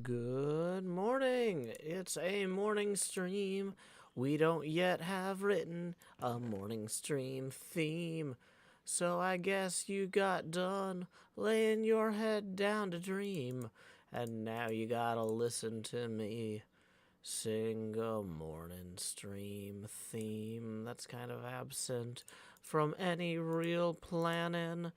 Good morning. It's a morning stream. We don't yet have written a morning stream theme. So I guess you got done laying your head down to dream. And now you gotta listen to me sing a morning stream theme that's kind of absent from any real planning.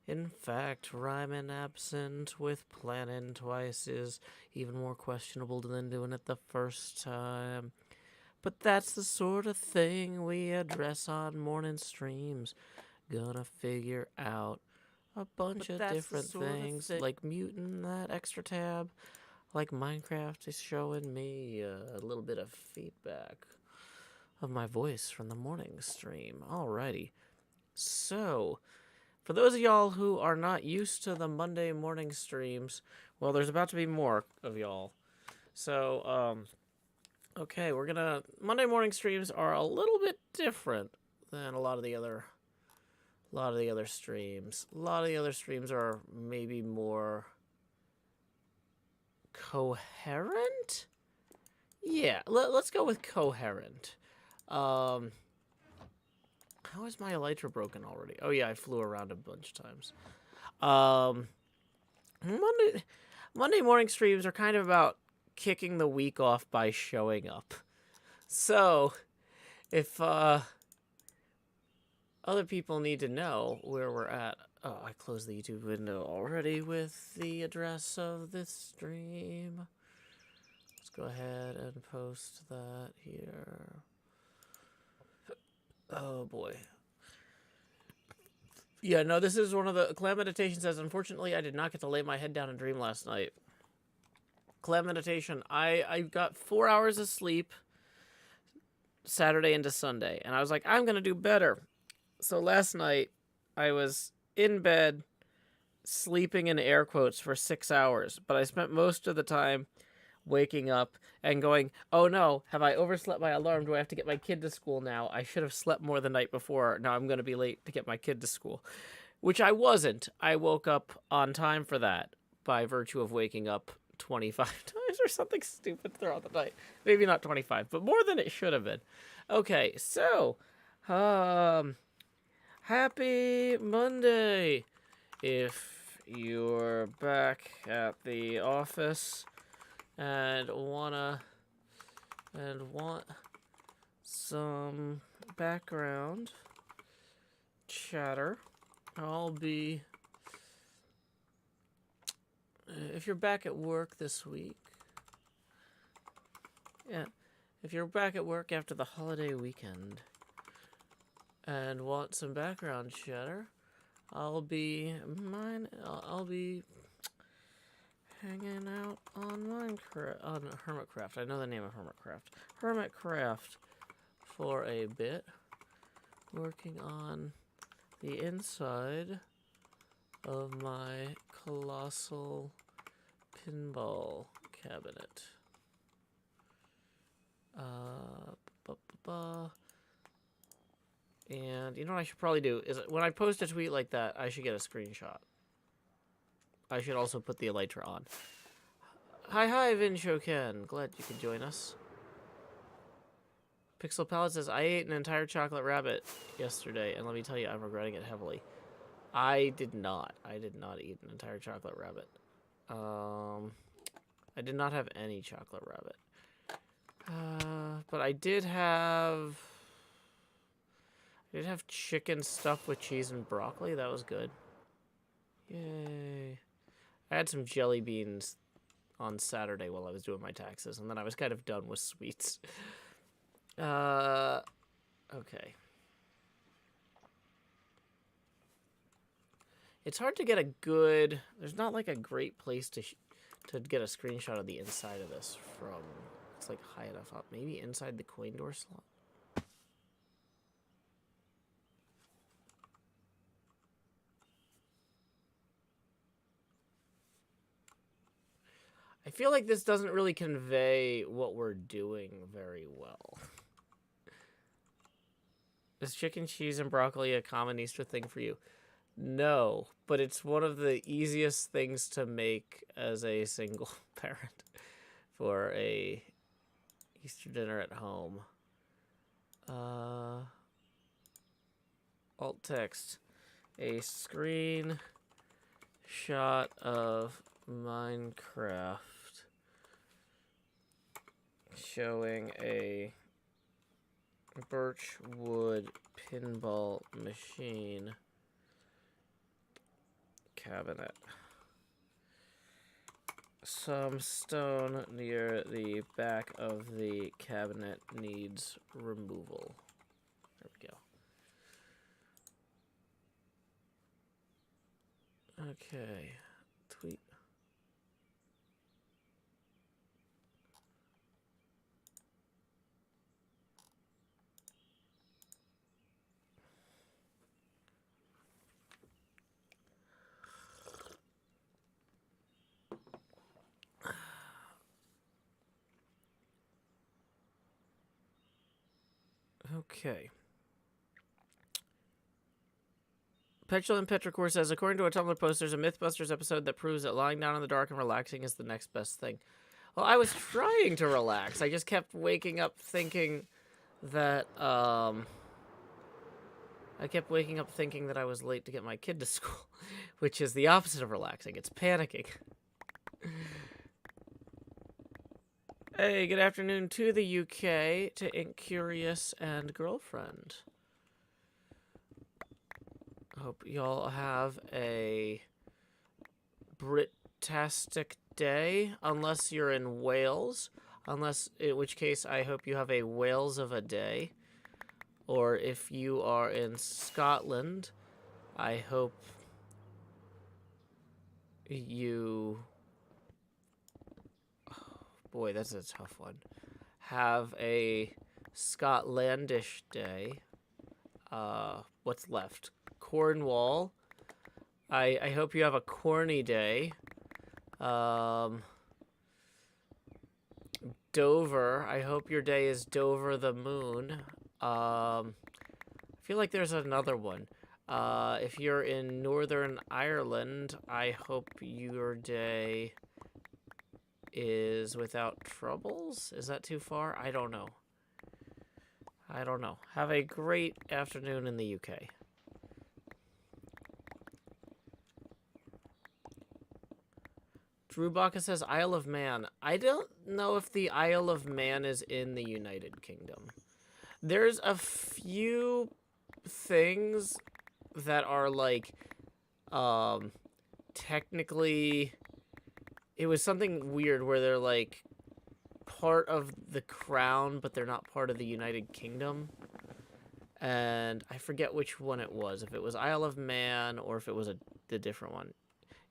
In fact, rhyming absent with planning twice is even more questionable than doing it the first time. But that's the sort of thing we address on morning streams. Gonna figure out a bunch of different things, like muting that extra tab, like Minecraft is showing me a little bit of feedback of my voice from the morning stream. Alrighty. So, for those of y'all who are not used to the Monday morning streams, well, there's about to be more of y'all. So, okay, Monday morning streams are a little bit different than a lot of the other streams. A lot of the other streams are maybe more coherent? Yeah, let's go with coherent. How is my elytra broken already? Oh yeah, I flew around a bunch of times. Monday morning streams are kind of about kicking the week off by showing up. So, if other people need to know where we're at. Oh, I closed the YouTube window already with the address of this stream. Let's go ahead and post that here. Oh boy. Yeah, no, this is one of the... Clam Meditation says, unfortunately, I did not get to lay my head down and dream last night. Clam Meditation, I got 4 hours of sleep Saturday into Sunday, and I was like, I'm going to do better. So last night, I was in bed, sleeping in air quotes for 6 hours, but I spent most of the time waking up and going, oh no, have I overslept my alarm? Do I have to get my kid to school now? I should have slept more the night before. Now I'm going to be late to get my kid to school. Which I wasn't. I woke up on time for that by virtue of waking up 25 times or something stupid throughout the night. Maybe not 25, but more than it should have been. Okay, so, happy Monday. If you're back at the office and want some background chatter, I'll be... if you're back at work this week, yeah, if you're back at work after the holiday weekend and want some background chatter, I'll be hanging out on HermitCraft. I know the name of HermitCraft. HermitCraft for a bit, working on the inside of my colossal pinball cabinet. And you know what I should probably do is when I post a tweet like that, I should get a screenshot. I should also put the elytra on. Hi, Vin Shoken. Glad you could join us. Pixel Palette says, I ate an entire chocolate rabbit yesterday, and let me tell you, I'm regretting it heavily. I did not. I did not eat an entire chocolate rabbit. I did not have any chocolate rabbit. But I did have chicken stuffed with cheese and broccoli. That was good. Yay. I had some jelly beans on Saturday while I was doing my taxes, and then I was kind of done with sweets. Okay. It's hard to get a good... There's not like a great place to get a screenshot of the inside of this from. It's like high enough up. Maybe inside the coin door slot. I feel like this doesn't really convey what we're doing very well. Is chicken, cheese, and broccoli a common Easter thing for you? No, but it's one of the easiest things to make as a single parent for a Easter dinner at home. Alt text. A screen shot of Minecraft showing a birchwood pinball machine cabinet. Some stone near the back of the cabinet needs removal. There we go. Okay. Tweet. Okay. Petulant Petrichor says, according to a Tumblr post, there's a Mythbusters episode that proves that lying down in the dark and relaxing is the next best thing. Well, I was trying to relax. I just kept waking up thinking that, I was late to get my kid to school, which is the opposite of relaxing. It's panicking. Hey, good afternoon to the UK, to Incurious and Girlfriend. Hope y'all have a Britastic day, unless you're in Wales. In which case, I hope you have a Wales of a day. Or if you are in Scotland, I hope you... Oh, boy, that's a tough one. Have a Scotlandish day. What's left? Cornwall. I hope you have a corny day. Dover. I hope your day is Dover the moon. I feel like there's another one. If you're in Northern Ireland, I hope your day is without troubles. Is that too far? I don't know. Have a great afternoon in the UK. Drew Baca says Isle of Man. I don't know if the Isle of Man is in the United Kingdom. There's a few things that are like, technically, it was something weird where they're like part of the crown, but they're not part of the United Kingdom. And I forget which one it was, if it was Isle of Man or if it was the different one.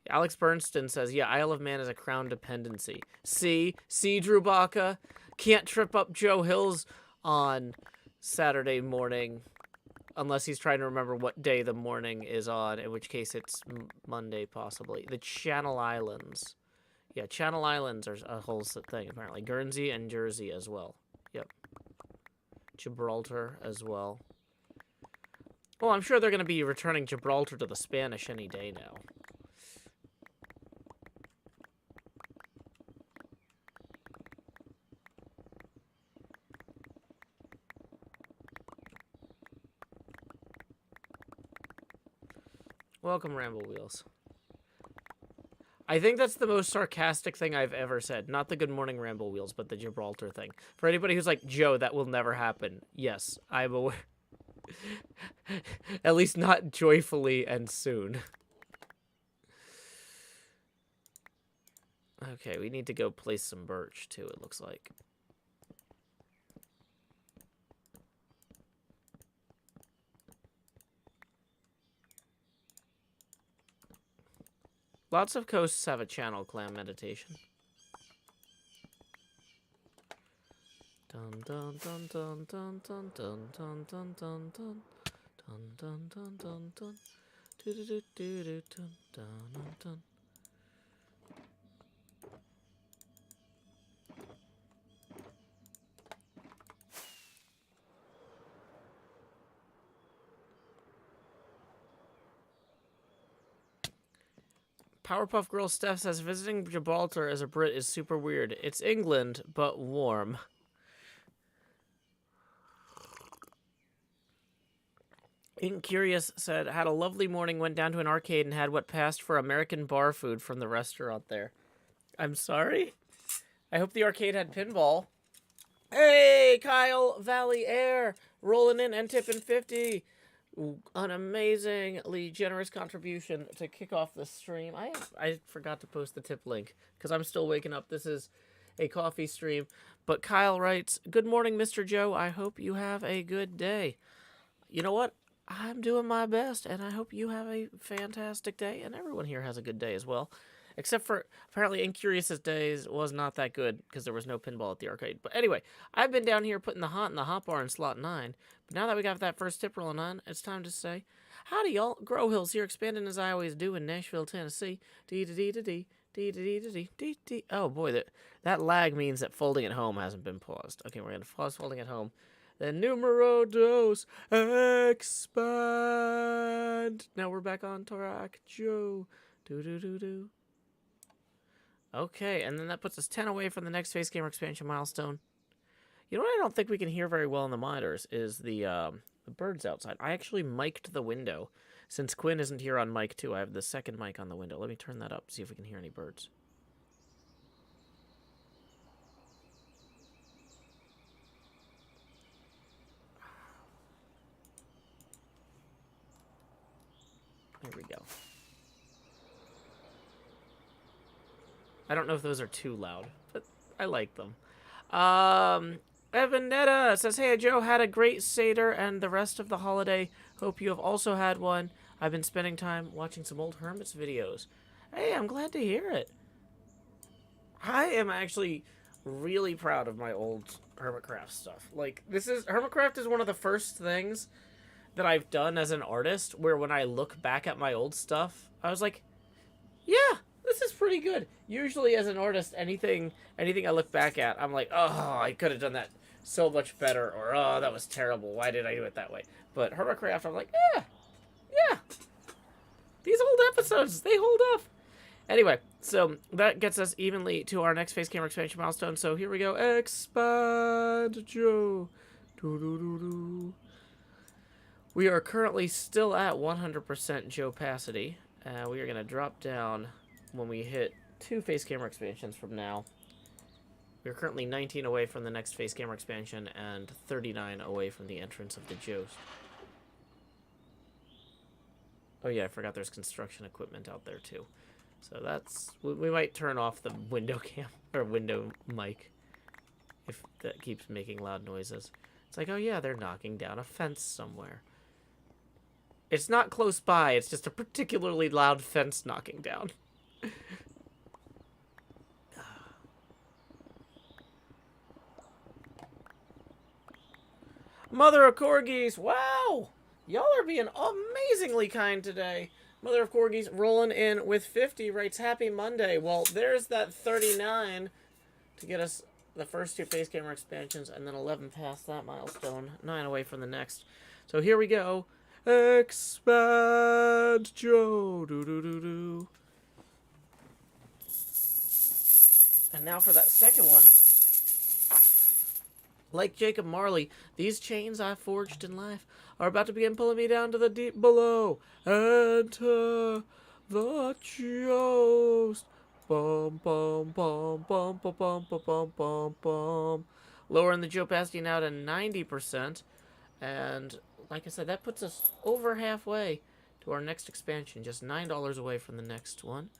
Alex Bernstein says, yeah, Isle of Man is a crown dependency. See, Drew Baca? Can't trip up Joe Hills on Saturday morning unless he's trying to remember what day the morning is on, in which case it's Monday, possibly. The Channel Islands. Yeah, Channel Islands are a whole thing, apparently. Guernsey and Jersey as well. Yep. Gibraltar as well. Well, I'm sure they're going to be returning Gibraltar to the Spanish any day now. Welcome, Ramble Wheels. I think that's the most sarcastic thing I've ever said. Not the Good Morning Ramble Wheels, but the Gibraltar thing. For anybody who's like, Joe, that will never happen. Yes, I'm aware. At least not joyfully and soon. Okay, we need to go place some birch, too, it looks like. Lots of coasts have a channel clam meditation. Dun dun dun dun dun dun dun dun dun dun dun dun dun dun dun dun do do do do do dun dun dun. Powerpuff Girl Steph says visiting Gibraltar as a Brit is super weird. It's England, but warm. Incurious said, had a lovely morning, went down to an arcade and had what passed for American bar food from the restaurant there. I'm sorry? I hope the arcade had pinball. Hey, Kyle Valley Air, rolling in and tipping 50. An amazingly generous contribution to kick off the stream. I forgot to post the tip link because I'm still waking up. This is a coffee stream. But Kyle writes, good morning, Mr. Joe. I hope you have a good day. You know what? I'm doing my best, and I hope you have a fantastic day, and everyone here has a good day as well. Except for, apparently, Incurious's days was not that good, because there was no pinball at the arcade. But anyway, I've been down here putting the hot in the hot bar in slot 9. But now that we got that first tip rolling on, it's time to say, howdy, y'all. Grow Hills here, expanding as I always do in Nashville, Tennessee. Dee-da-dee-da-dee. Dee-da-dee-da-dee. Oh, boy, that lag means that folding at home hasn't been paused. Okay, we're going to pause folding at home. Then numero dos, expand. Now we're back on track, Joe. Do-do-do-do. Okay, and then that puts us 10 away from the next Face Gamer expansion milestone. You know what I don't think we can hear very well in the monitors is the birds outside. I actually mic'd the window. Since Quinn isn't here on mic 2, I have the second mic on the window. Let me turn that up, see if we can hear any birds. Here we go. I don't know if those are too loud, but I like them. Evanetta says, hey, Joe, had a great Seder and the rest of the holiday. Hope you have also had one. I've been spending time watching some old Hermit's videos. Hey, I'm glad to hear it. I am actually really proud of my old HermitCraft stuff. Like, HermitCraft is one of the first things that I've done as an artist where when I look back at my old stuff, I was like, yeah, this is pretty good. Usually as an artist, anything I look back at, I'm like, oh, I could have done that so much better, or oh, that was terrible. Why did I do it that way? But HermitCraft, I'm like, yeah. These old episodes, they hold up. Anyway, so that gets us evenly to our next Face Camera expansion milestone. So here we go. Expand Joe. Doo-doo-doo-doo. We are currently still at 100% Joe-pacity. We are going to drop down when we hit 2 face camera expansions from now. We're currently 19 away from the next face camera expansion and 39 away from the entrance of the Joes. Oh yeah, I forgot there's construction equipment out there too. So that's... we might turn off the window cam, or window mic, if that keeps making loud noises. It's like, oh yeah, they're knocking down a fence somewhere. It's not close by, it's just a particularly loud fence knocking down. Mother of Corgis, wow! Y'all are being amazingly kind today. Mother of Corgis rolling in with 50, writes Happy Monday. Well, there's that 39 to get us the first 2 face camera expansions, and then 11 past that milestone, 9 away from the next. So here we go. Expand Joe. Do-do-do-do. And now for that second one. Like Jacob Marley, these chains I forged in life are about to begin pulling me down to the deep below. Enter the Joes. Bum, bum, bum, bum, bum, bum, bum, bum, bum, bum. Lowering the Joe-pacity now to 90%. And like I said, that puts us over halfway to our next expansion. Just $9 away from the next one.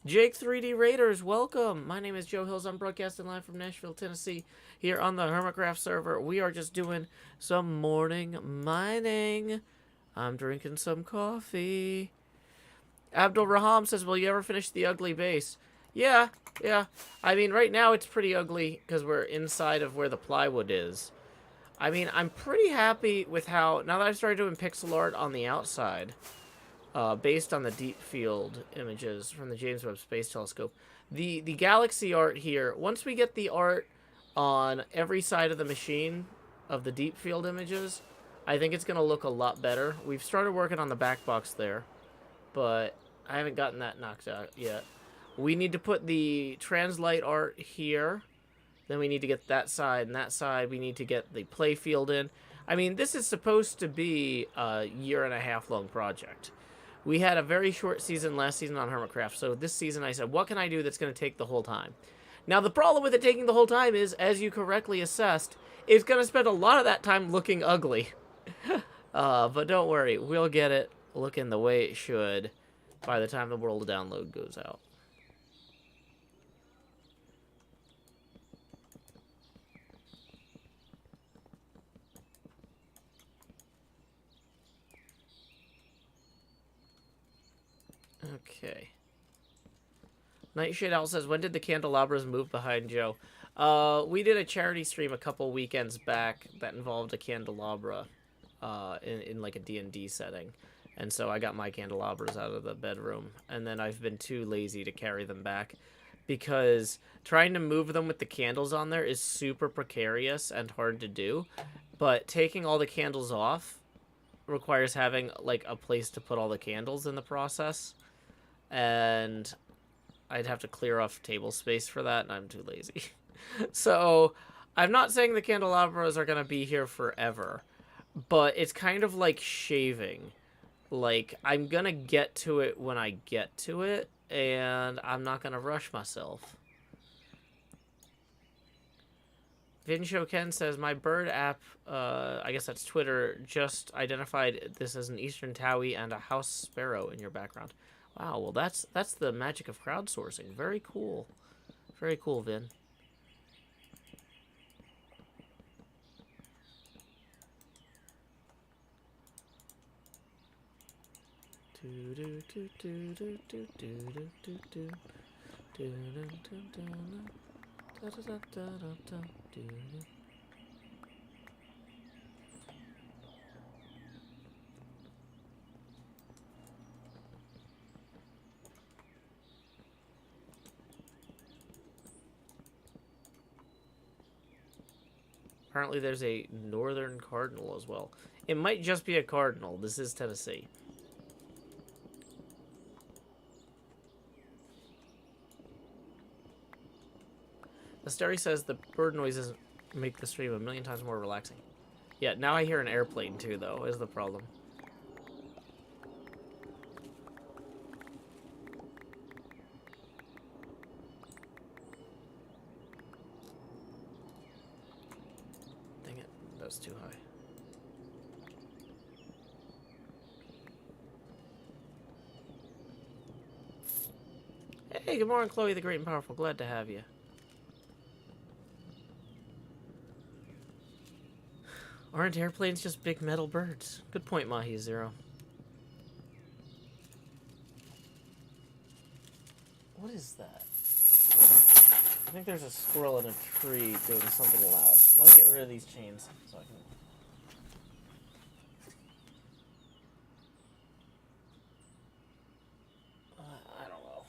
Jake 3D Raiders, welcome. My name is Joe Hills. I'm broadcasting live from Nashville, Tennessee, here on the HermitCraft server. We are just doing some morning mining. I'm drinking some coffee. Abdul Raham says, will you ever finish the ugly base? Yeah. I mean, right now it's pretty ugly because we're inside of where the plywood is. I mean, I'm pretty happy with how, now that I've started doing pixel art on the outside, based on the deep field images from the James Webb Space Telescope. The galaxy art here, once we get the art on every side of the machine of the deep field images, I think it's going to look a lot better. We've started working on the back box there, but I haven't gotten that knocked out yet. We need to put the translite art here. Then we need to get that side and that side. We need to get the play field in. I mean, this is supposed to be a 1.5 year long project. We had a very short season last season on HermitCraft, so this season I said, what can I do that's going to take the whole time? Now, the problem with it taking the whole time is, as you correctly assessed, it's going to spend a lot of that time looking ugly. But don't worry, we'll get it looking the way it should by the time the world download goes out. Okay. Nightshade Owl says, when did the candelabras move behind Joe? We did a charity stream a couple weekends back that involved a candelabra in like a D&D setting. And so I got my candelabras out of the bedroom. And then I've been too lazy to carry them back. Because trying to move them with the candles on there is super precarious and hard to do. But taking all the candles off requires having like a place to put all the candles in the process. And I'd have to clear off table space for that, and I'm too lazy. So I'm not saying the candelabras are going to be here forever, but it's kind of like shaving. Like, I'm going to get to it when I get to it, and I'm not going to rush myself. Vinshow Ken says, my bird app, I guess that's Twitter, just identified this as an eastern towie and a house sparrow in your background. Wow, well that's the magic of crowdsourcing. Very cool. Very cool, Vin. Apparently there's a northern cardinal as well. It might just be a cardinal. This is Tennessee. Asteri says the bird noises make the stream 1,000,000 times more relaxing. Yeah, now I hear an airplane too, though, is the problem. Dang it, that's too high. Hey, good morning, Chloe the Great and Powerful. Glad to have you. Aren't airplanes just big metal birds? Good point, Mahi Zero. What is that? I think there's a squirrel in a tree doing something loud. Let me get rid of these chains so I can... I don't know.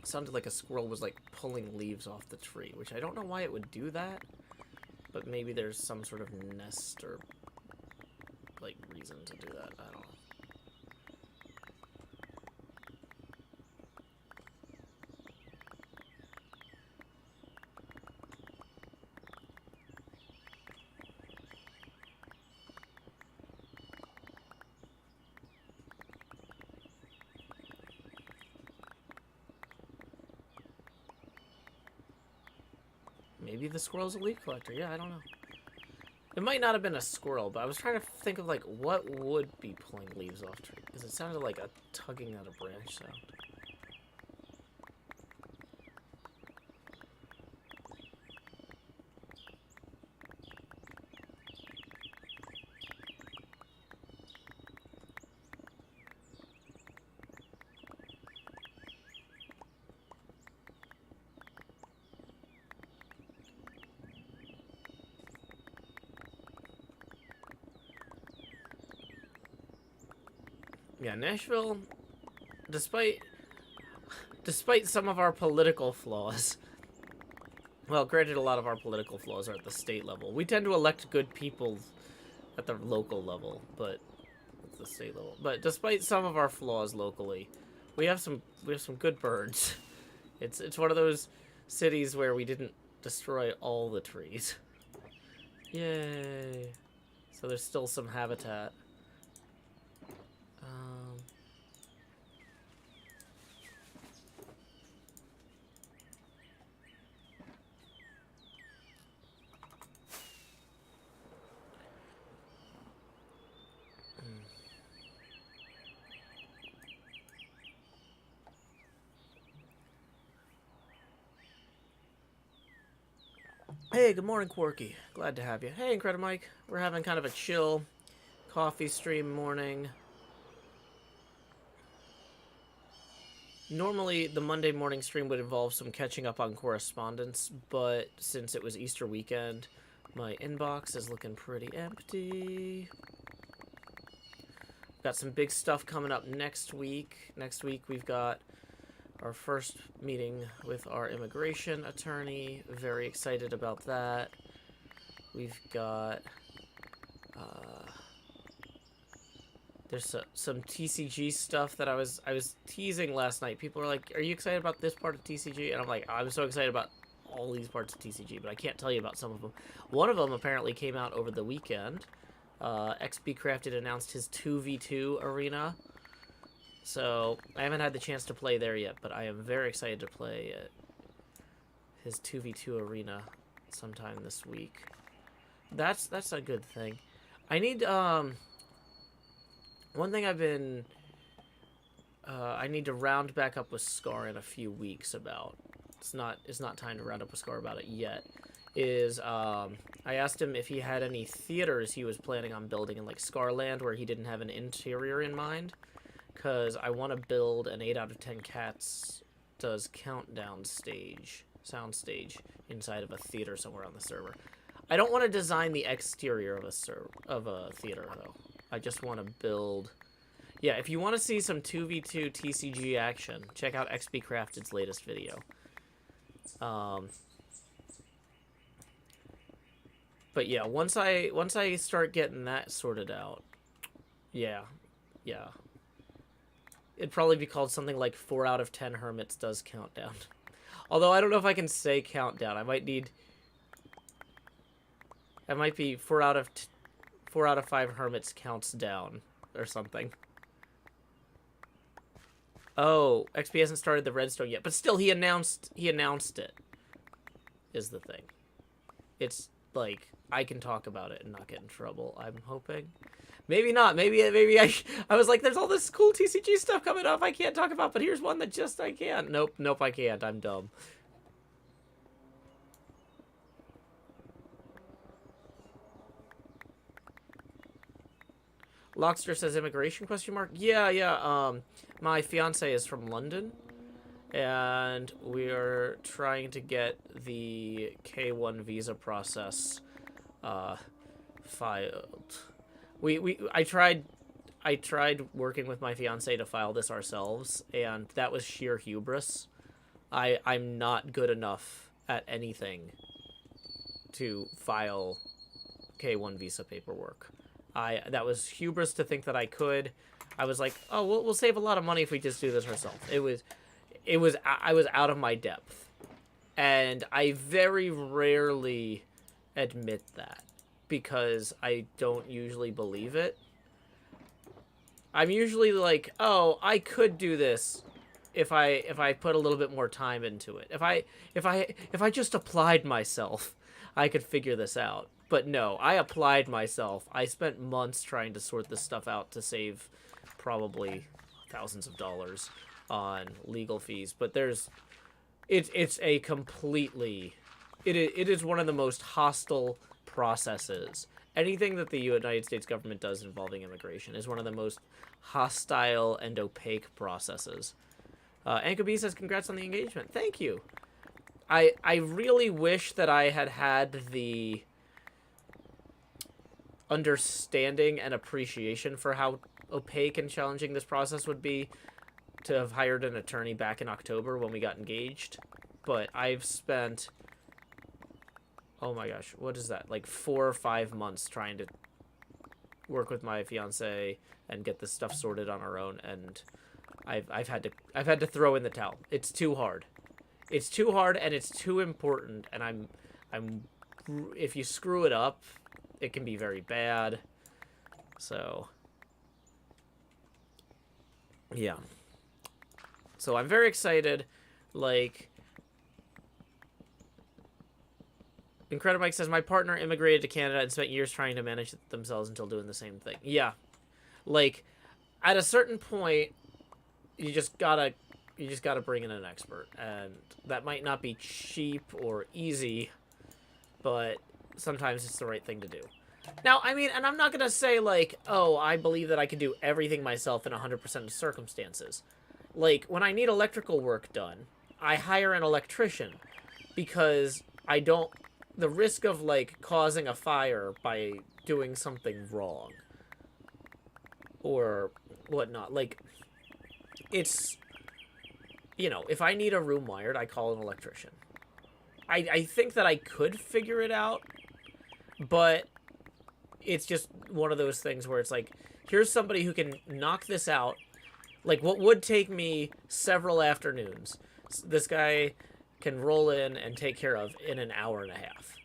Sounded like a squirrel was like pulling leaves off the tree, which I don't know why it would do that, but maybe there's some sort of nest or like reason to do that. I don't know. Maybe the squirrel's a leaf collector. Yeah, I don't know. It might not have been a squirrel, but I was trying to think of, like, what would be pulling leaves off trees. Because it sounded like a tugging at a branch sound. Yeah, Nashville, despite despite some of our political flaws, well, granted, a lot of our political flaws are at the state level. We tend to elect good people at the local level, but at the state level. But despite some of our flaws locally, we have some good birds. It's one of those cities where we didn't destroy all the trees. Yay! So there's still some habitat. Hey, good morning, Quirky. Glad to have you. Hey, Incredible Mike. We're having kind of a chill coffee stream morning. Normally, the Monday morning stream would involve some catching up on correspondence, but since it was Easter weekend, my inbox is looking pretty empty. Got some big stuff coming up next week. Next week, we've got our first meeting with our immigration attorney. Very excited about that. We've got there's some TCG stuff that I was teasing last night. People were like, "Are you excited about this part of TCG?" And I'm like, "I'm so excited about all these parts of TCG, but I can't tell you about some of them." One of them apparently came out over the weekend. XBCrafted announced his 2v2 arena. So, I haven't had the chance to play there yet, but I am very excited to play his 2v2 arena sometime this week. That's a good thing. I need, one thing I've been, I need to round back up with Scar in a few weeks about. It's not time to round up with Scar about it yet. I asked him if he had any theaters he was planning on building in, like, Scarland, where he didn't have an interior in mind. Because I want to build an 8 out of 10 Cats Does Countdown sound stage, inside of a theater somewhere on the server. I don't want to design the exterior of a theater, though. I just want to build... Yeah, if you want to see some 2v2 TCG action, check out XBCrafted's latest video. But yeah, once I start getting that sorted out, yeah. It'd probably be called something like 4 out of 10 Hermits Does Countdown. Although I don't know if I can say countdown. I might be 4 out of 5 Hermits Counts Down or something. Oh, XP hasn't started the Redstone yet, but still he announced it. Is the thing. It's like I can talk about it and not get in trouble, I'm hoping. Maybe not. Maybe I was like, there's all this cool TCG stuff coming up I can't talk about, but here's one that just I can't. Nope, I can't. I'm dumb. Lockster says immigration question mark? Yeah. My fiance is from London, and we're trying to get the K1 visa process filed. I tried working with my fiance to file this ourselves, and that was sheer hubris. I'm not good enough at anything to file K1 visa paperwork. That was hubris to think that I could. I was like, oh, we'll save a lot of money if we just do this ourselves. I was out of my depth, and I very rarely admit that, because I don't usually believe it. I'm usually like, oh, I could do this if I put a little bit more time into it. If I just applied myself, I could figure this out. But no, I applied myself. I spent months trying to sort this stuff out to save probably thousands of dollars on legal fees. But it's a completely, it is one of the most hostile processes. Anything that the United States government does involving immigration is one of the most hostile and opaque processes. Anka B says, congrats on the engagement. Thank you. I really wish that I had the understanding and appreciation for how opaque and challenging this process would be to have hired an attorney back in October when we got engaged, but I've spent, oh my gosh, what is that? Like 4 or 5 months trying to work with my fiance and get this stuff sorted on our own, and I've had to throw in the towel. It's too hard. It's too hard, and it's too important, and I'm if you screw it up, it can be very bad. So yeah. So I'm very excited. Like, Incredible Mike says, my partner immigrated to Canada and spent years trying to manage themselves until doing the same thing. Yeah. Like, at a certain point, you just gotta bring in an expert. And that might not be cheap or easy, but sometimes it's the right thing to do. Now, I mean, and I'm not gonna say, like, oh, I believe that I can do everything myself in 100% of circumstances. Like, when I need electrical work done, I hire an electrician because I don't... The risk of, like, causing a fire by doing something wrong or whatnot, like, it's... You know, if I need a room wired, I call an electrician. I think that I could figure it out, but it's just one of those things where it's like, here's somebody who can knock this out. Like, what would take me several afternoons, this guy can roll in and take care of in an hour and a half.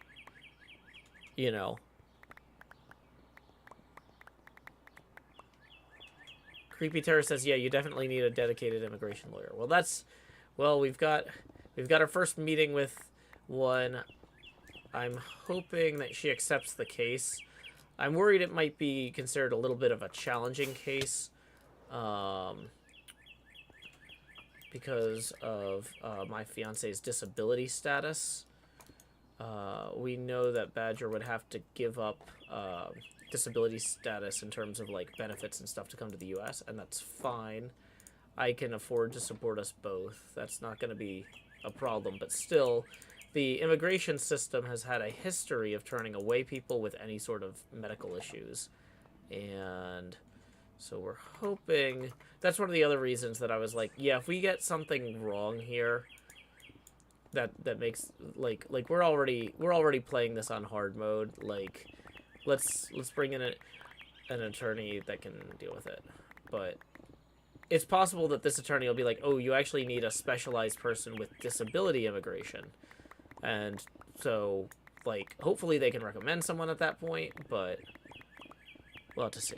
You know? Creepy Terror says, yeah, you definitely need a dedicated immigration lawyer. Well, that's... Well, we've got our first meeting with one. I'm hoping that she accepts the case. I'm worried it might be considered a little bit of a challenging case. Because of my fiance's disability status. We know that Badger would have to give up disability status in terms of, like, benefits and stuff to come to the U.S., and that's fine. I can afford to support us both. That's not going to be a problem, but still, the immigration system has had a history of turning away people with any sort of medical issues, and so we're hoping... That's one of the other reasons that I was like, yeah, if we get something wrong here, that makes, like we're already playing this on hard mode. Like, let's bring in an attorney that can deal with it. But it's possible that this attorney will be like, oh, you actually need a specialized person with disability immigration, and so, like, hopefully they can recommend someone at that point. But we'll have to see.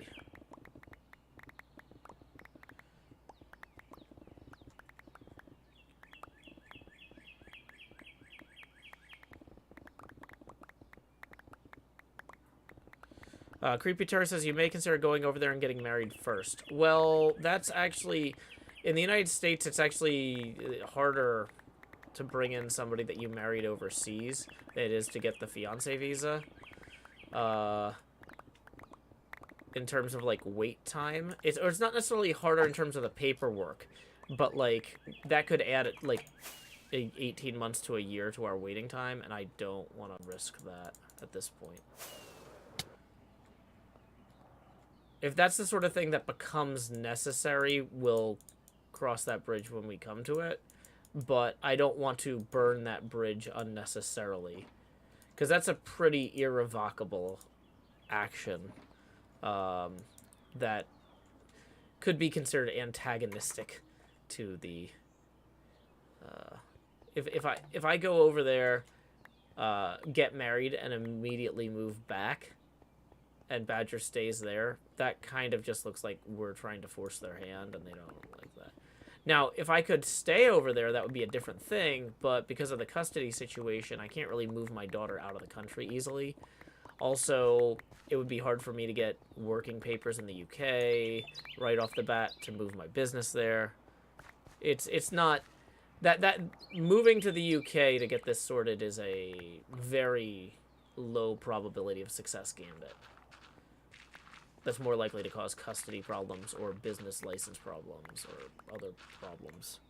Creepy Terror says, you may consider going over there and getting married first. Well, that's actually... In the United States, it's actually harder to bring in somebody that you married overseas than it is to get the fiancé visa. In terms of, like, wait time. It's not necessarily harder in terms of the paperwork, but, like, that could add, like, 18 months to a year to our waiting time, and I don't want to risk that at this point. If that's the sort of thing that becomes necessary, we'll cross that bridge when we come to it. But I don't want to burn that bridge unnecessarily, because that's a pretty irrevocable action that could be considered antagonistic to the... If I go over there, get married, and immediately move back, and Badger stays there, that kind of just looks like we're trying to force their hand, and they don't like that. Now, if I could stay over there, that would be a different thing, but because of the custody situation, I can't really move my daughter out of the country easily. Also, it would be hard for me to get working papers in the UK right off the bat to move my business there. It's not... That moving to the UK to get this sorted is a very low probability of success gambit. That's more likely to cause custody problems or business license problems or other problems.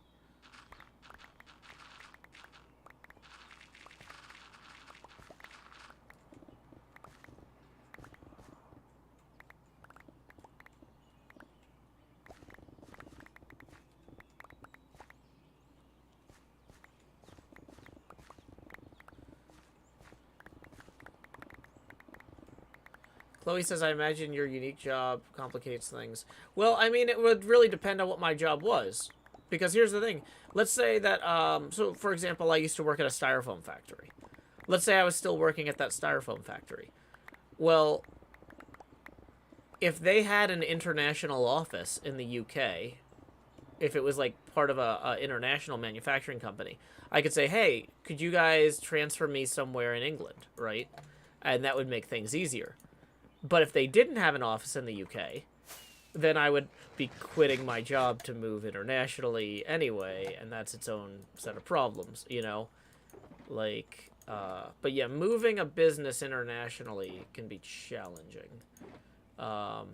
Chloe says, I imagine your unique job complicates things. Well, I mean, it would really depend on what my job was. Because here's the thing. Let's say that, so for example, I used to work at a styrofoam factory. Let's say I was still working at that styrofoam factory. Well, if they had an international office in the UK, if it was like part of a international manufacturing company, I could say, hey, could you guys transfer me somewhere in England, right? And that would make things easier. But if they didn't have an office in the UK, then I would be quitting my job to move internationally anyway, and that's its own set of problems, you know? Like, but yeah, moving a business internationally can be challenging. And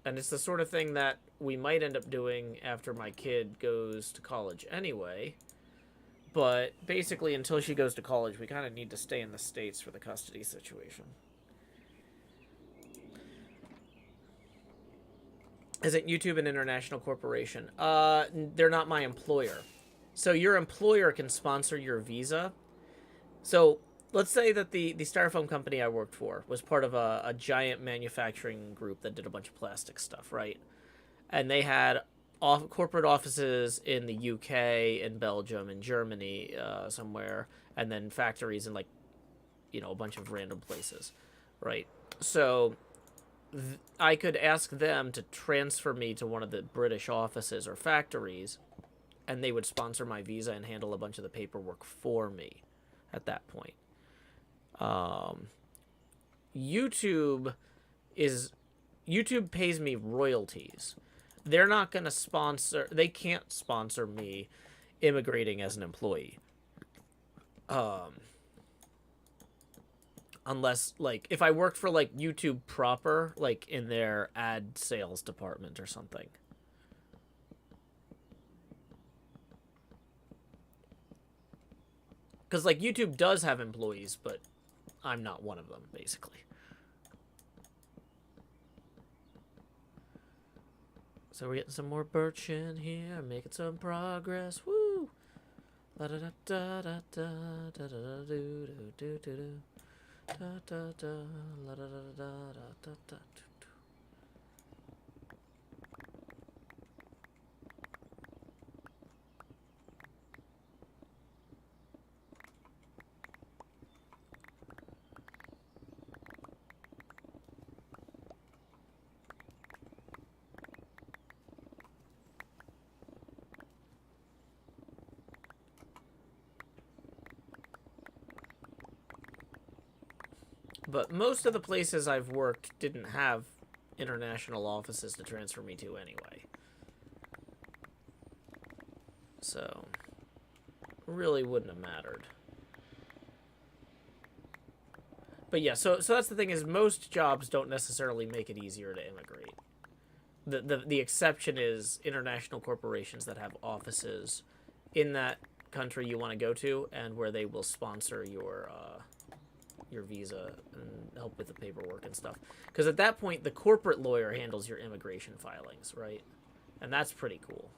it's the sort of thing that we might end up doing after my kid goes to college anyway. But basically, until she goes to college, we kind of need to stay in the States for the custody situation. Isn't YouTube an international corporation? They're not my employer. So your employer can sponsor your visa. So let's say that the styrofoam company I worked for was part of a giant manufacturing group that did a bunch of plastic stuff, right? And they had corporate offices in the UK, in Belgium, in Germany, somewhere, and then factories in, like, you know, a bunch of random places, right? So I could ask them to transfer me to one of the British offices or factories, and they would sponsor my visa and handle a bunch of the paperwork for me at that point. YouTube pays me royalties. They're not going to sponsor, they can't sponsor me immigrating as an employee. Unless, like, if I worked for, like, YouTube proper, like, in their ad sales department or something. Because, like, YouTube does have employees, but I'm not one of them, basically. So we're getting some more birch in here, making some progress. Woo! La da da da da da da da do do do do. Da da da la da da da da da da. But most of the places I've worked didn't have international offices to transfer me to anyway. So, really wouldn't have mattered. But yeah, so that's the thing, is most jobs don't necessarily make it easier to immigrate. The exception is international corporations that have offices in that country you want to go to, and where they will sponsor your visa and help with the paperwork and stuff. Because at that point, the corporate lawyer handles your immigration filings, right? And that's pretty cool.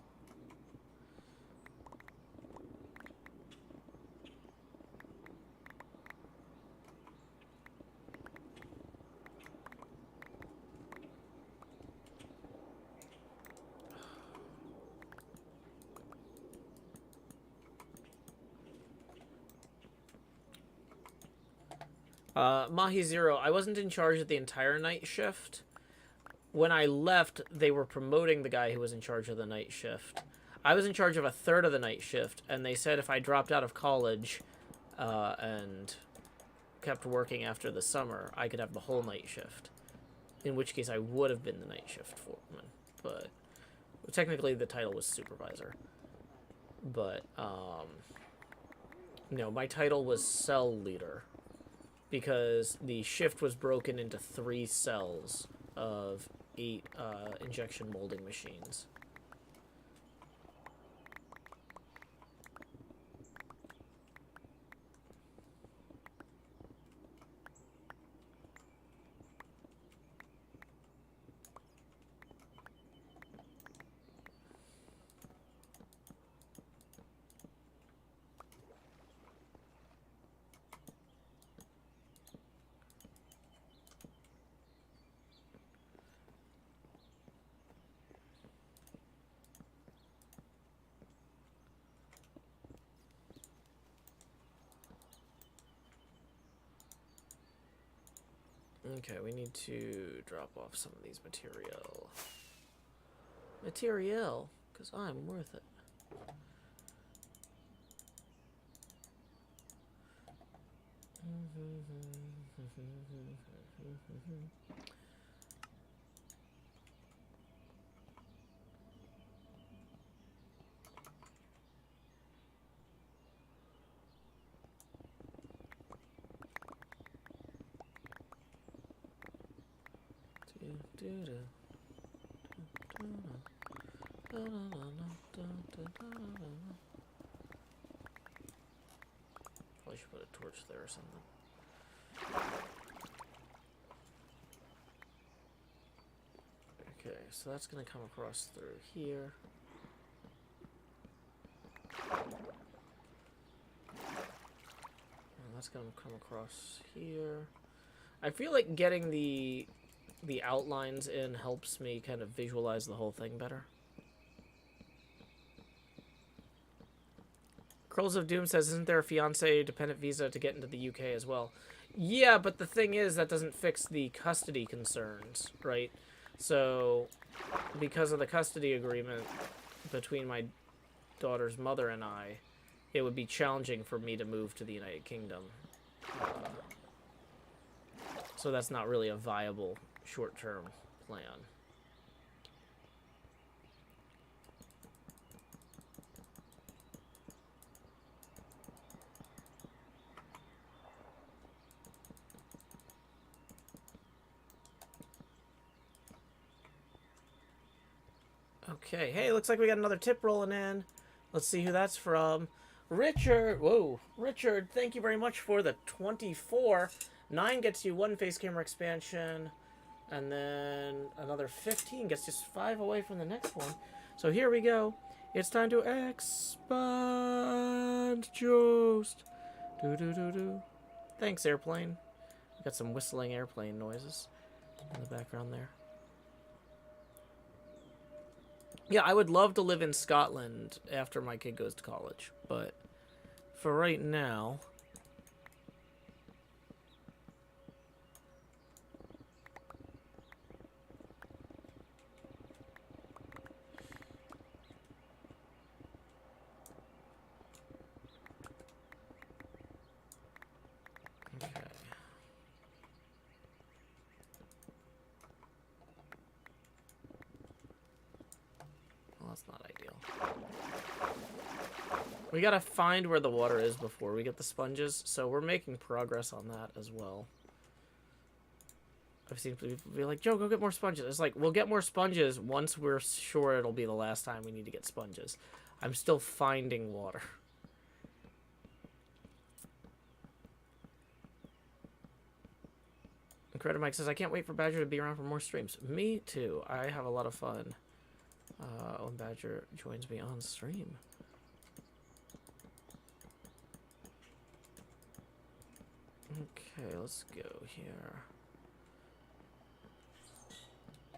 Mahi Zero, I wasn't in charge of the entire night shift. When I left, they were promoting the guy who was in charge of the night shift. I was in charge of a third of the night shift, and they said if I dropped out of college and kept working after the summer, I could have the whole night shift. In which case, I would have been the night shift foreman. But technically, the title was supervisor. But, no, my title was cell leader. Because the shift was broken into 3 cells of 8 injection molding machines. Okay, we need to drop off some of these material. Material, because I'm worth it. Probably should put a torch there or something. Okay, so that's gonna come across through here. And that's gonna come across here. I feel like getting the outlines in helps me kind of visualize the whole thing better. Curls of Doom says, isn't there a fiance dependent visa to get into the UK as well? Yeah, but the thing is, that doesn't fix the custody concerns, right? So, because of the custody agreement between my daughter's mother and I, it would be challenging for me to move to the United Kingdom. So that's not really a viable short-term plan. Okay, hey, looks like we got another tip rolling in. Let's see who that's from. Richard, whoa, Richard, thank you very much for the 24. 9 gets you 1 face camera expansion, and then another 15 gets just 5 away from the next one. So here we go. It's time to expand Joost. Do. Thanks, airplane. We got some whistling airplane noises in the background there. Yeah, I would love to live in Scotland after my kid goes to college, but for right now... Okay. Well, that's not ideal. We gotta find where the water is before we get the sponges, so we're making progress on that as well. I've seen people be like, Joe, go get more sponges. It's like, we'll get more sponges once we're sure it'll be the last time we need to get sponges. I'm still finding water. Incredible Mike says, I can't wait for Badger to be around for more streams. Me too. I have a lot of fun when Badger joins me on stream. Okay, let's go here.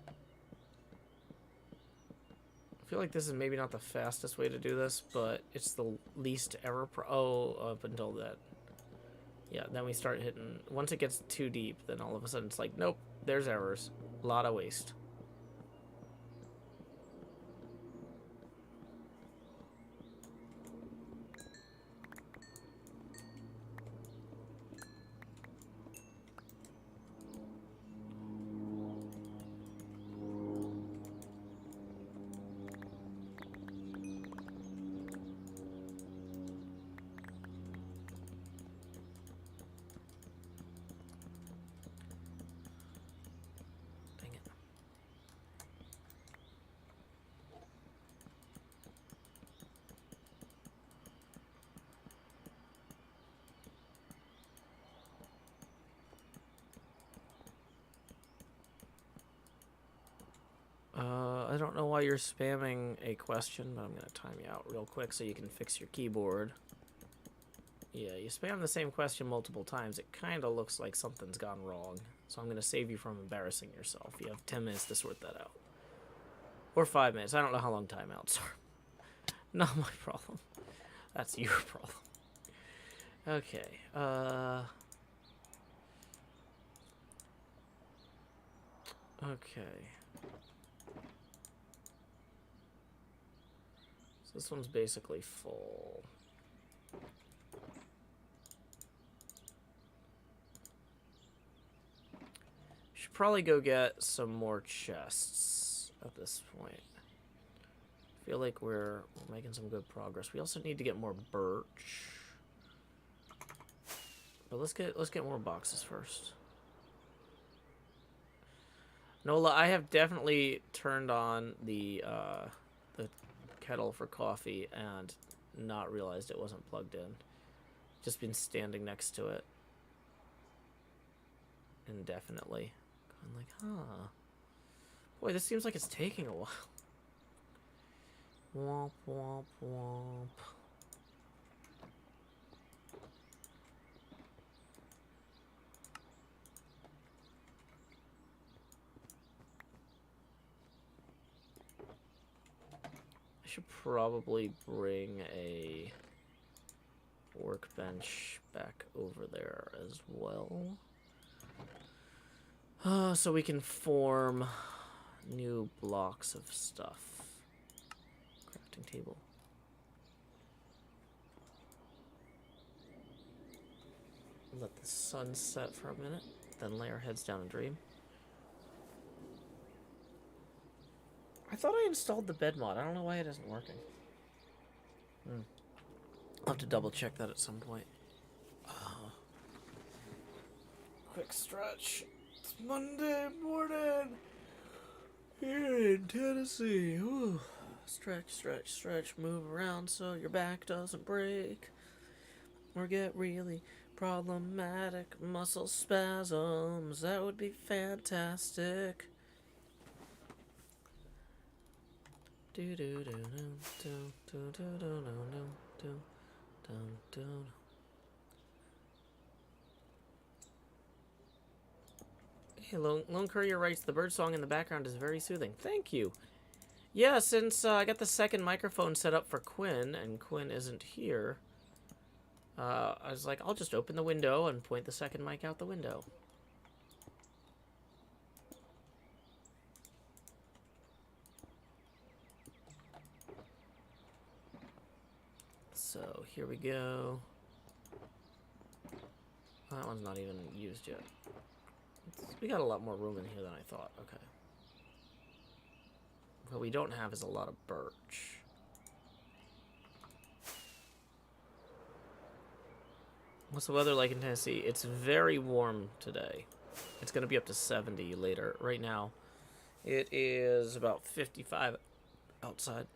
I feel like this is maybe not the fastest way to do this, but it's the least error up until that. Yeah, then we start hitting... Once it gets too deep, then all of a sudden it's like, nope, there's errors. A lot of waste. I don't know why you're spamming a question, but I'm going to time you out real quick so you can fix your keyboard. Yeah, you spam the same question multiple times. It kind of looks like something's gone wrong. So I'm going to save you from embarrassing yourself. You have 10 minutes to sort that out. Or 5 minutes. I don't know how long timeouts are. Not my problem. That's your problem. Okay. Okay. So this one's basically full. Should probably go get some more chests at this point. Feel like we're making some good progress. We also need to get more birch. But let's get more boxes first. Nola, I have definitely turned on the kettle for coffee and not realized it wasn't plugged in. Just been standing next to it indefinitely. Going like, huh. Boy, this seems like it's taking a while. Womp, womp, womp. I should probably bring a workbench back over there as well. So we can form new blocks of stuff. Crafting table. Let the sun set for a minute, then lay our heads down and dream. I thought I installed the bed mod. I don't know why it isn't working. I'll have to double check that at some point. Quick stretch. It's Monday morning here in Tennessee. Ooh. Stretch, stretch, stretch. Move around so your back doesn't break or get really problematic. Muscle spasms. That would be fantastic. Do do do do do do do do do do do. Hey, Lone Courier writes, the bird song in the background is very soothing. Thank you. Yeah, since I got the second microphone set up for Quinn, and Quinn isn't here, I was like, I'll just open the window and point the second mic out the window. So, here we go. That one's not even used yet. We got a lot more room in here than I thought. Okay. What we don't have is a lot of birch. What's the weather like in Tennessee? It's very warm today. It's going to be up to 70 later. Right now, it is about 55 outside.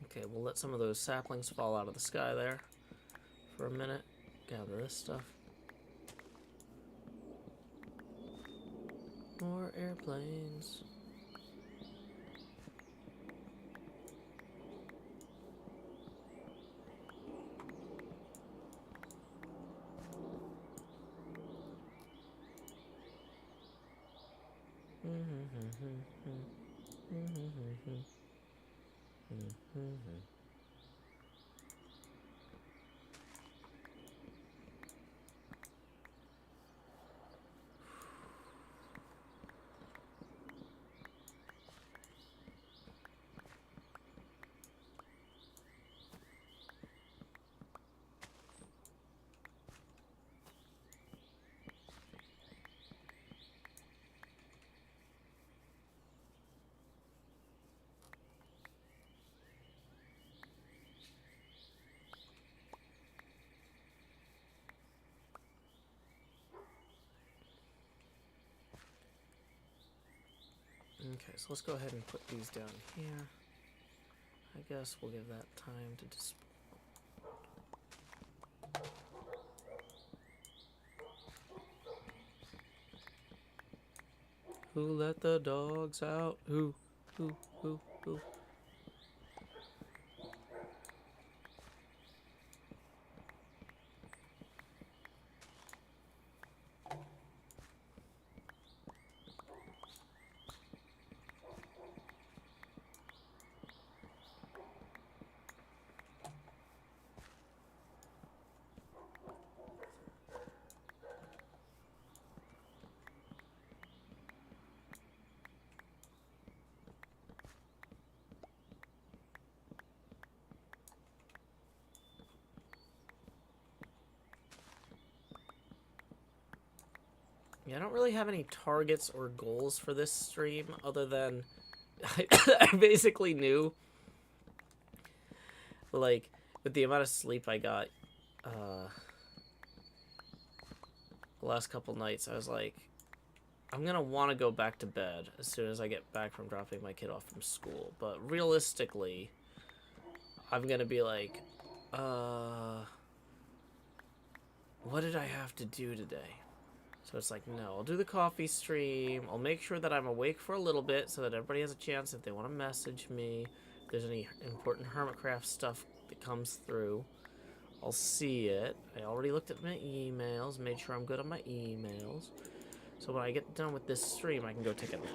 Okay, we'll let some of those saplings fall out of the sky there for a minute. Gather this stuff. More airplanes. Okay, so let's go ahead and put these down here. I guess we'll give that time to display. Who let the dogs out? Who? Who? Yeah, I don't really have any targets or goals for this stream other than I basically knew, like, with the amount of sleep I got the last couple nights, I was like, I'm gonna want to go back to bed as soon as I get back from dropping my kid off from school. But realistically, I'm gonna be like, what did I have to do today? So it's like, no, I'll do the coffee stream. I'll make sure that I'm awake for a little bit so that everybody has a chance if they want to message me. If there's any important HermitCraft stuff that comes through, I'll see it. I already looked at my emails, made sure I'm good on my emails. So when I get done with this stream, I can go take a nap.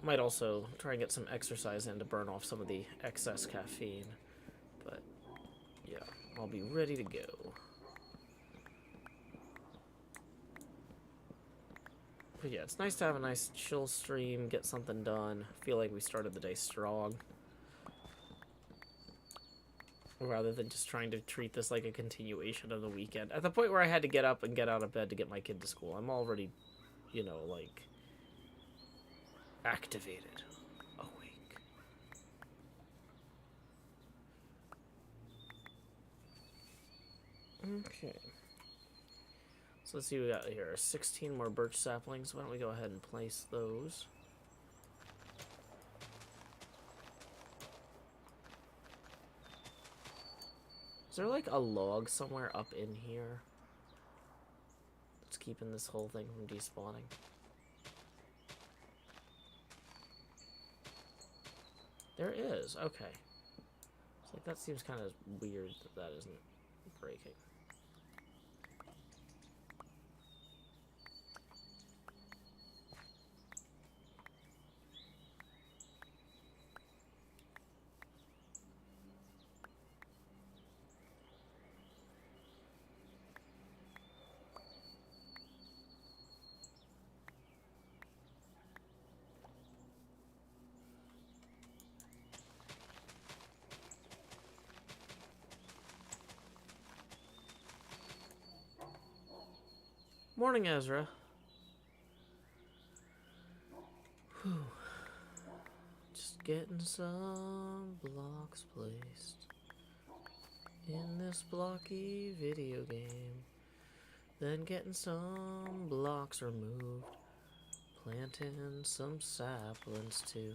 Might also try and get some exercise in to burn off some of the excess caffeine. But, yeah, I'll be ready to go. But yeah, it's nice to have a nice chill stream, get something done. Feel like we started the day strong. Rather than just trying to treat this like a continuation of the weekend. At the point where I had to get up and get out of bed to get my kid to school, I'm already, you know, like, activated. Awake. Okay. So let's see what we got here. 16 more birch saplings. Why don't we go ahead and place those? Is there like a log somewhere up in here that's keeping this whole thing from despawning? There is. Okay. It's like that seems kind of weird that that isn't breaking. Morning, Ezra. Whew. Just getting some blocks placed in this blocky video game. Then getting some blocks removed. Planting some saplings too.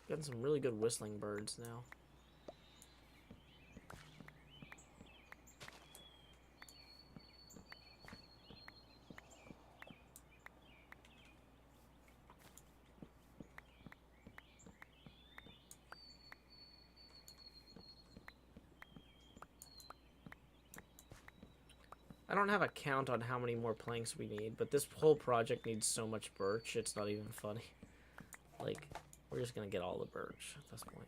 Getting some really good whistling birds now. I don't have a count on how many more planks we need, but this whole project needs so much birch, it's not even funny. Like, we're just gonna get all the birch at this point.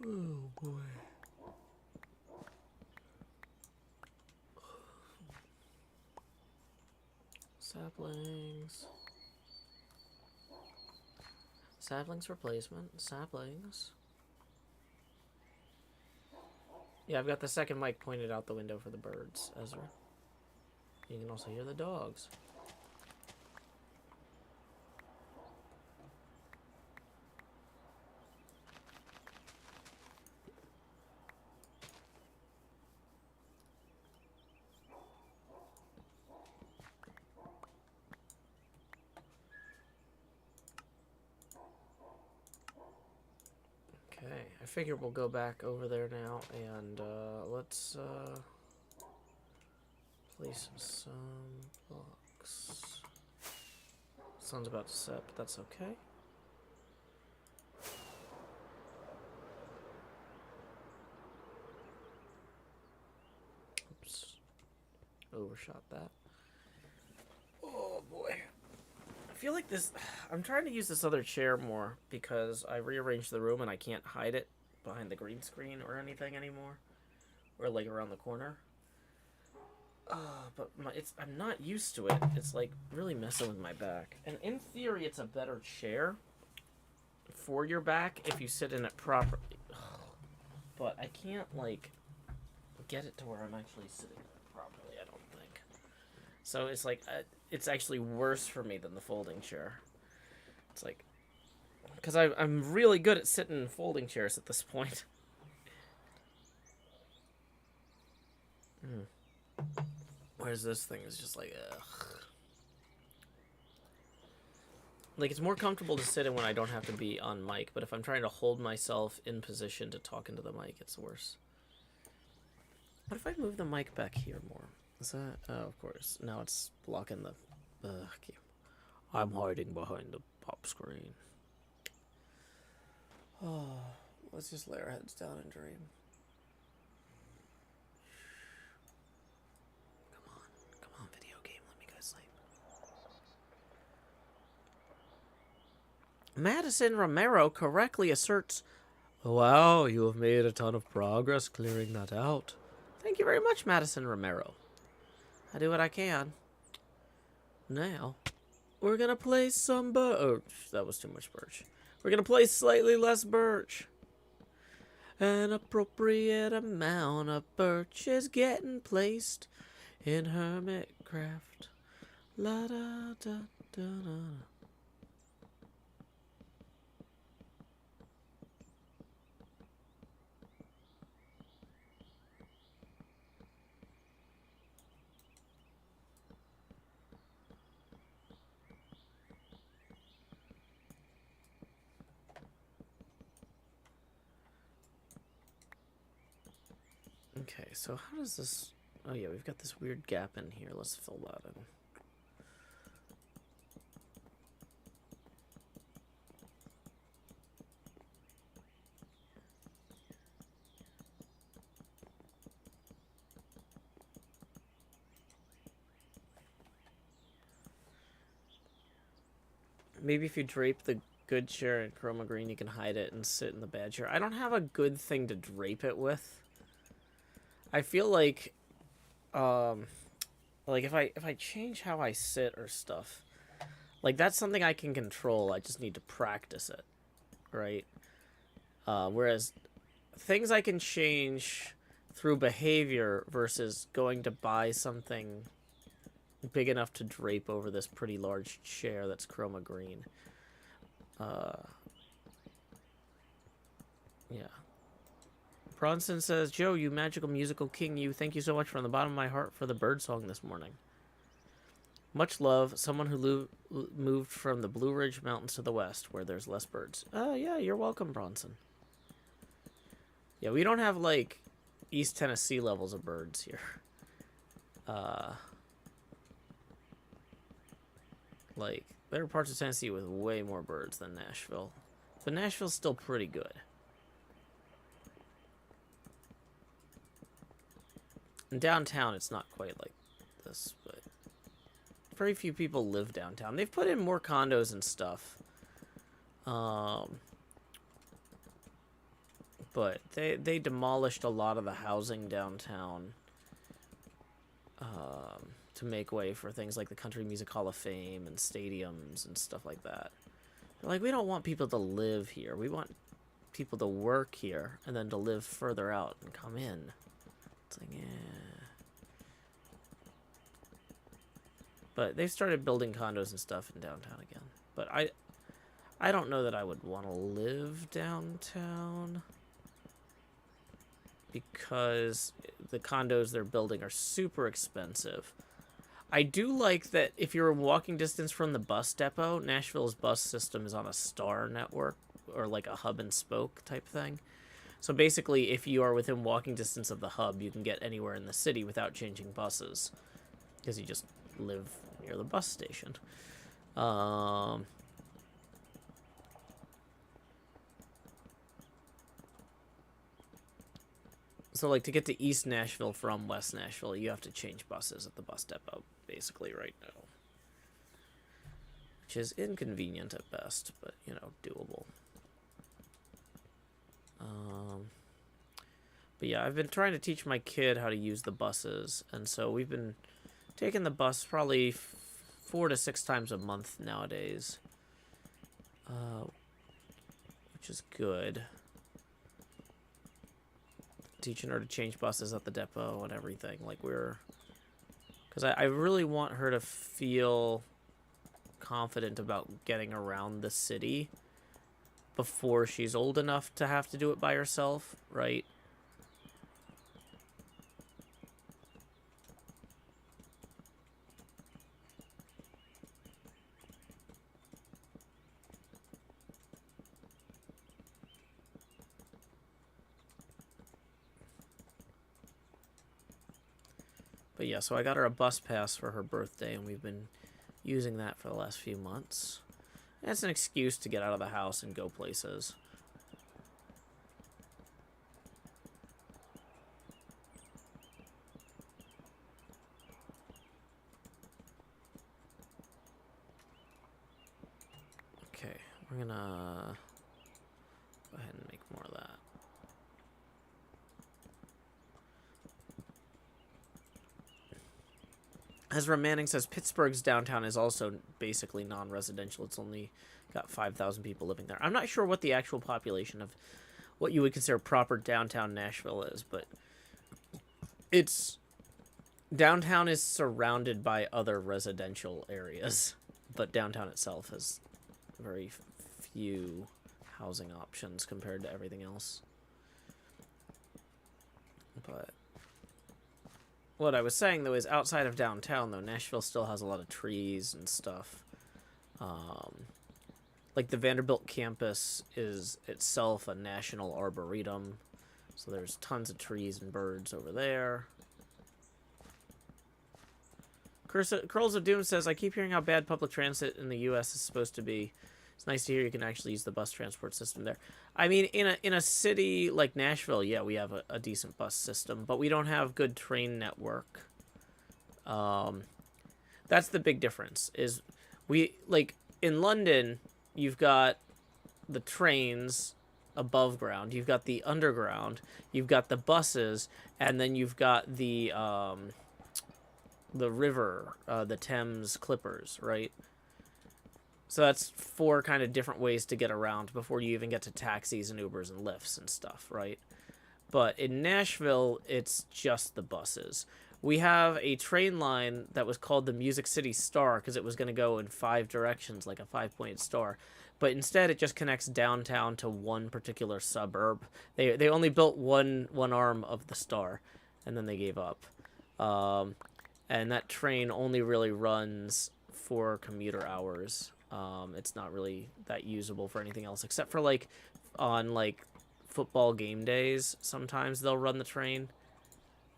Oh boy. Saplings. Saplings replacement. Saplings. Yeah, I've got the second mic pointed out the window for the birds, Ezra. You can also hear the dogs. Okay, I figure we'll go back over there now and let's place some blocks. Sun's about to set, but that's okay. Oops. Overshot that. Oh boy. I feel like this... I'm trying to use this other chair more because I rearranged the room and I can't hide it behind the green screen or anything anymore. Or like around the corner. But I'm not used to it. It's like really messing with my back. And in theory, it's a better chair for your back if you sit in it properly. But I can't like get it to where I'm actually sitting in it properly, I don't think. So it's like, it's actually worse for me than the folding chair. It's like, because I'm really good at sitting in folding chairs at this point. Whereas this thing is just like, ugh. Like, it's more comfortable to sit in when I don't have to be on mic, but if I'm trying to hold myself in position to talk into the mic, it's worse. What if I move the mic back here more? Is that... Oh, of course. Now it's blocking the... I'm hiding behind the pop screen. Oh, let's just lay our heads down and dream. Come on, video game, let me go to sleep. Madison Romero correctly asserts, wow, you have made a ton of progress clearing that out. Thank you very much, Madison Romero. I do what I can. Now, we're gonna play some birch. That was too much birch. We're gonna play slightly less birch. An appropriate amount of birch is getting placed in HermitCraft. La da da da da. Okay, so how does this... Oh yeah, we've got this weird gap in here. Let's fill that in. Maybe if you drape the good chair in chroma green, you can hide it and sit in the bad chair. I don't have a good thing to drape it with. I feel like if I change how I sit or stuff, like that's something I can control. I just need to practice it, right? Whereas things I can change through behavior versus going to buy something big enough to drape over this pretty large chair that's chroma green. Yeah. Bronson says, Joe, you magical musical king, you. Thank you so much from the bottom of my heart for the bird song this morning. Much love, someone who moved from the Blue Ridge Mountains to the west, where there's less birds. Yeah, you're welcome, Bronson. Yeah, we don't have, like, East Tennessee levels of birds here. Like, there are parts of Tennessee with way more birds than Nashville. But Nashville's still pretty good. In downtown, it's not quite like this, but very few people live downtown. They've put in more condos and stuff. But they demolished a lot of the housing downtown to make way for things like the Country Music Hall of Fame and stadiums and stuff like that. They're like, we don't want people to live here. We want people to work here and then to live further out and come in. It's like, yeah. But they've started building condos and stuff in downtown again. But I don't know that I would want to live downtown, because the condos they're building are super expensive. I do like that if you're walking distance from the bus depot, Nashville's bus system is on a star network, or like a hub and spoke type thing. So basically, if you are within walking distance of the hub, you can get anywhere in the city without changing buses, because you just live near the bus station. So, like, to get to East Nashville from West Nashville, you have to change buses at the bus depot, basically, right now. Which is inconvenient at best, but, you know, doable. But yeah, I've been trying to teach my kid how to use the buses, and so we've been taking the bus probably 4 to 6 times a month nowadays. Which is good. Teaching her to change buses at the depot and everything. Like, because I really want her to feel confident about getting around the city before she's old enough to have to do it by herself, right? But yeah, so I got her a bus pass for her birthday, and we've been using that for the last few months. And it's an excuse to get out of the house and go places. Okay, we're gonna go ahead and make more of that. Ezra Manning says Pittsburgh's downtown is also basically non-residential. It's only got 5,000 people living there. I'm not sure what the actual population of what you would consider proper downtown Nashville is, but downtown is surrounded by other residential areas, but downtown itself has very few housing options compared to everything else. But what I was saying, though, is outside of downtown, though, Nashville still has a lot of trees and stuff. Like, the Vanderbilt campus is itself a national arboretum, so there's tons of trees and birds over there. Curls of Doom says, I keep hearing how bad public transit in the U.S. is supposed to be. It's nice to hear you can actually use the bus transport system there. I mean, in a city like Nashville, yeah, we have a decent bus system, but we don't have good train network. That's the big difference. Is like in London, you've got the trains above ground, you've got the underground, you've got the buses, and then you've got the river, the Thames Clippers, right? So that's 4 kind of different ways to get around before you even get to taxis and Ubers and Lyfts and stuff, right? But in Nashville, it's just the buses. We have a train line that was called the Music City Star because it was going to go in 5 directions, like a 5-pointed star. But instead, it just connects downtown to one particular suburb. They only built one arm of the star, and then they gave up. And that train only really runs for commuter hours. It's not really that usable for anything else, except for, like, on, like, football game days. Sometimes they'll run the train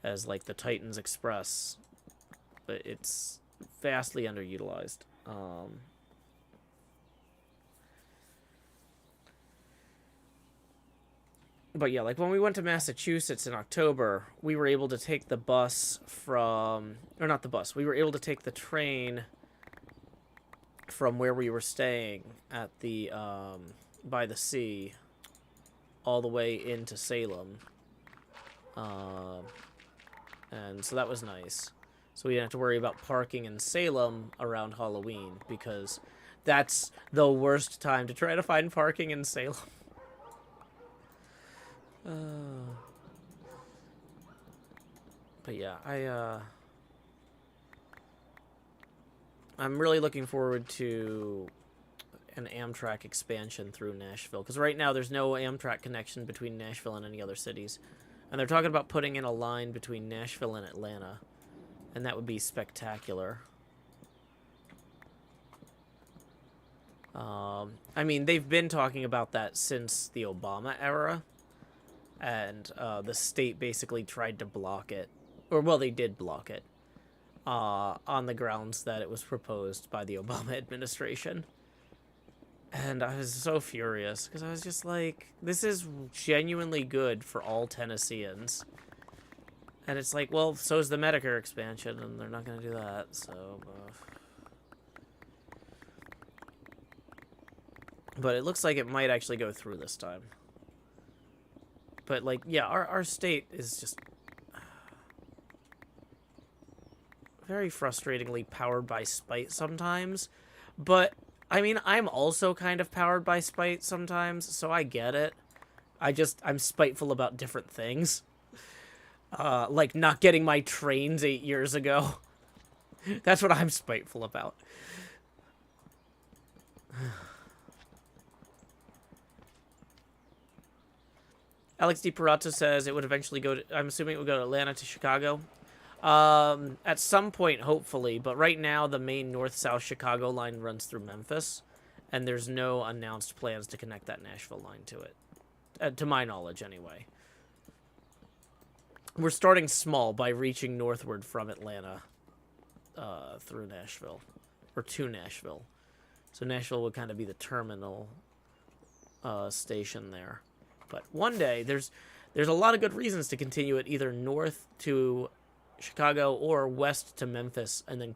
as, like, the Titans Express, but it's vastly underutilized. But yeah, like when we went to Massachusetts in October, we were able to take the bus from, or not the bus, we were able to take the train from where we were staying at the, by the sea, all the way into Salem. And so that was nice. So we didn't have to worry about parking in Salem around Halloween, because that's the worst time to try to find parking in Salem. But yeah, I'm really looking forward to an Amtrak expansion through Nashville, because right now there's no Amtrak connection between Nashville and any other cities. And they're talking about putting in a line between Nashville and Atlanta, and that would be spectacular. I mean, they've been talking about that since the Obama era, and the state basically tried to block it. Or, well, they did block it, on the grounds that it was proposed by the Obama administration. And I was so furious, because I was just like, this is genuinely good for all Tennesseans. And it's like, well, so is the Medicare expansion, and they're not going to do that, so... But it looks like it might actually go through this time. But, like, yeah, our state is just... very frustratingly powered by spite sometimes. But, I mean, I'm also kind of powered by spite sometimes, so I get it. I'm spiteful about different things. Like not getting my trains 8 years ago. That's what I'm spiteful about. Alex DiParato says it would eventually go to... I'm assuming it would go to Atlanta to Chicago. At some point, hopefully. But right now, the main north-south Chicago line runs through Memphis. And there's no announced plans to connect that Nashville line to it. To my knowledge, anyway. We're starting small by reaching northward from Atlanta. Through Nashville. Or to Nashville. So Nashville would kind of be the terminal station there. But one day, there's a lot of good reasons to continue it either north to Chicago or west to Memphis, and then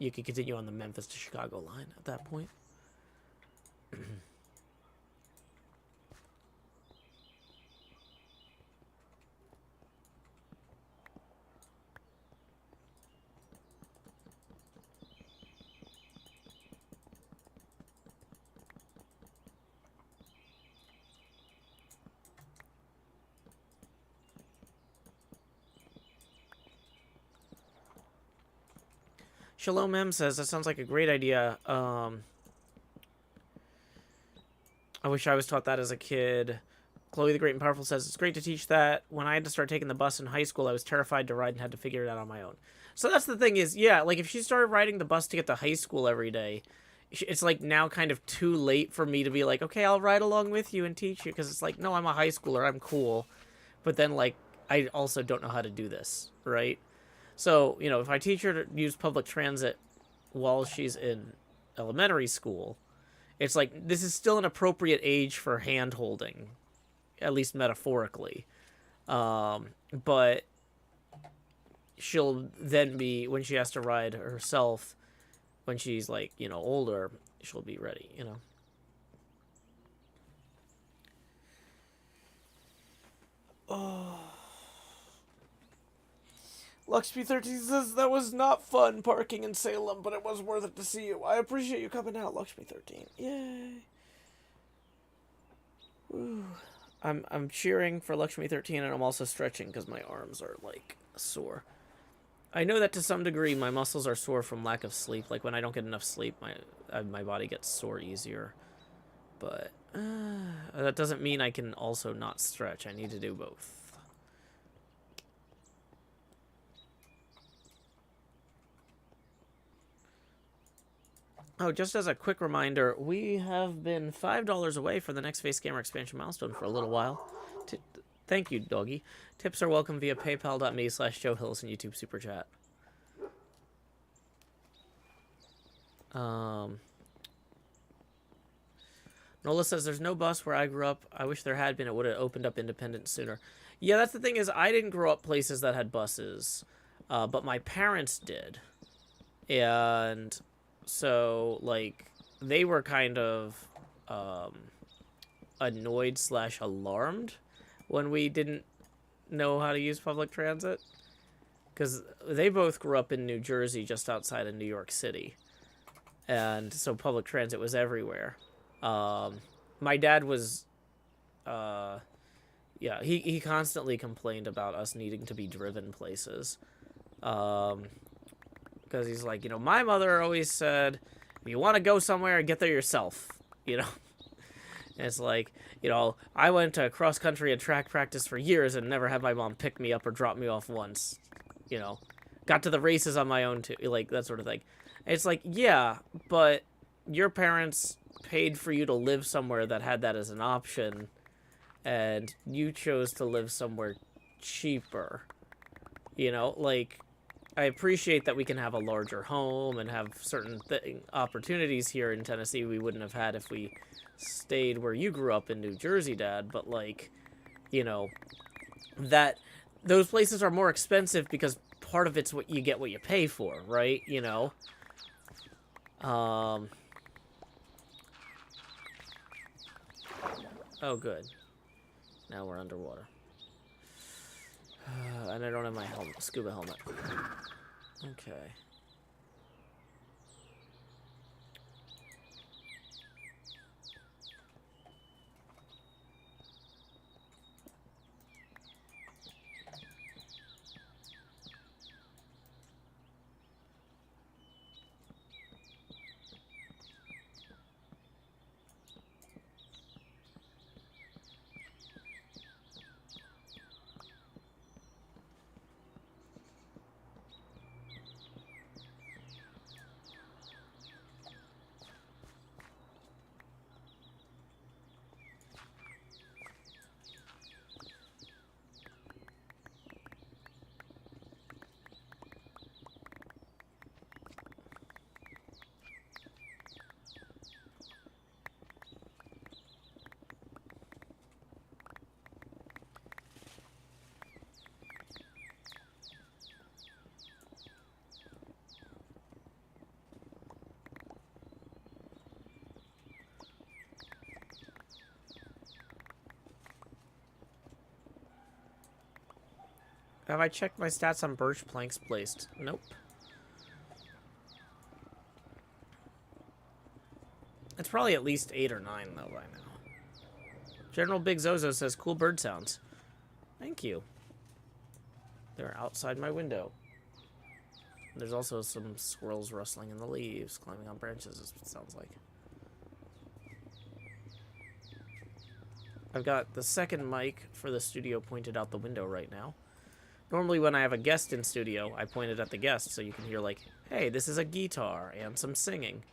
you could continue on the Memphis to Chicago line at that point. Shalom M says, that sounds like a great idea. I wish I was taught that as a kid. Chloe the Great and Powerful says, it's great to teach that. When I had to start taking the bus in high school, I was terrified to ride and had to figure it out on my own. So that's the thing is, yeah, like if she started riding the bus to get to high school every day, it's like now kind of too late for me to be like, okay, I'll ride along with you and teach you. Because it's like, no, I'm a high schooler. I'm cool. But then like, I also don't know how to do this, right? So, you know, if I teach her to use public transit while she's in elementary school, it's like, this is still an appropriate age for hand-holding, at least metaphorically. But she'll then be, when she has to ride herself, when she's, like, you know, older, she'll be ready, you know? Oh... Luxby13 says, that was not fun parking in Salem, but it was worth it to see you. I appreciate you coming out, Luxby13. Yay. Woo. I'm cheering for Luxby13, and I'm also stretching because my arms are, like, sore. I know that to some degree my muscles are sore from lack of sleep. Like, when I don't get enough sleep, my body gets sore easier. But that doesn't mean I can also not stretch. I need to do both. Oh, just as a quick reminder, we have been $5 away from the next Face Gamer expansion milestone for a little while. Thank you, doggy. Tips are welcome via paypal.me/Joe Hills and YouTube Super Chat. Nola says, there's no bus where I grew up. I wish there had been. It would have opened up Independence sooner. Yeah, that's the thing is, I didn't grow up places that had buses, but my parents did. And... so, like, they were kind of annoyed/alarmed when we didn't know how to use public transit. Because they both grew up in New Jersey, just outside of New York City. And so public transit was everywhere. My dad was, Yeah, he constantly complained about us needing to be driven places. Because he's like, you know, my mother always said, if you want to go somewhere, get there yourself, you know? And it's like, you know, I went to cross country and track practice for years and never had my mom pick me up or drop me off once, you know? Got to the races on my own, too, like, that sort of thing. And it's like, yeah, but your parents paid for you to live somewhere that had that as an option, and you chose to live somewhere cheaper. You know, like, I appreciate that we can have a larger home and have certain opportunities here in Tennessee we wouldn't have had if we stayed where you grew up in New Jersey, Dad. But, like, you know, that those places are more expensive because part of it's what you pay for, right? You know? Oh, good. Now we're underwater. And I don't have my scuba helmet. Okay. Have I checked my stats on birch planks placed? Nope. It's probably at least 8 or 9, though, by now. General Big Zozo says, cool bird sounds. Thank you. They're outside my window. There's also some squirrels rustling in the leaves, climbing on branches, is what it sounds like. I've got the second mic for the studio pointed out the window right now. Normally when I have a guest in studio, I point it at the guest so you can hear, like, hey, this is a guitar and some singing.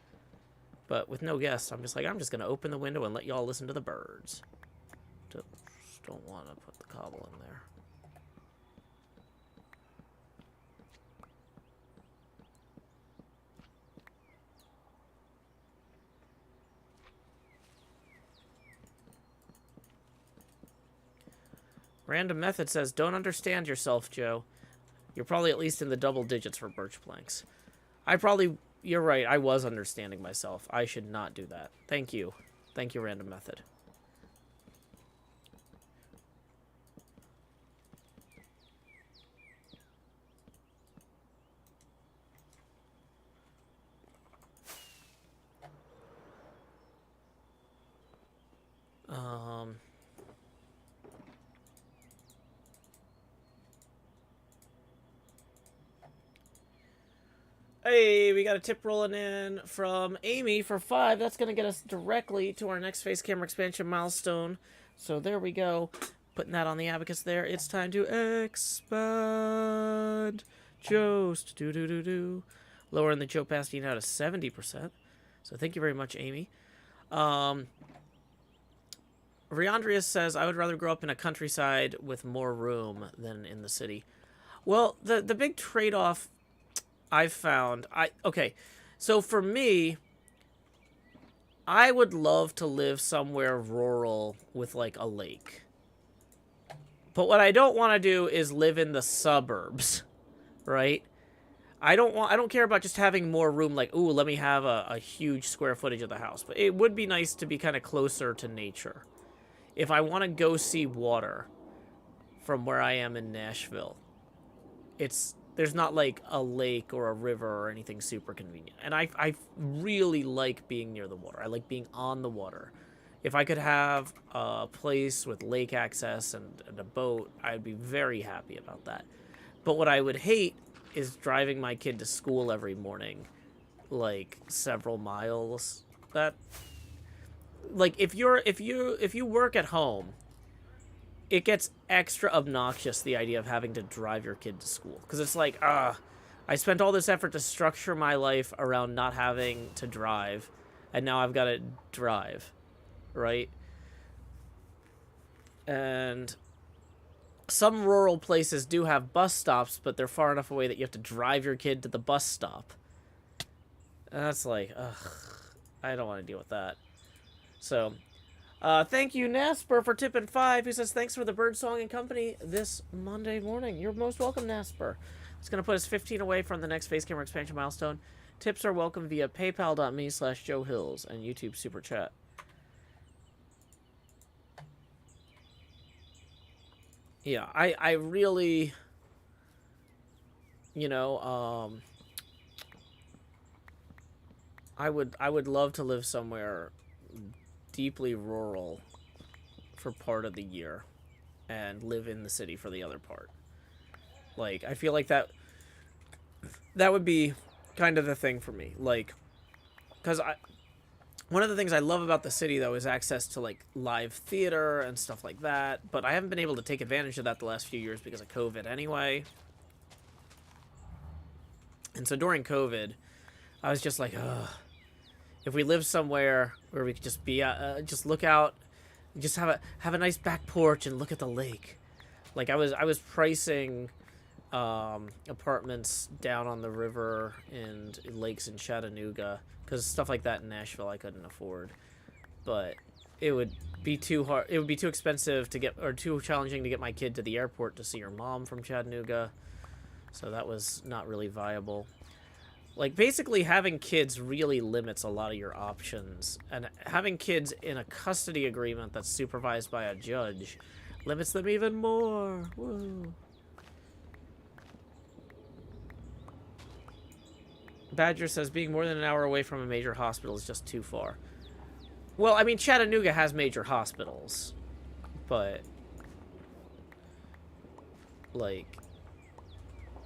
But with no guests, I'm just like, I'm just going to open the window and let y'all listen to the birds. Just don't want to put the cobble in there. Random Method says, don't understand yourself, Joe. You're probably at least in the double digits for birch planks. You're right, I was understanding myself. I should not do that. Thank you. Thank you, Random Method. Hey, we got a tip rolling in from Amy for 5. That's going to get us directly to our next face camera expansion milestone. So there we go. Putting that on the abacus there. It's time to expand. Jost. Do. Lowering the Joe opacity now to 70%. So thank you very much, Amy. Riandrius says, I would rather grow up in a countryside with more room than in the city. Well, the big trade-off I've found, okay, so for me, I would love to live somewhere rural with, like, a lake. But what I don't want to do is live in the suburbs, right? I don't care about just having more room, like, ooh, let me have a huge square footage of the house. But it would be nice to be kind of closer to nature. If I want to go see water from where I am in Nashville, there's not, like, a lake or a river or anything super convenient. And I really like being near the water. I like being on the water. If I could have a place with lake access and a boat, I'd be very happy about that. But what I would hate is driving my kid to school every morning, like several miles. That, like, if you work at home, it gets extra obnoxious, the idea of having to drive your kid to school, because it's like, I spent all this effort to structure my life around not having to drive, and now I've got to drive, right? And some rural places do have bus stops, but they're far enough away that you have to drive your kid to the bus stop. And that's like, ugh, I don't want to deal with that. So, thank you, Nasper, for tipping 5, who says, thanks for the bird song and company this Monday morning. You're most welcome, Nasper. It's going to put us 15 away from the next face camera expansion milestone. Tips are welcome via paypal.me/JoeHills and YouTube Super Chat. Yeah, I really, you know, I would love to live somewhere deeply rural for part of the year and live in the city for the other part. Like, I feel like that would be kind of the thing for me. Like, because one of the things I love about the city, though, is access to, like, live theater and stuff like that. But I haven't been able to take advantage of that the last few years because of COVID anyway. And so during COVID, I was just like, ugh. If we lived somewhere where we could just be, just look out, just have a nice back porch and look at the lake. Like, I was pricing apartments down on the river and lakes in Chattanooga, because stuff like that in Nashville I couldn't afford. But it would be too hard. It would be too expensive to get, or too challenging to get my kid to the airport to see her mom from Chattanooga. So that was not really viable. Like, basically having kids really limits a lot of your options, and having kids in a custody agreement that's supervised by a judge limits them even more. Woo. Badger says being more than an hour away from a major hospital is just too far. Well, I mean, Chattanooga has major hospitals, but, like,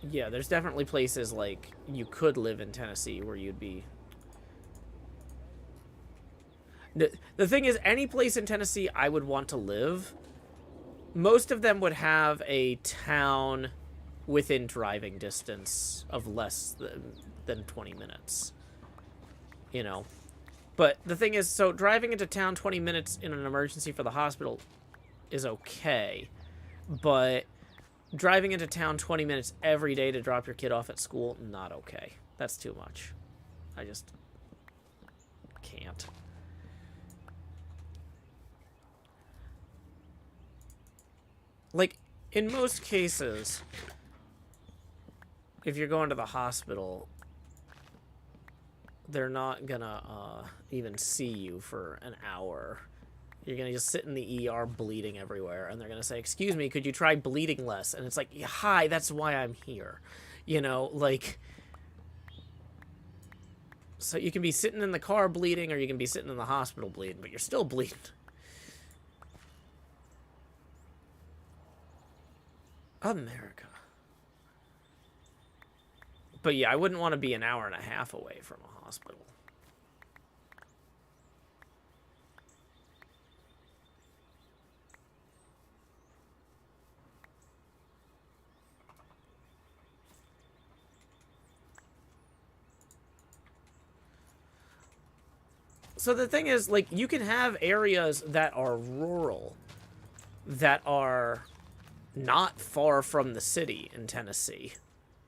yeah, there's definitely places, like, you could live in Tennessee where you'd be... The thing is, any place in Tennessee I would want to live, most of them would have a town within driving distance of less than 20 minutes. You know? But the thing is, so driving into town 20 minutes in an emergency for the hospital is okay. But driving into town 20 minutes every day to drop your kid off at school, not okay. That's too much. I just can't. Like, in most cases, if you're going to the hospital, they're not gonna even see you for an hour. You're gonna just sit in the ER bleeding everywhere, and they're gonna say, excuse me, could you try bleeding less? And it's like, yeah, hi, that's why I'm here. You know, like, so you can be sitting in the car bleeding, or you can be sitting in the hospital bleeding, but you're still bleeding. America. But yeah, I wouldn't want to be an hour and a half away from a hospital. So the thing is, like, you can have areas that are rural, that are not far from the city in Tennessee.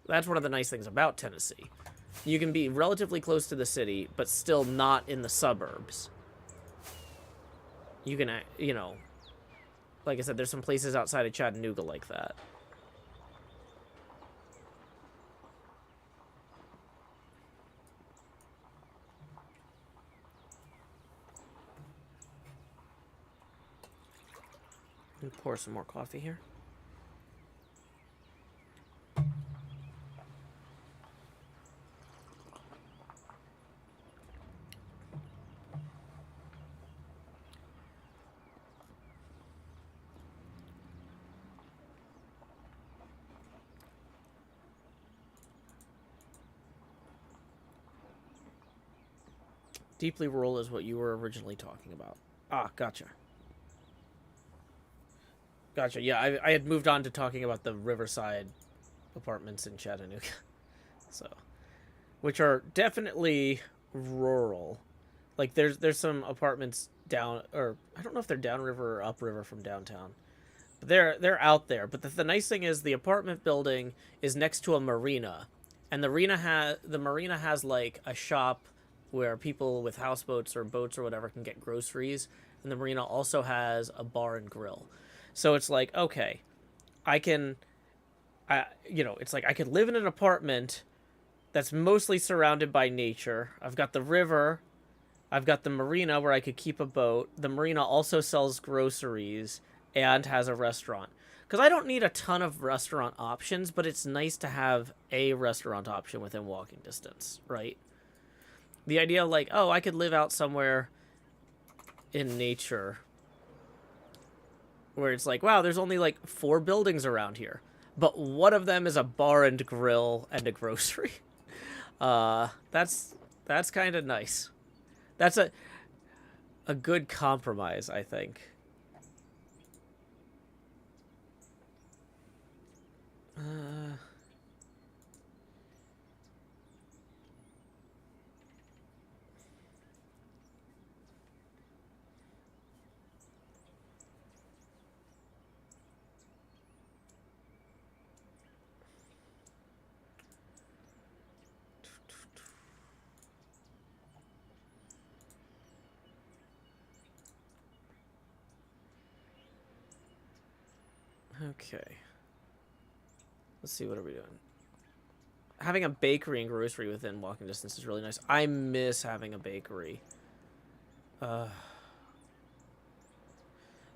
That's one of the nice things about Tennessee. You can be relatively close to the city, but still not in the suburbs. You can, you know, like I said, there's some places outside of Chattanooga like that. Let me pour some more coffee here. Deeply rural is what you were originally talking about. Ah, gotcha. Gotcha. Yeah, I had moved on to talking about the Riverside apartments in Chattanooga. So, which are definitely rural. Like there's some apartments down, or I don't know if they're downriver or upriver from downtown. But they're out there. But the nice thing is the apartment building is next to a marina, and the marina has like a shop where people with houseboats or boats or whatever can get groceries, and the marina also has a bar and grill. So it's like, okay, I can it's like I could live in an apartment that's mostly surrounded by nature. I've got the river, I've got the marina where I could keep a boat. The marina also sells groceries and has a restaurant. Because I don't need a ton of restaurant options, but it's nice to have a restaurant option within walking distance, right? The idea of like, oh, I could live out somewhere in nature where it's like, wow, there's only like 4 buildings around here, but one of them is a bar and grill and a grocery. That's kind of nice. That's a good compromise, I think. Okay. Let's see, what are we doing? Having a bakery and grocery within walking distance is really nice. I miss having a bakery. There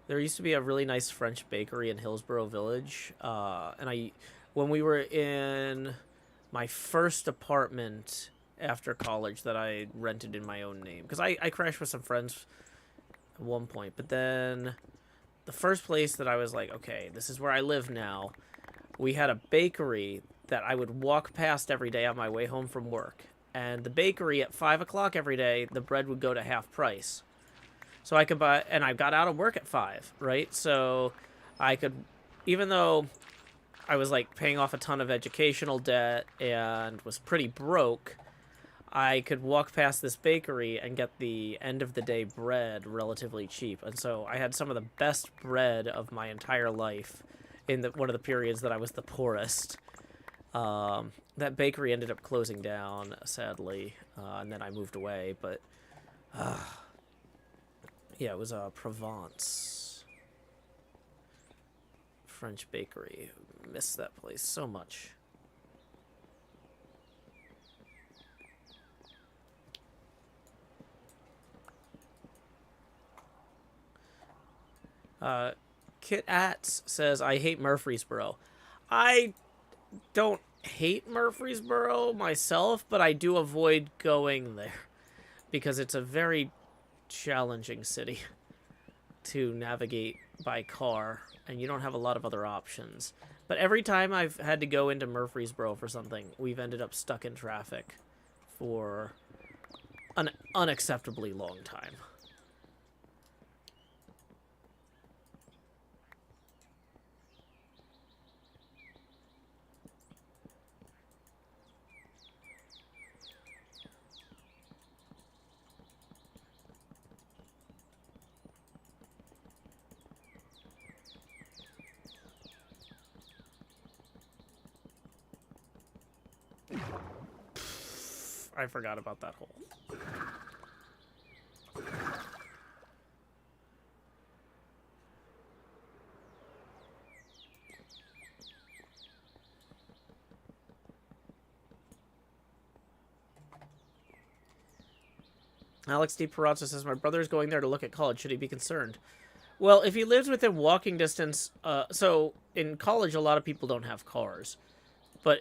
used to be a really nice French bakery in Hillsborough Village, and when we were in my first apartment after college that I rented in my own name, because I crashed with some friends at one point, but then the first place that I was like, okay, this is where I live now, we had a bakery that I would walk past every day on my way home from work. And the bakery at 5 o'clock every day, the bread would go to half price. So I could buy, and I got out of work at 5, right? So I could, even though I was like paying off a ton of educational debt and was pretty broke, I could walk past this bakery and get the end of the day bread relatively cheap. And so I had some of the best bread of my entire life in one of the periods that I was the poorest. That bakery ended up closing down, sadly, and then I moved away, but yeah, it was Provence French bakery. Miss that place so much. Kit Atz says, I hate Murfreesboro. I don't hate Murfreesboro myself, but I do avoid going there because it's a very challenging city to navigate by car, and you don't have a lot of other options. But every time I've had to go into Murfreesboro for something, we've ended up stuck in traffic for an unacceptably long time. I forgot about that hole. Alex D. Perazza says, my brother's going there to look at college. Should he be concerned? Well, if he lives within walking distance, so in college, a lot of people don't have cars. But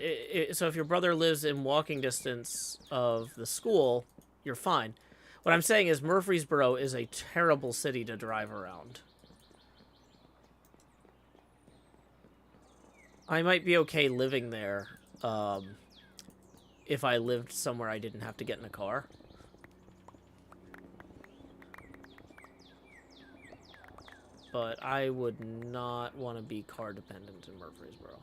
so if your brother lives in walking distance of the school, you're fine. What I'm saying is Murfreesboro is a terrible city to drive around. I might be okay living there if I lived somewhere I didn't have to get in a car. but I would not want to be car dependent in Murfreesboro.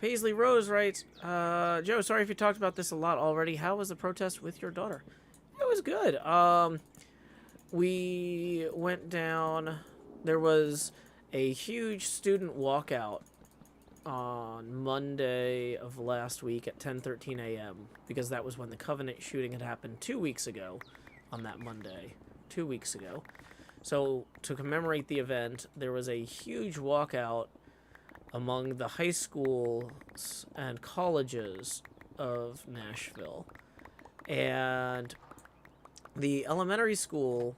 Paisley Rose writes, Joe, sorry if you talked about this a lot already. How was the protest with your daughter? It was good. We went down. There was a huge student walkout on Monday of last week at 10:13 a.m. because that was when the Covenant shooting had happened 2 weeks ago on that Monday. 2 weeks ago. So to commemorate the event, there was a huge walkout among the high schools and colleges of Nashville. And the elementary school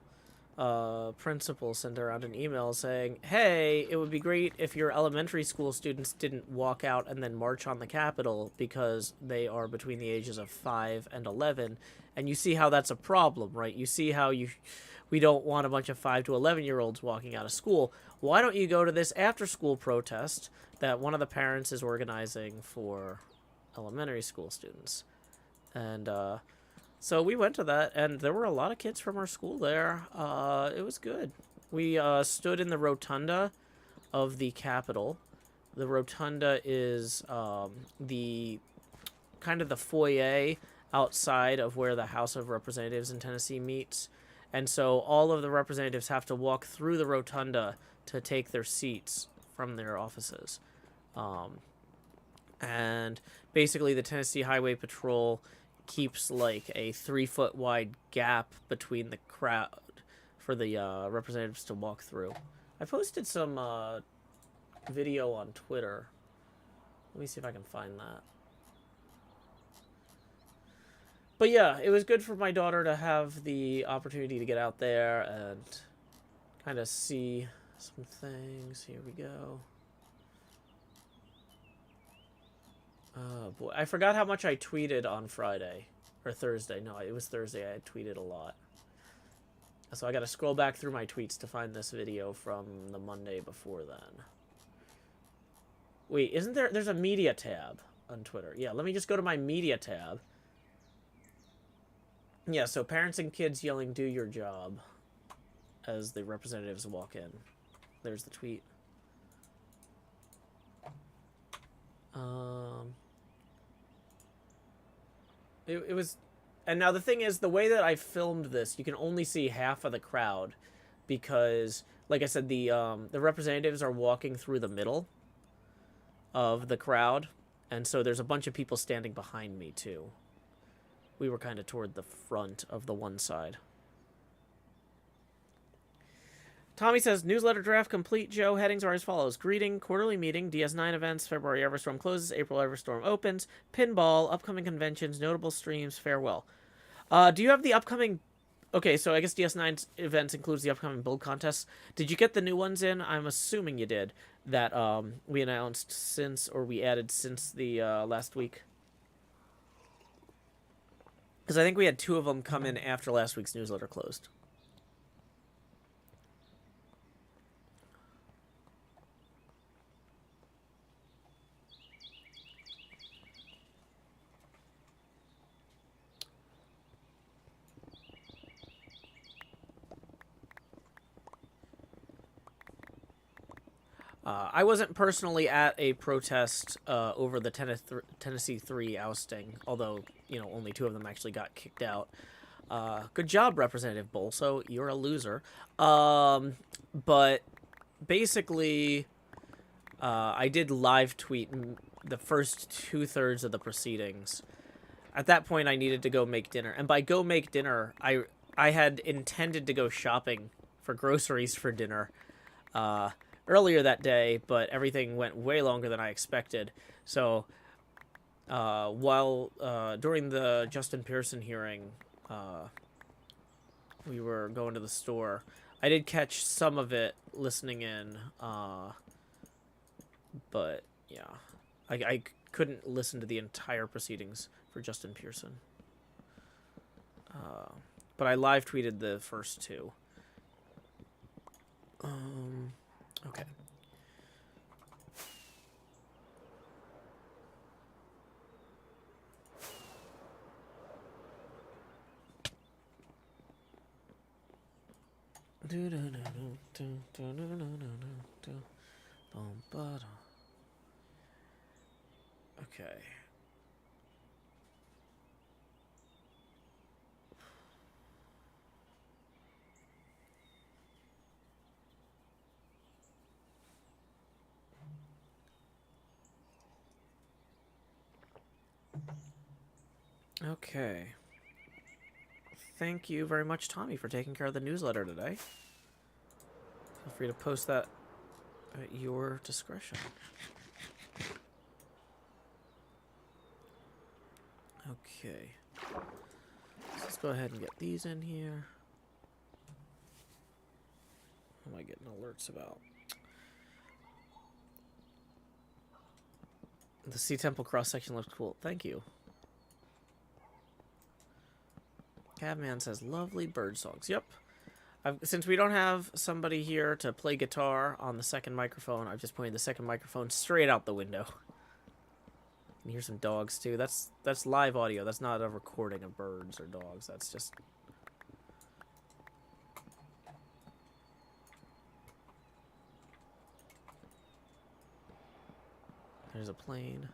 principal sent around an email saying, hey, it would be great if your elementary school students didn't walk out and then march on the Capitol because they are between the ages of 5 and 11. And you see how that's a problem, right? You see how we don't want a bunch of 5 to 11-year-olds walking out of school. Why don't you go to this after-school protest that one of the parents is organizing for elementary school students? And so we went to that, and there were a lot of kids from our school there. It was good. We stood in the rotunda of the Capitol. The rotunda is the kind of the foyer outside of where the House of Representatives in Tennessee meets. And so all of the representatives have to walk through the rotunda to take their seats from their offices. And basically the Tennessee Highway Patrol keeps like a 3-foot wide gap between the crowd for the representatives to walk through. I posted some video on Twitter. Let me see if I can find that. But yeah, it was good for my daughter to have the opportunity to get out there and kind of see some things. Here we go. Oh boy, I forgot how much I tweeted on Friday. Or Thursday. No, it was Thursday. I had tweeted a lot. So I gotta scroll back through my tweets to find this video from the Monday before then. Wait, isn't there... There's a media tab on Twitter. Yeah, let me just go to my media tab. Yeah, so parents and kids yelling, do your job, as the representatives walk in. There's the tweet. It was... And now the thing is, the way that I filmed this, you can only see half of the crowd, because, like I said, the representatives are walking through the middle of the crowd, and so there's a bunch of people standing behind me, too. We were kind of toward the front of the one side. Tommy says, newsletter draft complete, Joe. Headings are as follows. Greeting, quarterly meeting, DS9 events, February Everstorm closes, April Everstorm opens, pinball, upcoming conventions, notable streams, farewell. Do you have the upcoming... Okay, so I guess DS9's events includes the upcoming build contests. Did you get the new ones in? I'm assuming you did. That we announced since, or we added since the last week. Because I think we had 2 of them come in after last week's newsletter closed. I wasn't personally at a protest over the Tennessee 3 ousting, although, you know, only 2 of them actually got kicked out. Good job, Representative Bolso. You're a loser. But basically, I did live tweet the first 2/3 of the proceedings. At that point, I needed to go make dinner. And by go make dinner, I had intended to go shopping for groceries for dinner earlier that day, but everything went way longer than I expected. So while during the Justin Pearson hearing, we were going to the store. I did catch some of it listening in, but yeah, I couldn't listen to the entire proceedings for Justin Pearson. But I live tweeted the first 2. Okay. Okay. Okay. Thank you very much, Tommy, for taking care of the newsletter today. Feel free to post that at your discretion. Okay. So let's go ahead and get these in here. What am I getting alerts about? The Sea Temple cross-section looks cool. Thank you. Cabman says, lovely bird songs. Yep. Since we don't have somebody here to play guitar on the second microphone, I've just pointed the second microphone straight out the window. You can hear some dogs, too. That's live audio. That's not a recording of birds or dogs. That's just... There's a plane.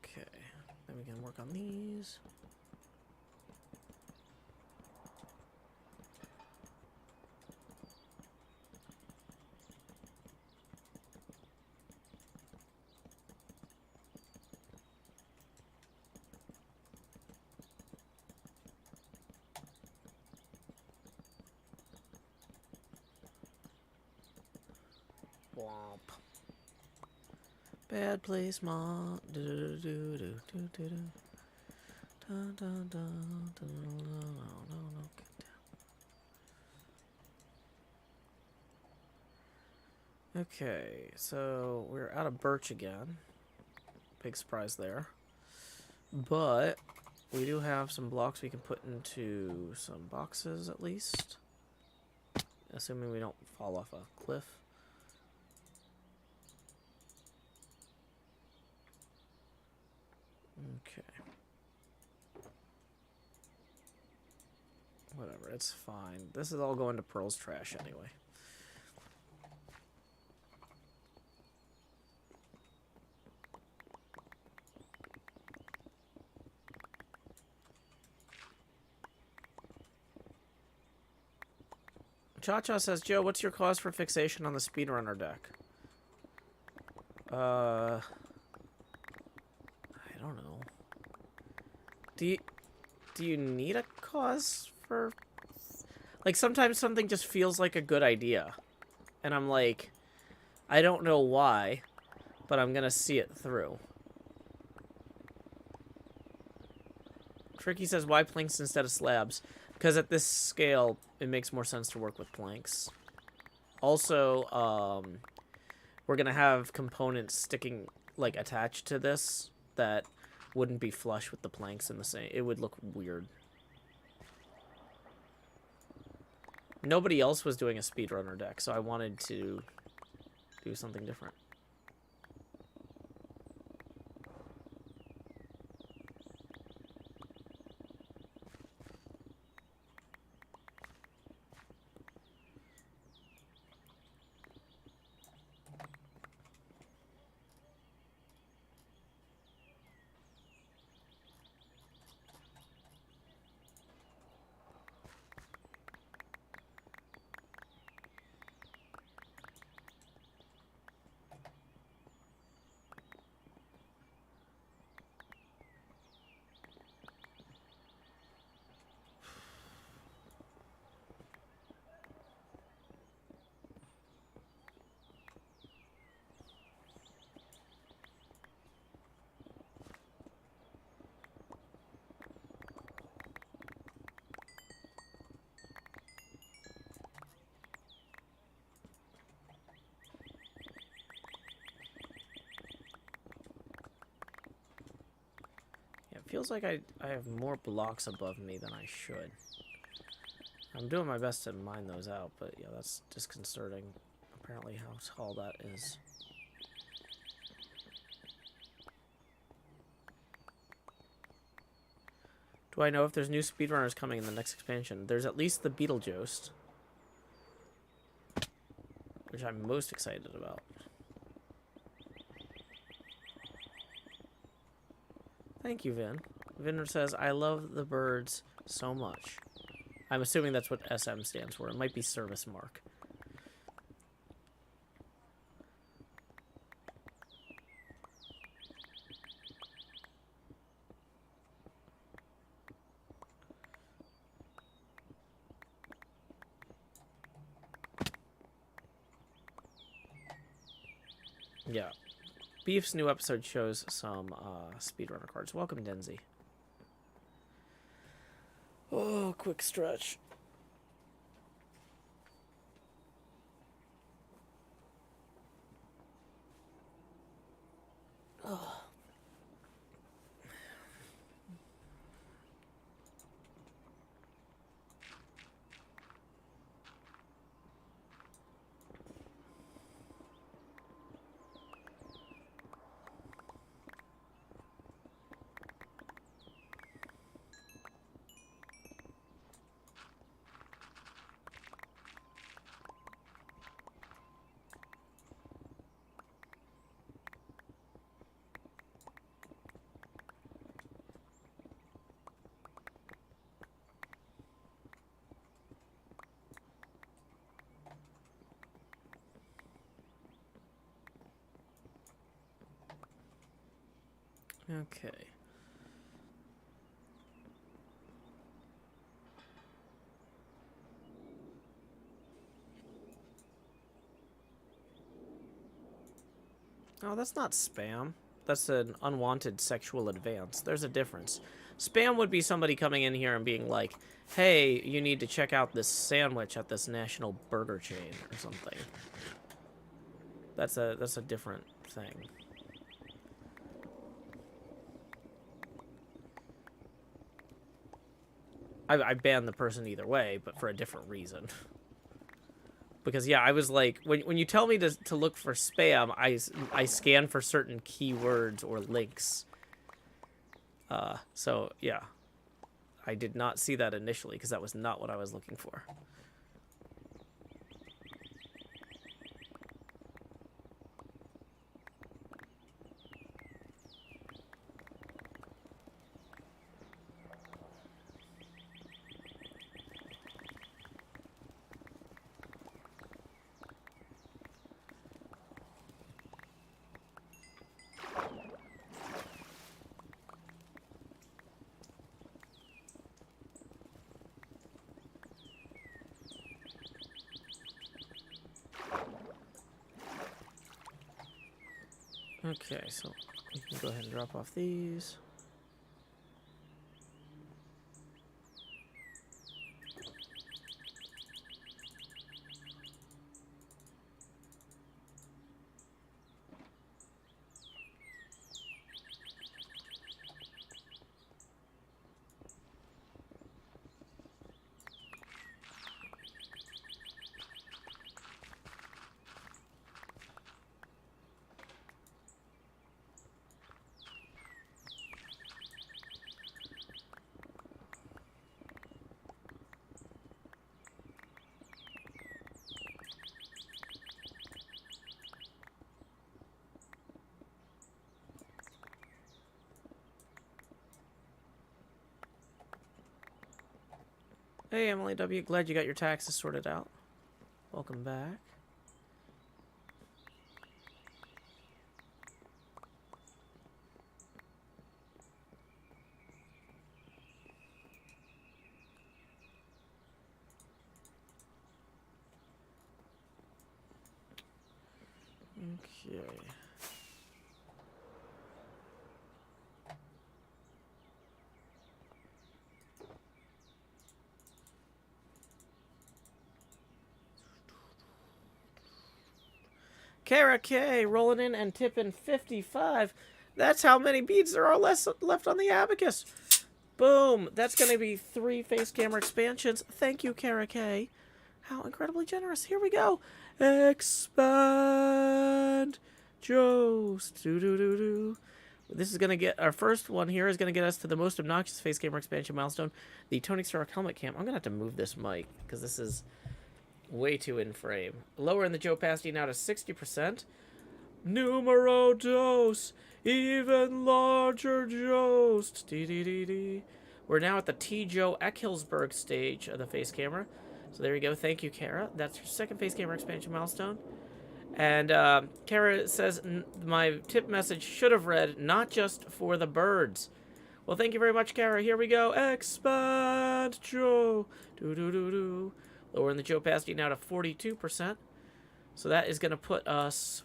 Okay, then we can work on these. Womp. Bad place, ma. Do do do do do do do. Dun dun dun dun no. Okay, so we're out of birch again. Big surprise there. But we do have some blocks we can put into some boxes at least. Assuming we don't fall off a cliff. Okay. Whatever, it's fine. This is all going to Pearl's trash anyway. Cha-Cha says, Joe, what's your cause for fixation on the speedrunner deck? I don't know. Do you need a cause for... Like, sometimes something just feels like a good idea. And I'm like, I don't know why, but I'm gonna see it through. Tricky says, why planks instead of slabs? Because at this scale, it makes more sense to work with planks. Also, we're gonna have components sticking, like, attached to this that wouldn't be flush with the planks in the same. It would look weird. Nobody else was doing a speedrunner deck, so I wanted to do something different. Feels like I have more blocks above me than I should. I'm doing my best to mine those out, but yeah, that's disconcerting. Apparently how tall that is. Do I know if there's new speedrunners coming in the next expansion? There's at least the Beetlejuice, which I'm most excited about. Thank you, Vin. Vin says, I love the birds so much. I'm assuming that's what SM stands for. It might be service mark. Yeah. Beef's new episode shows some speedrunner cards. Welcome, Denzi. Oh, quick stretch. Oh. Okay. Oh, that's not spam. That's an unwanted sexual advance. There's a difference. Spam would be somebody coming in here and being like, hey, you need to check out this sandwich at this national burger chain or something. That's a different thing. I banned the person either way, but for a different reason. Because, yeah, I was like, when you tell me to look for spam, I scan for certain keywords or links. So, yeah. I did not see that initially, because that was not what I was looking for. Okay, so we can go ahead and drop off these. Hey, Emily W. Glad you got your taxes sorted out. Welcome back. Okay. Kara K rolling in and tipping 55. That's how many beads there are left on the abacus. Boom. That's going to be 3 face camera expansions. Thank you, Kara K. How incredibly generous. Here we go. Expand. Jost. Do. This is going to get... Our first one here is going to get us to the most obnoxious face camera expansion milestone. The Tony Stark helmet cam. I'm going to have to move this mic because this is way too in frame. Lowering the Joe opacity now to 60%. Numero dos. Even larger Jost. Dee. We're now at the T. Joe Eckhilsberg stage of the face camera. So there you go. Thank you, Kara. That's your second face camera expansion milestone. And Kara says, my tip message should have read, not just for the birds. Well, thank you very much, Kara. Here we go. Expand Joe. Do. Lowering the Joe opacity now to 42%. So that is going to put us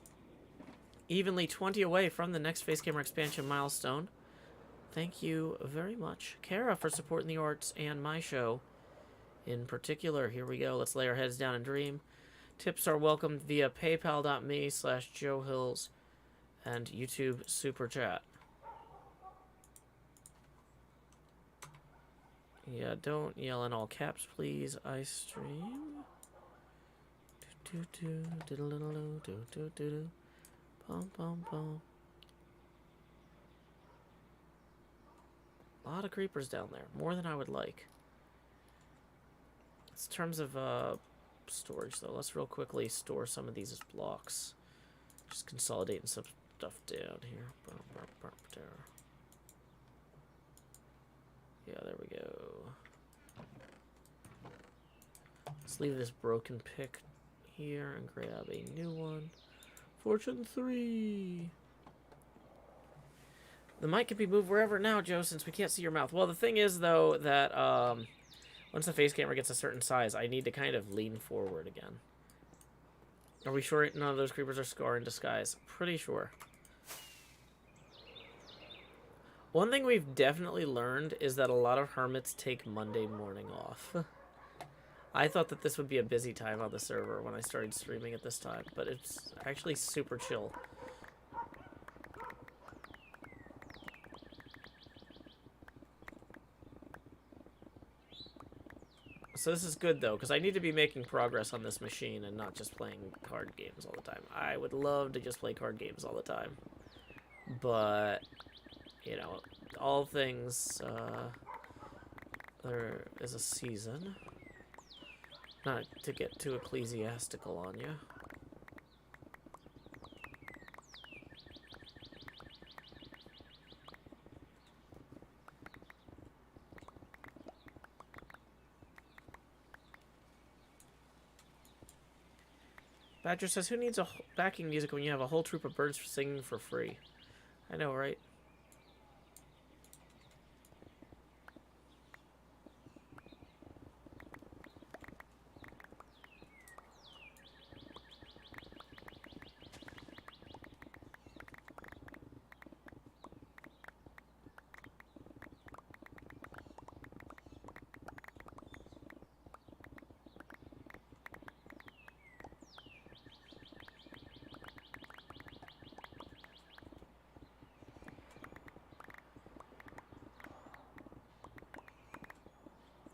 evenly 20 away from the next face camera expansion milestone. Thank you very much, Kara, for supporting the arts and my show in particular. Here we go. Let's lay our heads down and dream. Tips are welcomed via paypal.me/JoeHills and YouTube Super Chat. Yeah, don't yell in all caps, please. I stream. Pum, pum, pum. A lot of creepers down there. More than I would like. In terms of storage, though, let's real quickly store some of these as blocks. Just consolidating some stuff down here. Yeah, there we go. Let's leave this broken pick here and grab a new one. Fortune 3. The mic can be moved wherever now, Joe, since we can't see your mouth. Well, the thing is, though, that once the face camera gets a certain size, I need to kind of lean forward again. Are we sure none of those creepers are Scar in disguise? Pretty sure. One thing we've definitely learned is that a lot of hermits take Monday morning off. I thought that this would be a busy time on the server when I started streaming at this time, but it's actually super chill. So this is good, though, because I need to be making progress on this machine and not just playing card games all the time. I would love to just play card games all the time. But, you know, all things, there is a season. Not to get too ecclesiastical on you. Badger says, who needs a backing music when you have a whole troop of birds singing for free? I know, right?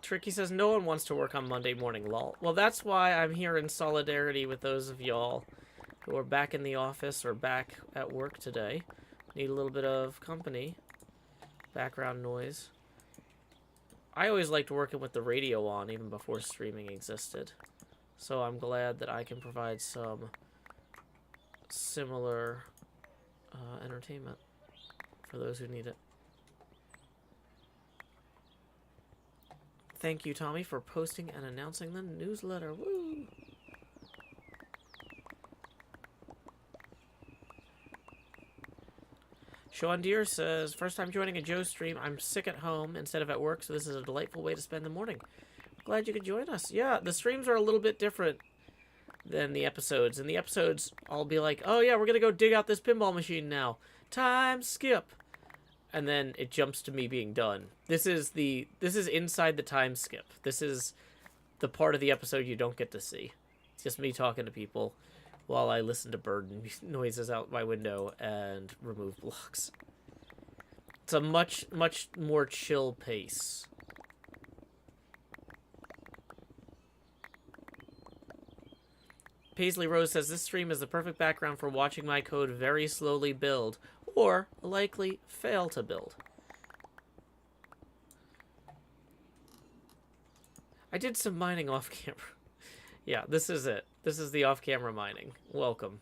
Tricky says, no one wants to work on Monday morning, lol. Well, that's why I'm here in solidarity with those of y'all who are back in the office or back at work today. Need a little bit of company. Background noise. I always liked working with the radio on even before streaming existed. So I'm glad that I can provide some similar entertainment for those who need it. Thank you, Tommy, for posting and announcing the newsletter. Woo! Sean Deere says, first time joining a Joe stream. I'm sick at home instead of at work, so this is a delightful way to spend the morning. Glad you could join us. Yeah, the streams are a little bit different than the episodes. In the episodes, I'll be like, oh yeah, we're going to go dig out this pinball machine now. Time skip. And then it jumps to me being done. This is inside the time skip. This is the part of the episode you don't get to see. It's just me talking to people while I listen to bird noises out my window and remove blocks. It's a much more chill pace. Paisley Rose says, this stream is the perfect background for watching my code very slowly build, or likely fail to build. I did some mining off camera. Yeah, this is it. This is the off-camera mining. Welcome.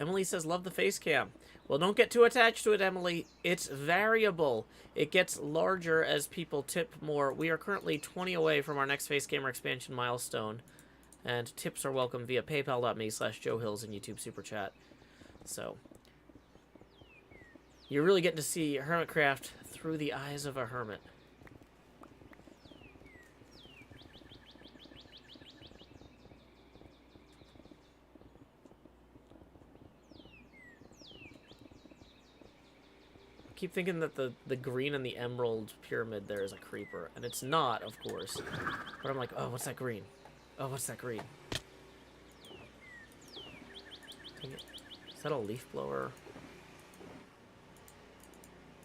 Emily says, love the face cam. Well, don't get too attached to it, Emily. It's variable. It gets larger as people tip more. We are currently 20 away from our next face camera expansion milestone. And tips are welcome via paypal.me/JoeHills and YouTube Super Chat. So, you're really getting to see HermitCraft through the eyes of a hermit. Keep thinking that the green and the emerald pyramid there is a creeper, and it's not, of course. But I'm like, oh, what's that green? Oh, what's that green? Is that a leaf blower?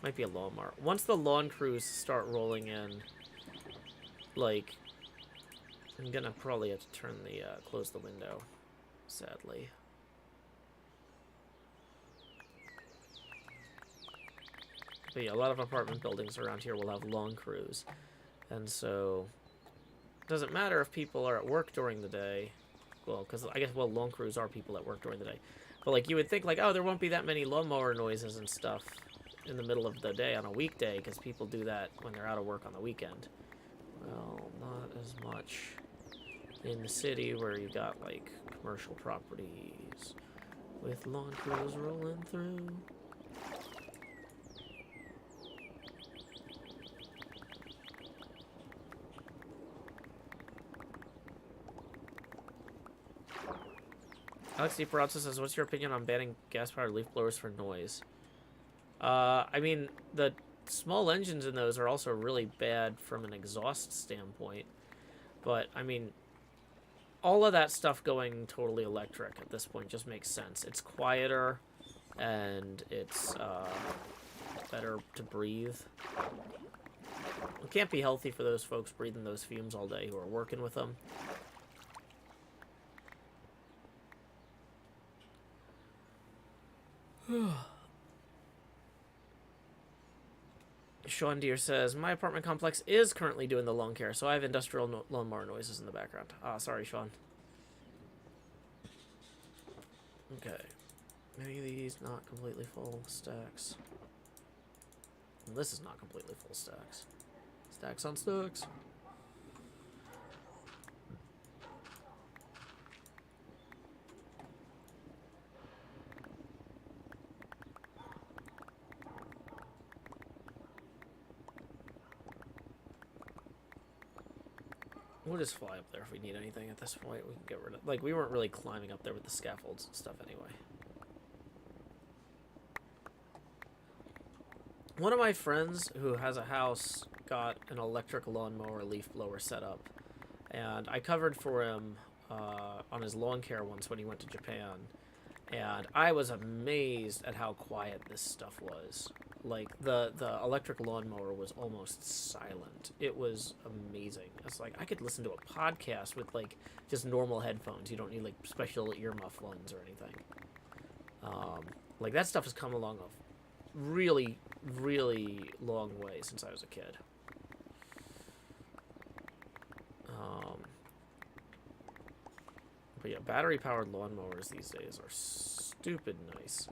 Might be a lawnmower. Once the lawn crews start rolling in, like, I'm gonna probably have to turn the close the window, sadly. But yeah, a lot of apartment buildings around here will have lawn crews. And so, it doesn't matter if people are at work during the day. Well, because I guess, well, lawn crews are people at work during the day. But, like, you would think, like, oh, there won't be that many lawnmower noises and stuff in the middle of the day on a weekday, because people do that when they're out of work on the weekend. Well, not as much in the city where you got, like, commercial properties with lawn crews rolling through. Alex DeParazzo says, what's your opinion on banning gas-powered leaf blowers for noise? I mean, the small engines in those are also really bad from an exhaust standpoint. But, I mean, all of that stuff going totally electric at this point just makes sense. It's quieter, and it's better to breathe. It can't be healthy for those folks breathing those fumes all day who are working with them. Sean Deere says, my apartment complex is currently doing the lawn care, so I have industrial lawnmower noises in the background. Ah, sorry, Sean. Okay. Many of these not completely full stacks. And this is not completely full stacks. Stacks on stacks. We'll just fly up there if we need anything at this point. We can get rid of... Like, we weren't really climbing up there with the scaffolds and stuff anyway. One of my friends who has a house got an electric lawnmower leaf blower set up. And I covered for him on his lawn care once when he went to Japan. And I was amazed at how quiet this stuff was. Like, the electric lawnmower was almost silent. It was amazing. It's like, I could listen to a podcast with, like, just normal headphones. You don't need, like, special earmuff ones or anything. Like, that stuff has come along a really, really long way since I was a kid. But yeah, battery-powered lawnmowers these days are stupid nice.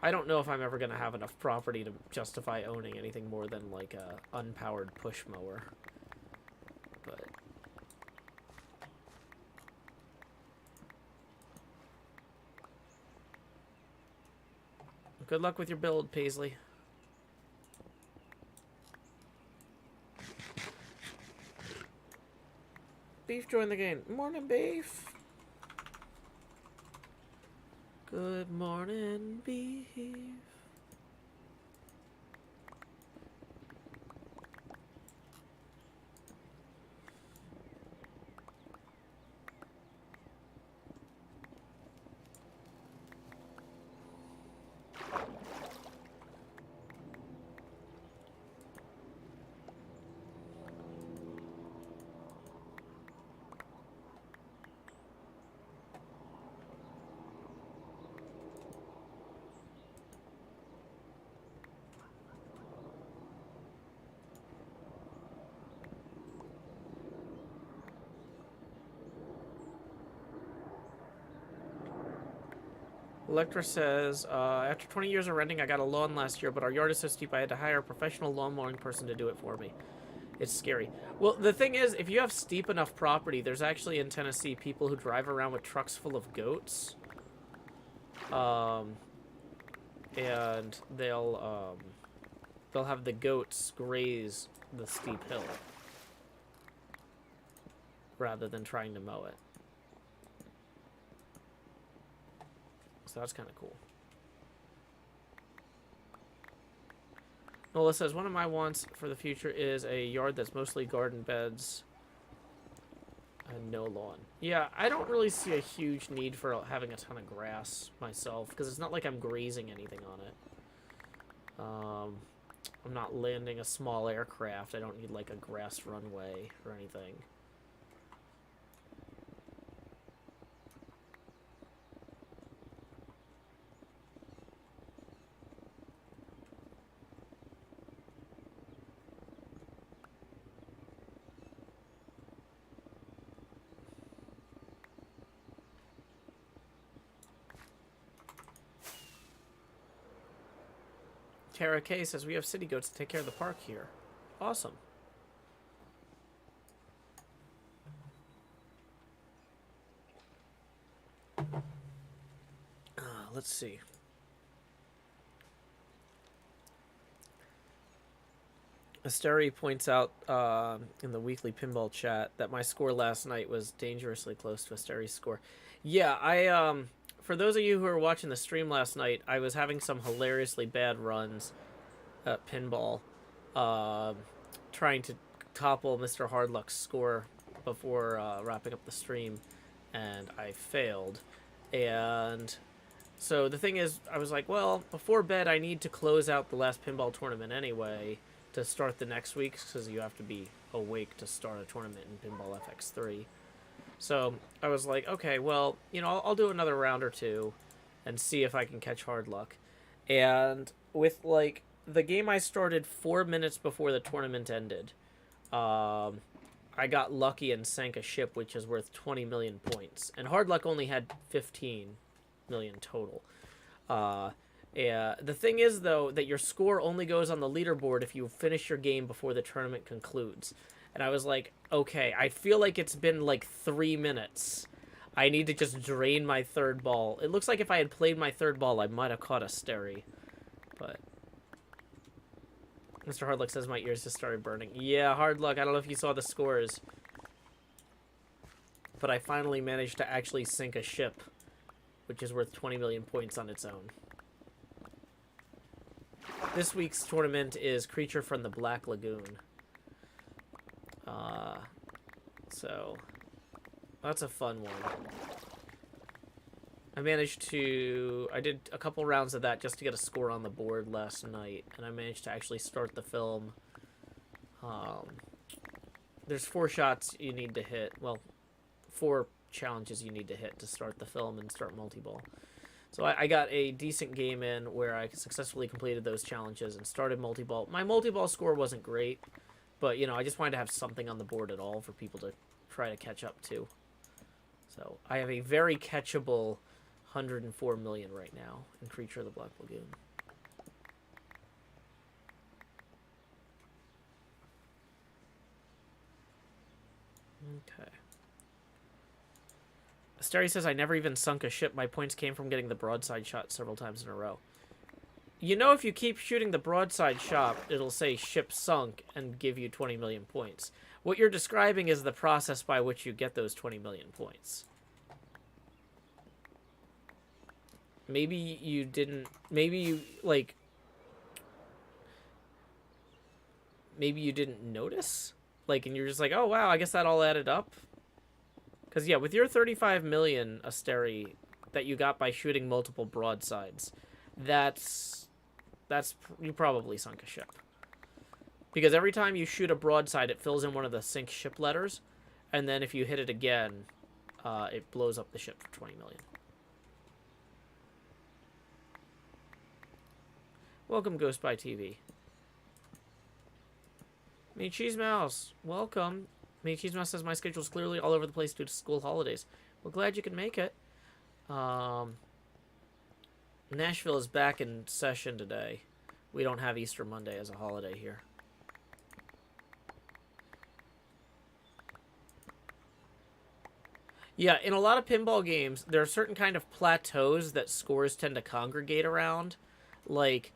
I don't know if I'm ever going to have enough property to justify owning anything more than, like, a unpowered push mower. But... Good luck with your build, Paisley. Beef joined the game. Morning, Beef. Good morning, Beef. Electra says, after 20 years of renting, I got a lawn last year, but our yard is so steep I had to hire a professional lawn mowing person to do it for me. It's scary. Well, the thing is, if you have steep enough property, there's actually in Tennessee people who drive around with trucks full of goats. And they'll have the goats graze the steep hill rather than trying to mow it. So that's kind of cool. Nola says, one of my wants for the future is a yard that's mostly garden beds and no lawn. Yeah, I don't really see a huge need for having a ton of grass myself, because it's not like I'm grazing anything on it. I'm not landing a small aircraft. I don't need like a grass runway or anything. Tara K says, we have city goats to take care of the park here. Awesome. Let's see. Asteri points out in the weekly pinball chat that my score last night was dangerously close to Asteri's score. Yeah, I for those of you who were watching the stream last night, I was having some hilariously bad runs at pinball, trying to topple Mr. Hardluck's score before wrapping up the stream, and I failed. And so the thing is, I was like, well, before bed, I need to close out the last pinball tournament anyway to start the next week, because you have to be awake to start a tournament in Pinball FX3. So I was like, okay, well, you know, I'll do another round or two and see if I can catch hard luck. And with, like, the game I started 4 minutes before the tournament ended, I got lucky and sank a ship, which is worth 20 million points. And hard luck only had 15 million total. The thing is, though, that your score only goes on the leaderboard if you finish your game before the tournament concludes. And I was like, okay, I feel like it's been like 3 minutes. I need to just drain my third ball. It looks like if I had played my third ball, I might have caught a Steri. But Mr. Hardluck says my ears just started burning. Yeah, Hardluck, I don't know if you saw the scores. But I finally managed to actually sink a ship, which is worth 20 million points on its own. This week's tournament is Creature from the Black Lagoon. So that's a fun one. I did a couple rounds of that just to get a score on the board last night, and I managed to actually start the film. There's 4 shots you need to hit. Well, 4 challenges you need to hit to start the film and start multi-ball. So I got a decent game in where I successfully completed those challenges and started multi-ball. My multi-ball score wasn't great, but, you know, I just wanted to have something on the board at all for people to try to catch up to. So I have a very catchable 104 million right now in Creature of the Black Lagoon. Okay. Asteri says, I never even sunk a ship. My points came from getting the broadside shot several times in a row. You know, if you keep shooting the broadside shot, it'll say ship sunk and give you 20 million points. What you're describing is the process by which you get those 20 million points. Maybe you didn't... Maybe you, like... Maybe you didn't notice? Like, and you're just like, oh, wow, I guess that all added up. Because, yeah, with your 35 million Asteri that you got by shooting multiple broadsides, you probably sunk a ship. Because every time you shoot a broadside, it fills in one of the sink ship letters, and then if you hit it again, it blows up the ship for 20 million. Welcome, Ghost by TV. Me Cheese Mouse, welcome. Me Cheese Mouse says my schedule's clearly all over the place due to school holidays. Well, glad you can make it. Nashville is back in session today. We don't have Easter Monday as a holiday here. Yeah, in a lot of pinball games, there are certain kind of plateaus that scores tend to congregate around. Like,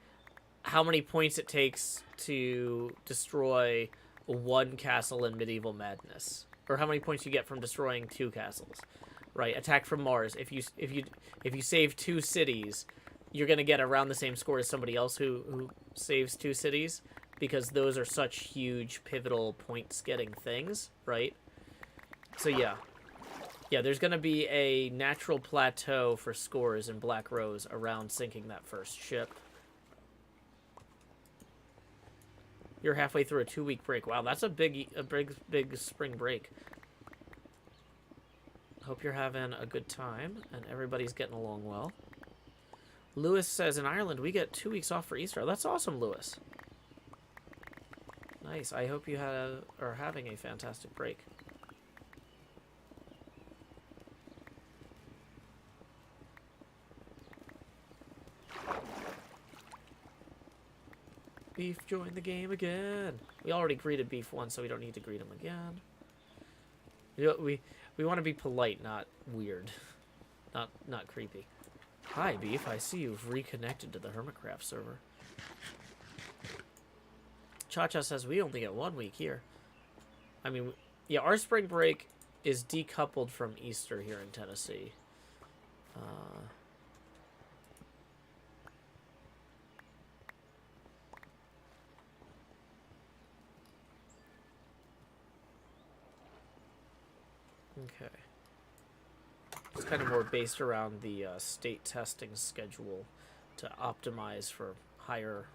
how many points it takes to destroy one castle in Medieval Madness. Or how many points you get from destroying 2 castles. Right, Attack from Mars. If you save 2 cities, you're going to get around the same score as somebody else who saves 2 cities, because those are such huge pivotal points getting things, right? So yeah, there's going to be a natural plateau for scores in Black Rose around sinking that first ship. You're halfway through a 2-week break. Wow, that's a big spring break. Hope you're having a good time and everybody's getting along well. Lewis says, in Ireland, we get 2 weeks off for Easter. That's awesome, Lewis. Nice. I hope you are having a fantastic break. Beef joined the game again. We already greeted Beef once, so we don't need to greet him again. We want to be polite, not weird. Not creepy. Hi, Beef. I see you've reconnected to the HermitCraft server. Cha-Cha says we only get 1 week here. I mean, yeah, our spring break is decoupled from Easter here in Tennessee. Okay. It's kind of more based around the state testing schedule to optimize for higher,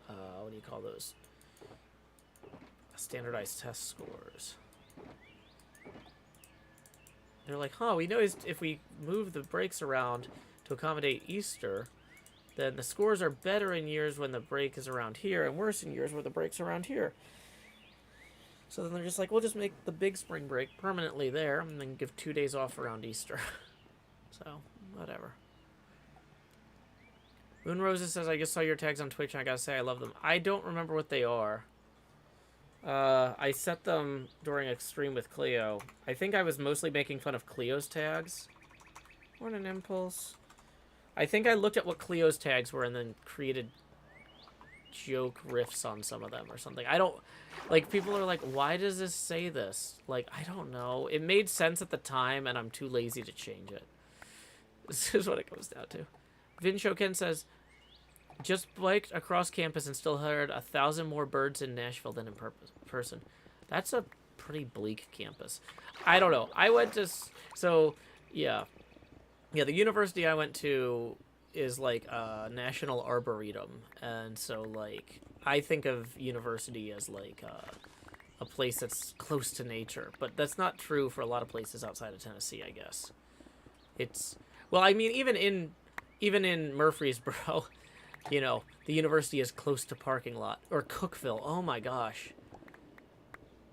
what do you call those? Standardized test scores. They're like, huh, we noticed if we move the breaks around to accommodate Easter, then the scores are better in years when the break is around here and worse in years where the break's around here. So then they're just like, we'll just make the big spring break permanently there and then give 2 days off around Easter. So, whatever. Moon Roses says, I just saw your tags on Twitch and I gotta say I love them. I don't remember what they are. I set them during a stream with Cleo. I think I was mostly making fun of Cleo's tags. What an impulse. I think I looked at what Cleo's tags were and then created joke riffs on some of them or something. I don't... Like, people are like, why does this say this? Like, I don't know. It made sense at the time, and I'm too lazy to change it. This is what it comes down to. Vin Shoken says, just biked across campus and still heard 1,000 more birds in Nashville than in person. That's a pretty bleak campus. I don't know. I went to... So, yeah. Yeah, the university I went to is like a national arboretum. And so, like, I think of university as like a place that's close to nature. But that's not true for a lot of places outside of Tennessee, I guess. It's... Well, I mean, even in Murfreesboro... You know, the university is close to parking lot. Or Cookeville. Oh my gosh.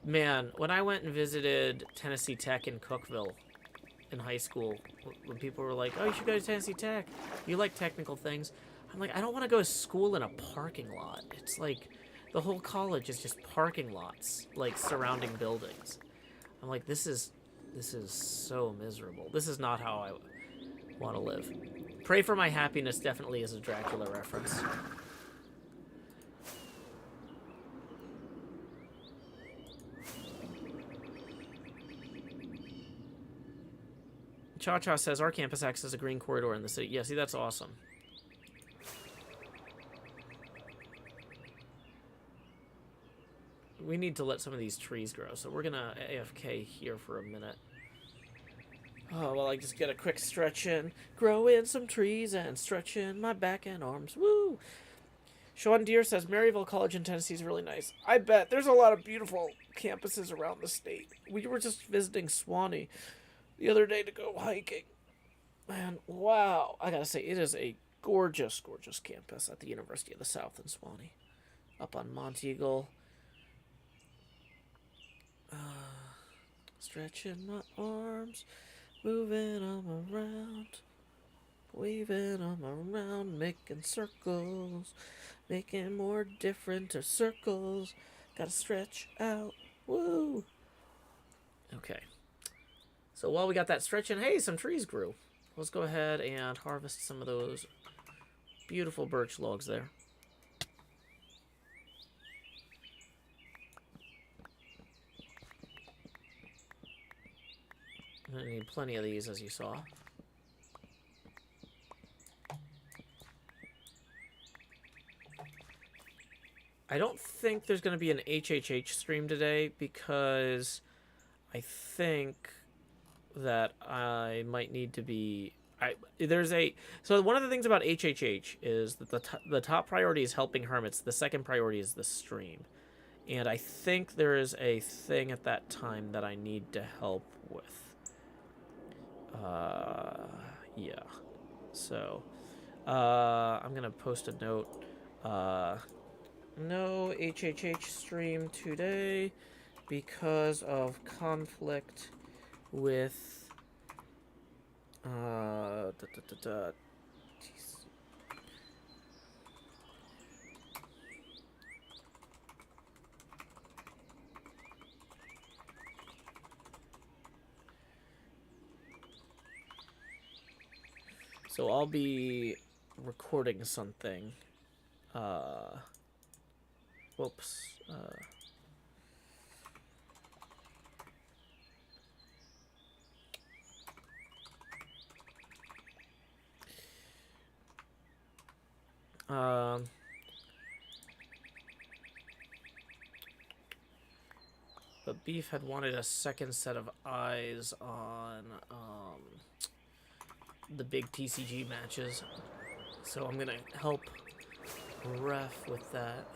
Man, when I went and visited Tennessee Tech in Cookeville in high school, when people were like, oh, you should go to Tennessee Tech. You like technical things. I'm like, I don't want to go to school in a parking lot. It's like, the whole college is just parking lots, like, surrounding buildings. I'm like, this is so miserable. This is not how I want to live. Pray for My Happiness definitely is a Dracula reference. Cha-Cha says, our campus acts as a green corridor in the city. Yeah, see, that's awesome. We need to let some of these trees grow, so we're gonna AFK here for a minute. Oh, well, I just get a quick stretch in. Grow in some trees and stretch in my back and arms. Woo! Sean Deere says, Maryville College in Tennessee is really nice. I bet. There's a lot of beautiful campuses around the state. We were just visiting Swanee the other day to go hiking. Man, wow. I gotta say, it is a gorgeous, gorgeous campus at the University of the South in Swanee. Up on Monteagle. Stretching my arms, moving them around, waving them around, making circles, making more different circles. Gotta stretch out. Woo! Okay. So while we got that stretching, hey, some trees grew. Let's go ahead and harvest some of those beautiful birch logs there. I need plenty of these, as you saw. I don't think there's going to be an HHH stream today because I think that I might need to be... So one of the things about HHH is that the top priority is helping hermits. The second priority is the stream. And I think there is a thing at that time that I need to help with. Yeah. So, I'm gonna post a note. No HHH stream today because of conflict with, Jeez. So I'll be recording something. Whoops. But Beef had wanted a second set of eyes on, the big TCG matches. So I'm gonna help ref with that.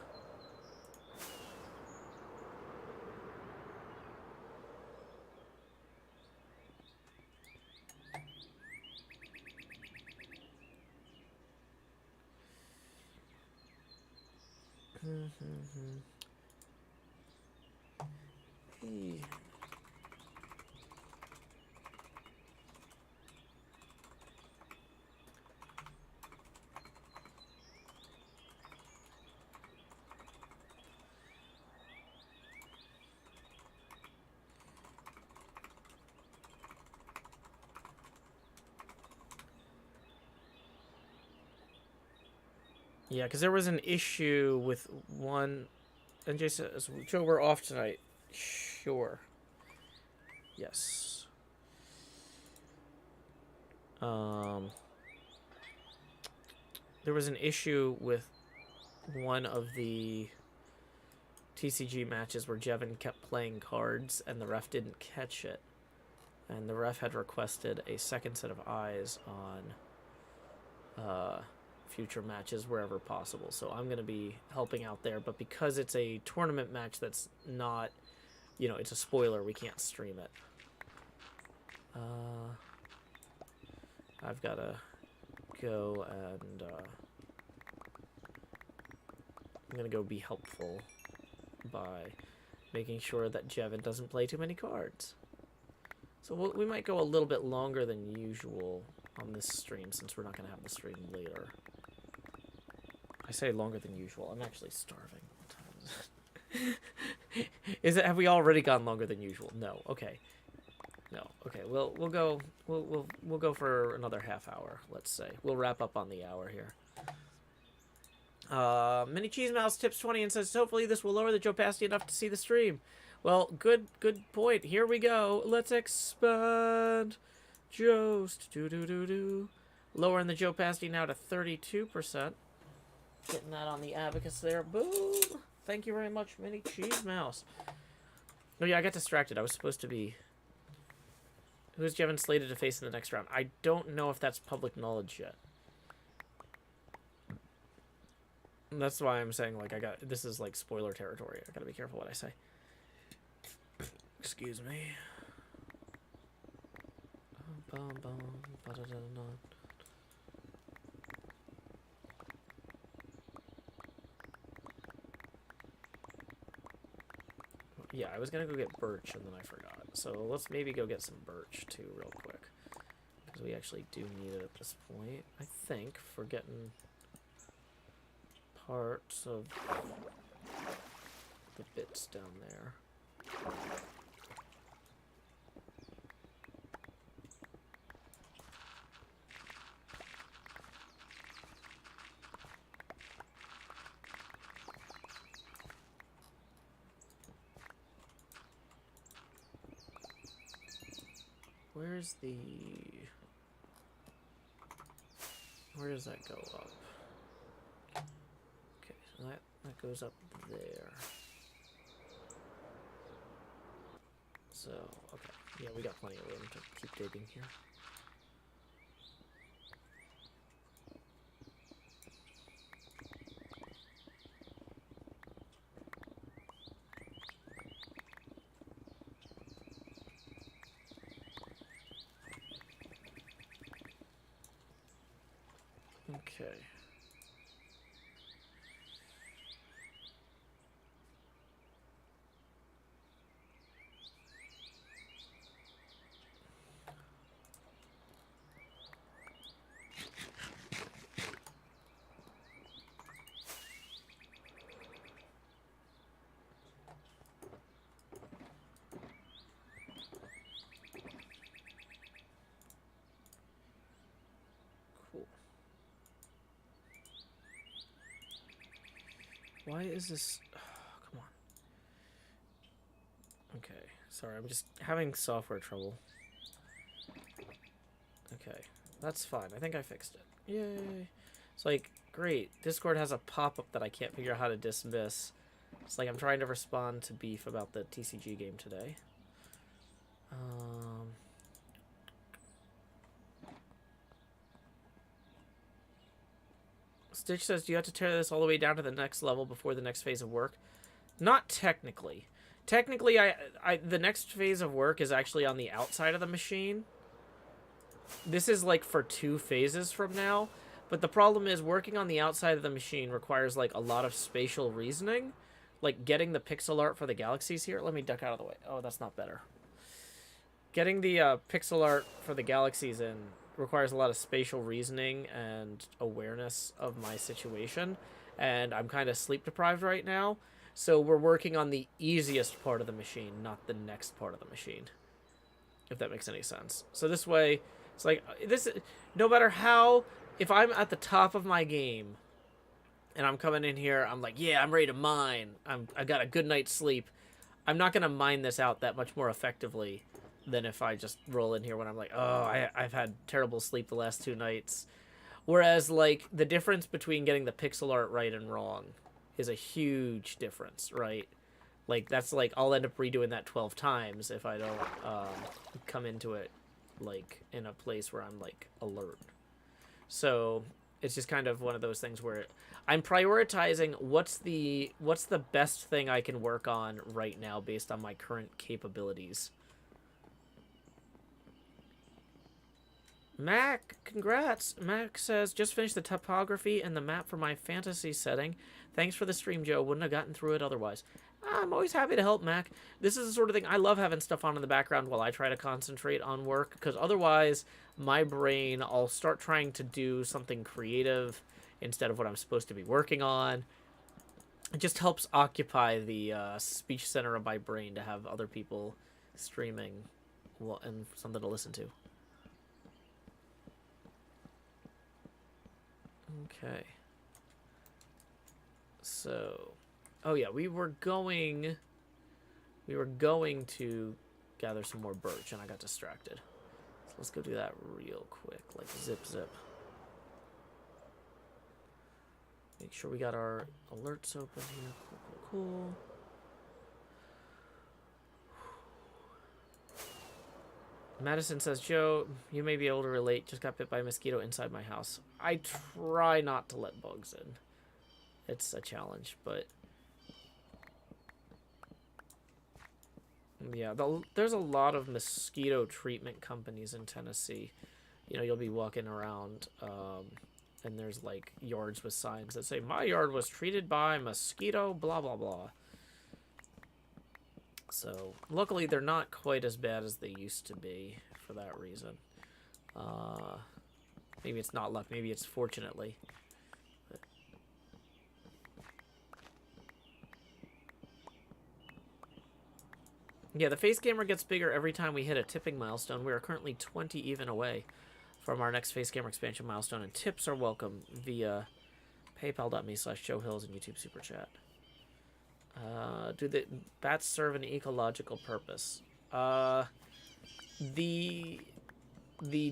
Hey. Yeah, because there was an issue with one... And Jason says, Joe, we're off tonight. Sure. Yes. There was an issue with one of the TCG matches where Jevin kept playing cards and the ref didn't catch it. And the ref had requested a second set of eyes on future matches wherever possible. So I'm going to be helping out there. But because it's a tournament match that's not, you know, it's a spoiler, we can't stream it. I've got to go and I'm going to go be helpful by making sure that Jevin doesn't play too many cards. So we might go a little bit longer than usual on this stream since we're not going to have the stream later. I say longer than usual. I'm actually starving. What time is it? Have we already gone longer than usual? No. Okay. No. Okay. We'll go for another half hour. Let's say we'll wrap up on the hour here. Mini Cheese Mouse tips 20 and says, hopefully this will lower the opacity enough to see the stream. Well, good point. Here we go. Let's expand. Jost. Do. Lowering the opacity now to 32%. Getting that on the abacus there. Boom. Thank you very much, Mini Cheese Mouse. Oh yeah, I got distracted. I was supposed to be... Who's Jevin slated to face in the next round? I don't know if that's public knowledge yet. That's why I'm saying, like, this is, like, spoiler territory. I gotta be careful what I say. Excuse me. Yeah, I was gonna go get birch, and then I forgot. So let's maybe go get some birch, too, real quick. Because we actually do need it at this point, I think, for getting... parts of the bits down there. Where's the... Where does that go up? Okay, so that goes up there. So, okay. Yeah, we got plenty of room to keep digging here. Okay. Cool. Why is this... Oh, come on. Okay. Sorry, I'm just having software trouble. Okay. That's fine. I think I fixed it. Yay. It's like, great. Discord has a pop-up that I can't figure out how to dismiss. It's like I'm trying to respond to beef about the TCG game today. Stitch says, do you have to tear this all the way down to the next level before the next phase of work? Not technically. Technically, the next phase of work is actually on the outside of the machine. This is like for 2 phases from now. But the problem is working on the outside of the machine requires like a lot of spatial reasoning. Like getting the pixel art for the galaxies here. Let me duck out of the way. Oh, that's not better. Getting the pixel art for the galaxies in requires a lot of spatial reasoning and awareness of my situation. And I'm kind of sleep deprived right now. So we're working on the easiest part of the machine, not the next part of the machine. If that makes any sense. So this way, it's like, this, no matter how, if I'm at the top of my game, and I'm coming in here, I'm like, yeah, I'm ready to mine. I got a good night's sleep. I'm not going to mine this out that much more effectively than if I just roll in here when I'm like, oh, I've had terrible sleep the last 2 nights. Whereas, like, the difference between getting the pixel art right and wrong is a huge difference, right? Like, that's like, I'll end up redoing that 12 times if I don't come into it, like, in a place where I'm, like, alert. So it's just kind of one of those things where I'm prioritizing what's the best thing I can work on right now based on my current capabilities. Mac, congrats. Mac says, just finished the topography and the map for my fantasy setting. Thanks for the stream, Joe. Wouldn't have gotten through it otherwise. I'm always happy to help, Mac. This is the sort of thing I love having stuff on in the background while I try to concentrate on work, because otherwise my brain, I'll start trying to do something creative instead of what I'm supposed to be working on. It just helps occupy the speech center of my brain to have other people streaming and something to listen to. Okay. So, oh yeah, we were going to gather some more birch, and I got distracted. So let's go do that real quick, like zip zip. Make sure we got our alerts open here. Cool. Madison says, Joe, you may be able to relate. Just got bit by a mosquito inside my house. I try not to let bugs in. It's a challenge, but yeah, there's a lot of mosquito treatment companies in Tennessee. You know, you'll be walking around, and there's like yards with signs that say, my yard was treated by mosquito, blah, blah, blah. So, luckily, they're not quite as bad as they used to be for that reason. Maybe it's not luck, maybe it's fortunately. But yeah, the face camera gets bigger every time we hit a tipping milestone. We are currently 20 even away from our next face camera expansion milestone, and tips are welcome via paypal.me/JoeHills and YouTube Super Chat. Do the bats serve an ecological purpose? The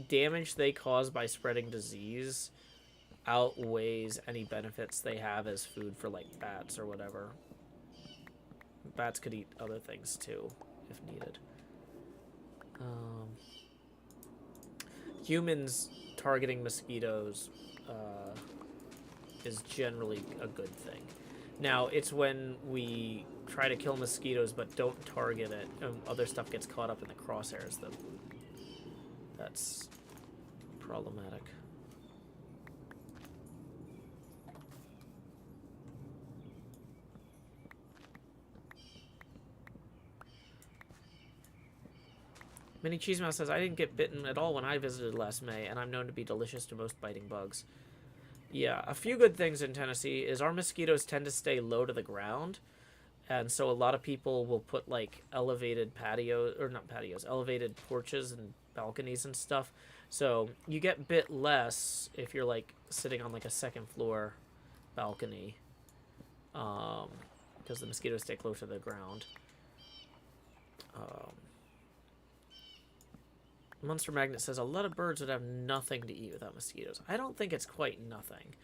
damage they cause by spreading disease outweighs any benefits they have as food for, like, bats or whatever. Bats could eat other things, too, if needed. Humans targeting mosquitoes is generally a good thing. Now, it's when we try to kill mosquitoes but don't target it, and other stuff gets caught up in the crosshairs, that's problematic. Mini Cheese Mouse says, I didn't get bitten at all when I visited last May, and I'm known to be delicious to most biting bugs. Yeah, a few good things in Tennessee is our mosquitoes tend to stay low to the ground, and so a lot of people will put, like, elevated patios, or not patios, elevated porches and balconies and stuff. So you get bit less if you're, like, sitting on, like, a second floor balcony, because the mosquitoes stay close to the ground. Monster Magnet says, a lot of birds would have nothing to eat without mosquitoes. I don't think it's quite nothing.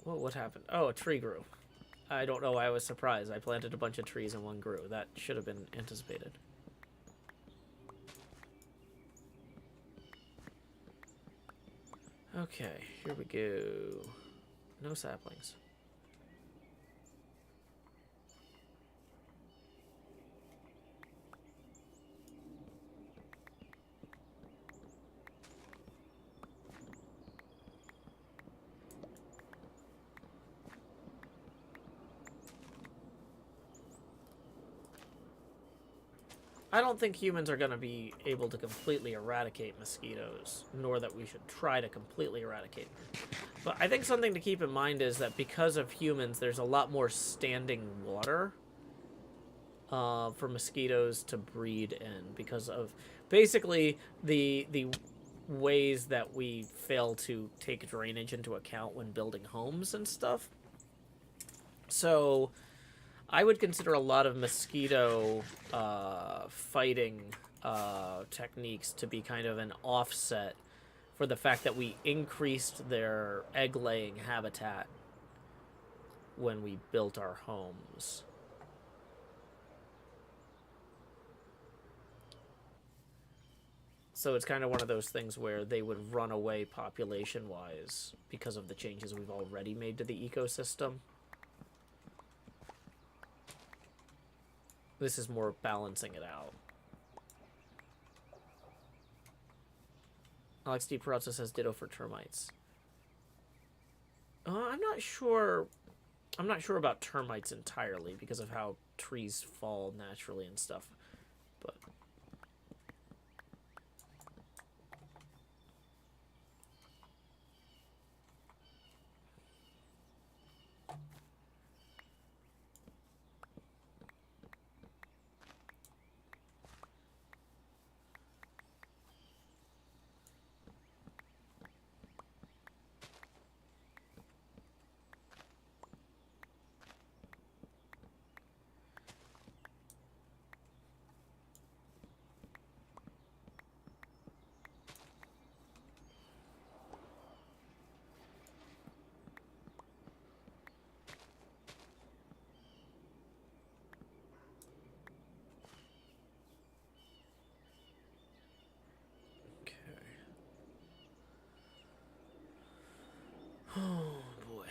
Well, what happened? Oh, a tree grew. I don't know why I was surprised. I planted a bunch of trees and one grew. That should have been anticipated. Okay, here we go. No saplings. I don't think humans are going to be able to completely eradicate mosquitoes, nor that we should try to completely eradicate them. But I think something to keep in mind is that because of humans, there's a lot more standing water for mosquitoes to breed in, because of basically the ways that we fail to take drainage into account when building homes and stuff. So I would consider a lot of mosquito fighting techniques to be kind of an offset for the fact that we increased their egg-laying habitat when we built our homes. So it's kind of one of those things where they would run away population-wise because of the changes we've already made to the ecosystem. This is more balancing it out. Alex D. Perazzo says ditto for termites. I'm not sure I'm not sure about termites entirely because of how trees fall naturally and stuff. But oh boy.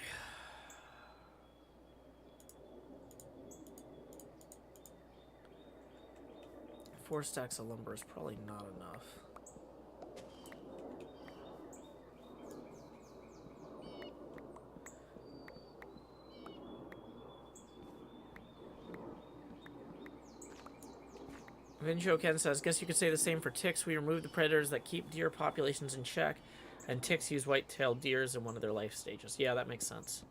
4 stacks of lumber is probably not enough. Vincho Ken says, guess you could say the same for ticks. We remove the predators that keep deer populations in check, and ticks use white-tailed deers in one of their life stages. Yeah, that makes sense.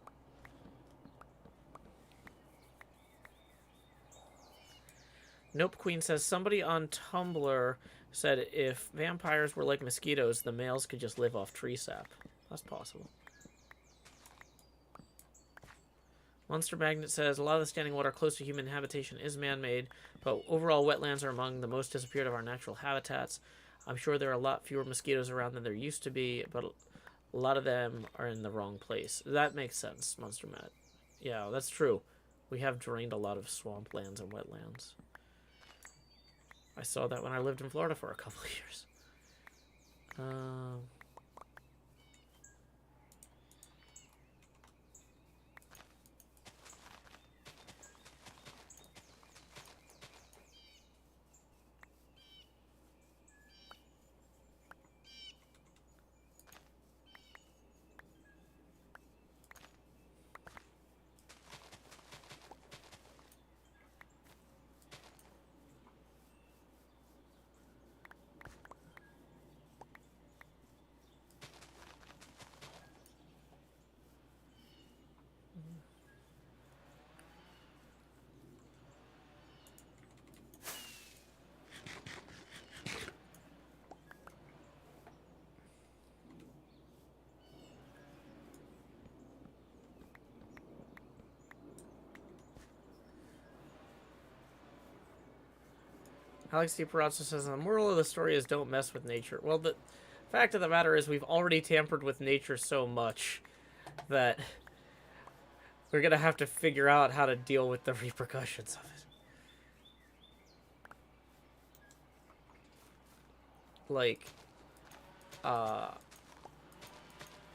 Nope Queen says, somebody on Tumblr said if vampires were like mosquitoes, the males could just live off tree sap. That's possible. Monster Magnet says, a lot of the standing water close to human habitation is man-made, but overall wetlands are among the most disappeared of our natural habitats. I'm sure there are a lot fewer mosquitoes around than there used to be, but a lot of them are in the wrong place. That makes sense, Monster Matt. Yeah, that's true. We have drained a lot of swamplands and wetlands. I saw that when I lived in Florida for a couple of years. Alex DiParazzo says, the moral of the story is don't mess with nature. Well, the fact of the matter is we've already tampered with nature so much that we're going to have to figure out how to deal with the repercussions of it. Like,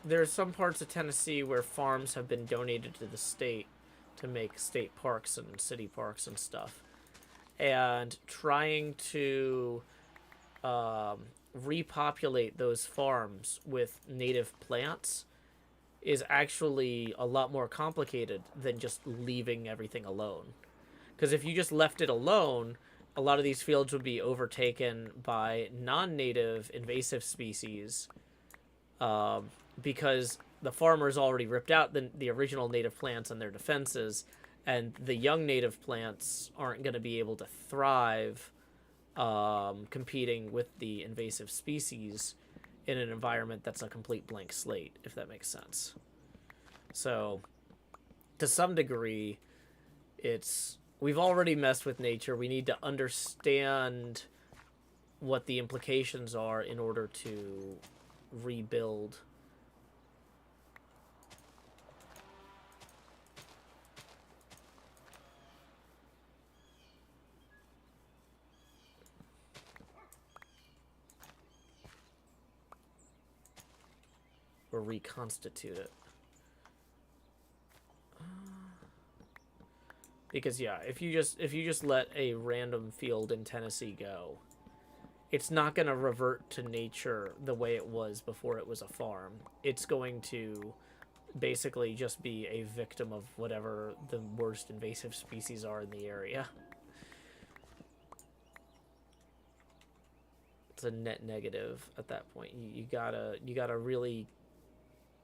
there's some parts of Tennessee where farms have been donated to the state to make state parks and city parks and stuff. And trying to repopulate those farms with native plants is actually a lot more complicated than just leaving everything alone. Because if you just left it alone, a lot of these fields would be overtaken by non-native invasive species because the farmers already ripped out the original native plants and their defenses, and the young native plants aren't going to be able to thrive competing with the invasive species in an environment that's a complete blank slate, if that makes sense. So, to some degree, we've already messed with nature. We need to understand what the implications are in order to rebuild. Or reconstitute it. Because yeah, if you just let a random field in Tennessee go, it's not going to revert to nature the way it was before it was a farm. It's going to basically just be a victim of whatever the worst invasive species are in the area. It's a net negative at that point. You gotta really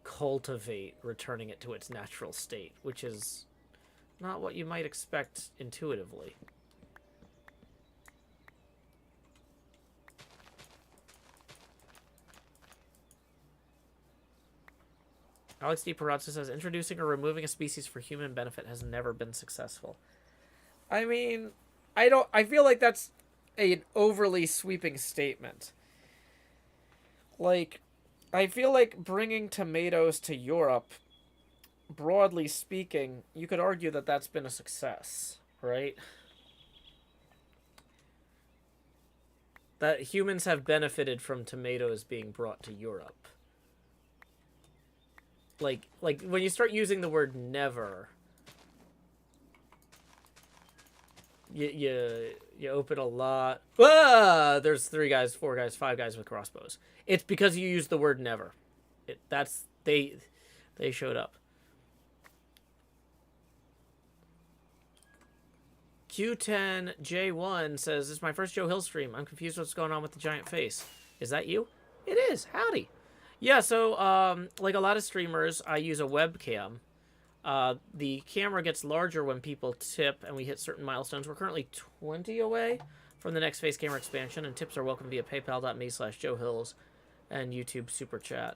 cultivate returning it to its natural state, which is not what you might expect intuitively. Alex D. Perazzo says, introducing or removing a species for human benefit has never been successful. I mean, I feel like that's an overly sweeping statement. Like, I feel like bringing tomatoes to Europe, broadly speaking, you could argue that that's been a success, right? That humans have benefited from tomatoes being brought to Europe. Like when you start using the word never, you open a lot. Ah, there's 3 guys, 4 guys, 5 guys with crossbows. It's because you use the word never. They showed up. Q10J1 says, this is my first Joe Hill stream. I'm confused what's going on with the giant face. Is that you? It is. Howdy. Yeah, so, like a lot of streamers, I use a webcam. The camera gets larger when people tip and we hit certain milestones. We're currently 20 away from the next face camera expansion, and tips are welcome via paypal.me/JoeHills and YouTube Super Chat.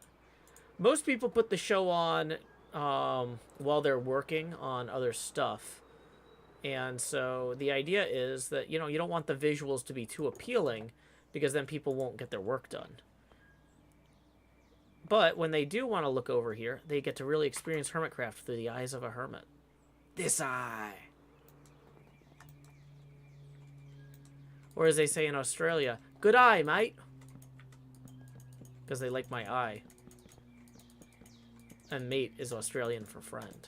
Most people put the show on while they're working on other stuff. And so the idea is that, you don't want the visuals to be too appealing because then people won't get their work done. But when they do want to look over here, they get to really experience HermitCraft through the eyes of a hermit. This eye. Or as they say in Australia, good eye, mate. Because they like my eye. And mate is Australian for friend.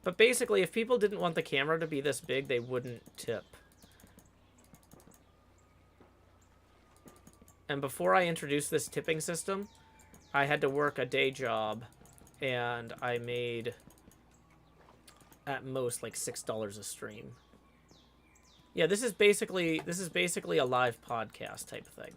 But basically, if people didn't want the camera to be this big, they wouldn't tip. And before I introduced this tipping system, I had to work a day job, and I made at most like $6 a stream. Yeah, this is basically a live podcast type of thing.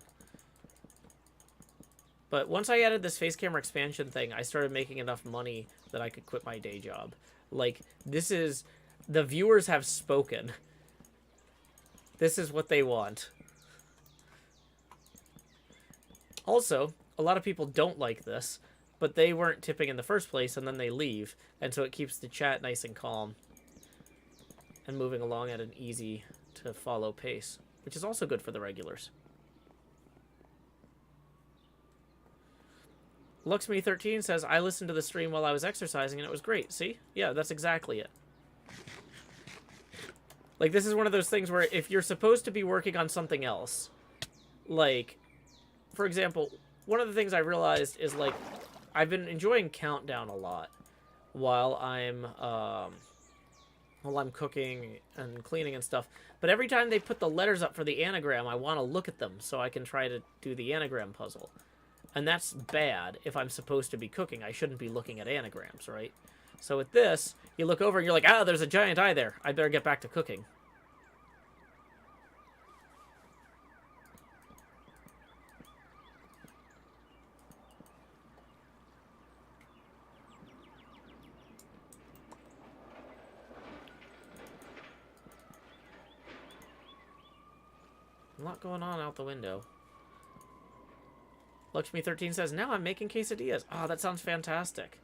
But once I added this face camera expansion thing, I started making enough money that I could quit my day job. Like, the viewers have spoken. This is what they want. Also, a lot of people don't like this, but they weren't tipping in the first place, and then they leave, and so it keeps the chat nice and calm and moving along at an easy-to-follow pace, which is also good for the regulars. Luxme13 says, I listened to the stream while I was exercising, and it was great. See? Yeah, that's exactly it. Like, this is one of those things where if you're supposed to be working on something else, like, for example, one of the things I realized is, like, I've been enjoying Countdown a lot while I'm cooking and cleaning and stuff. But every time they put the letters up for the anagram, I want to look at them so I can try to do the anagram puzzle. And that's bad if I'm supposed to be cooking. I shouldn't be looking at anagrams, right? So with this, you look over and you're like, ah, there's a giant eye there. I better get back to cooking. A lot going on out the window. Luxme13 says, now I'm making quesadillas. Oh, that sounds fantastic.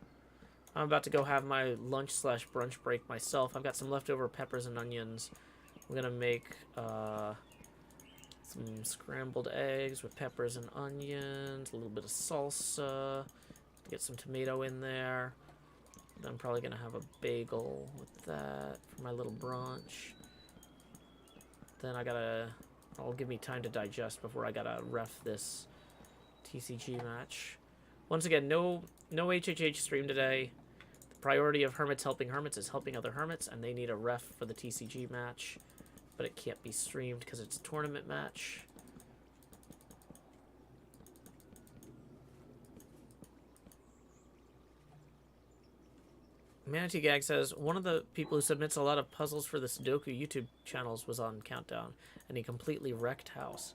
I'm about to go have my lunch/brunch break myself. I've got some leftover peppers and onions. I'm going to make some scrambled eggs with peppers and onions, a little bit of salsa, get some tomato in there. Then I'm probably going to have a bagel with that for my little brunch. Then I'll give me time to digest before I gotta ref this TCG match. Once again, no HHH stream today. The priority of Hermits Helping Hermits is helping other Hermits, and they need a ref for the TCG match. But it can't be streamed because it's a tournament match. Manatee Gag says, one of the people who submits a lot of puzzles for the Sudoku YouTube channels was on Countdown, and he completely wrecked house.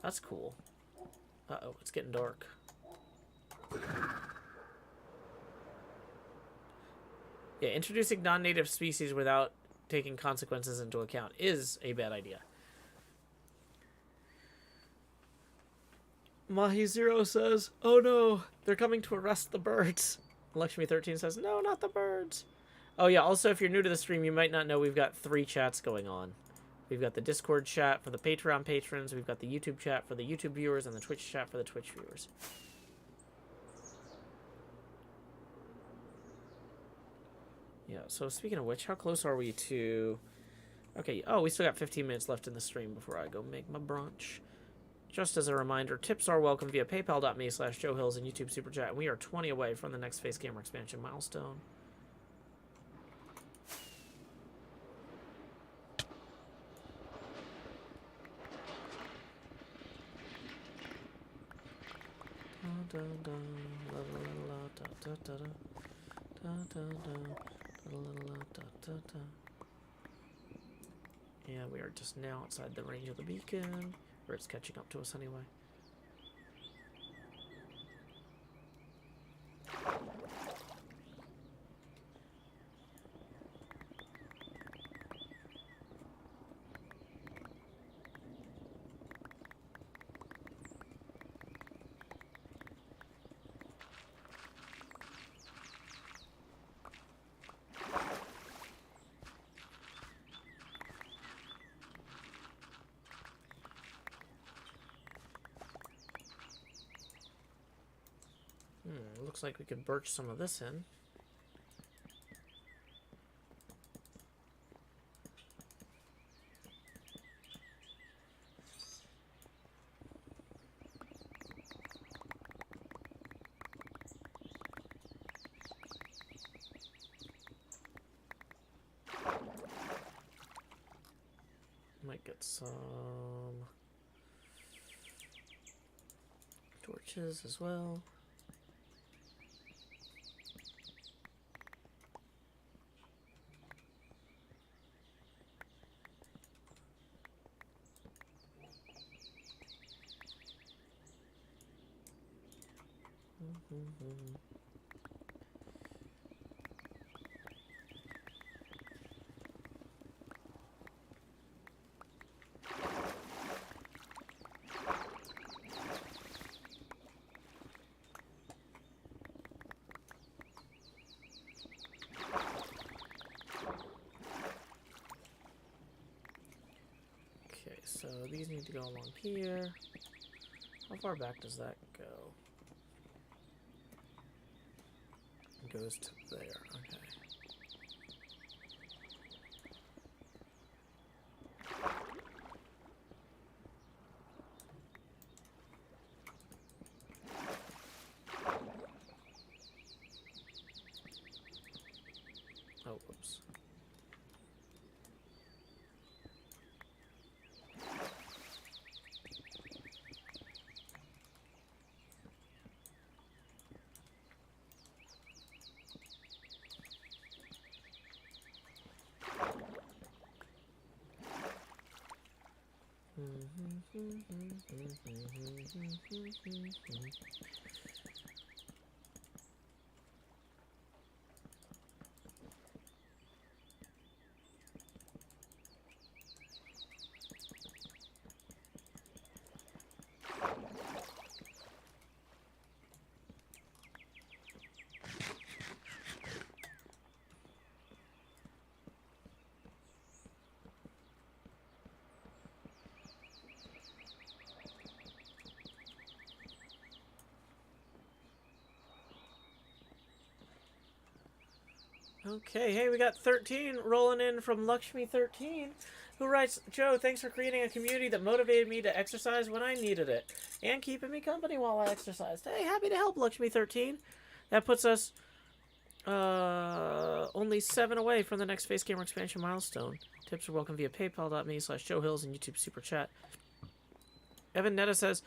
That's cool. Uh-oh, it's getting dark. Yeah, introducing non-native species without taking consequences into account is a bad idea. Mahi Zero says, oh no, they're coming to arrest the birds. Lakshmi 13 says, no, not the birds. Oh yeah, also if you're new to the stream, you might not know we've got 3 chats going on. We've got the Discord chat for the Patreon patrons, we've got the YouTube chat for the YouTube viewers, and the Twitch chat for the Twitch viewers. Yeah, so speaking of which, how close are we to... Okay, oh, we still got 15 minutes left in the stream before I go make my brunch. Just as a reminder, tips are welcome via paypal.me/JoeHills and YouTube Super Chat. We are 20 away from the next Face Gamer expansion milestone. Yeah, we are just now outside the range of the beacon, or it's catching up to us anyway. Looks like we could birch some of this in. Might get some torches as well. Okay, so these need to go along here. How far back does that go? It goes to there, okay. Oh, whoops. Okay, hey, we got 13 rolling in from Lakshmi 13, who writes, Joe, thanks for creating a community that motivated me to exercise when I needed it, and keeping me company while I exercised. Hey, happy to help, Lakshmi 13. That puts us only 7 away from the next Face Gamer expansion milestone. Tips are welcome via paypal.me/JoeHills and YouTube Super Chat. Evan Netta says,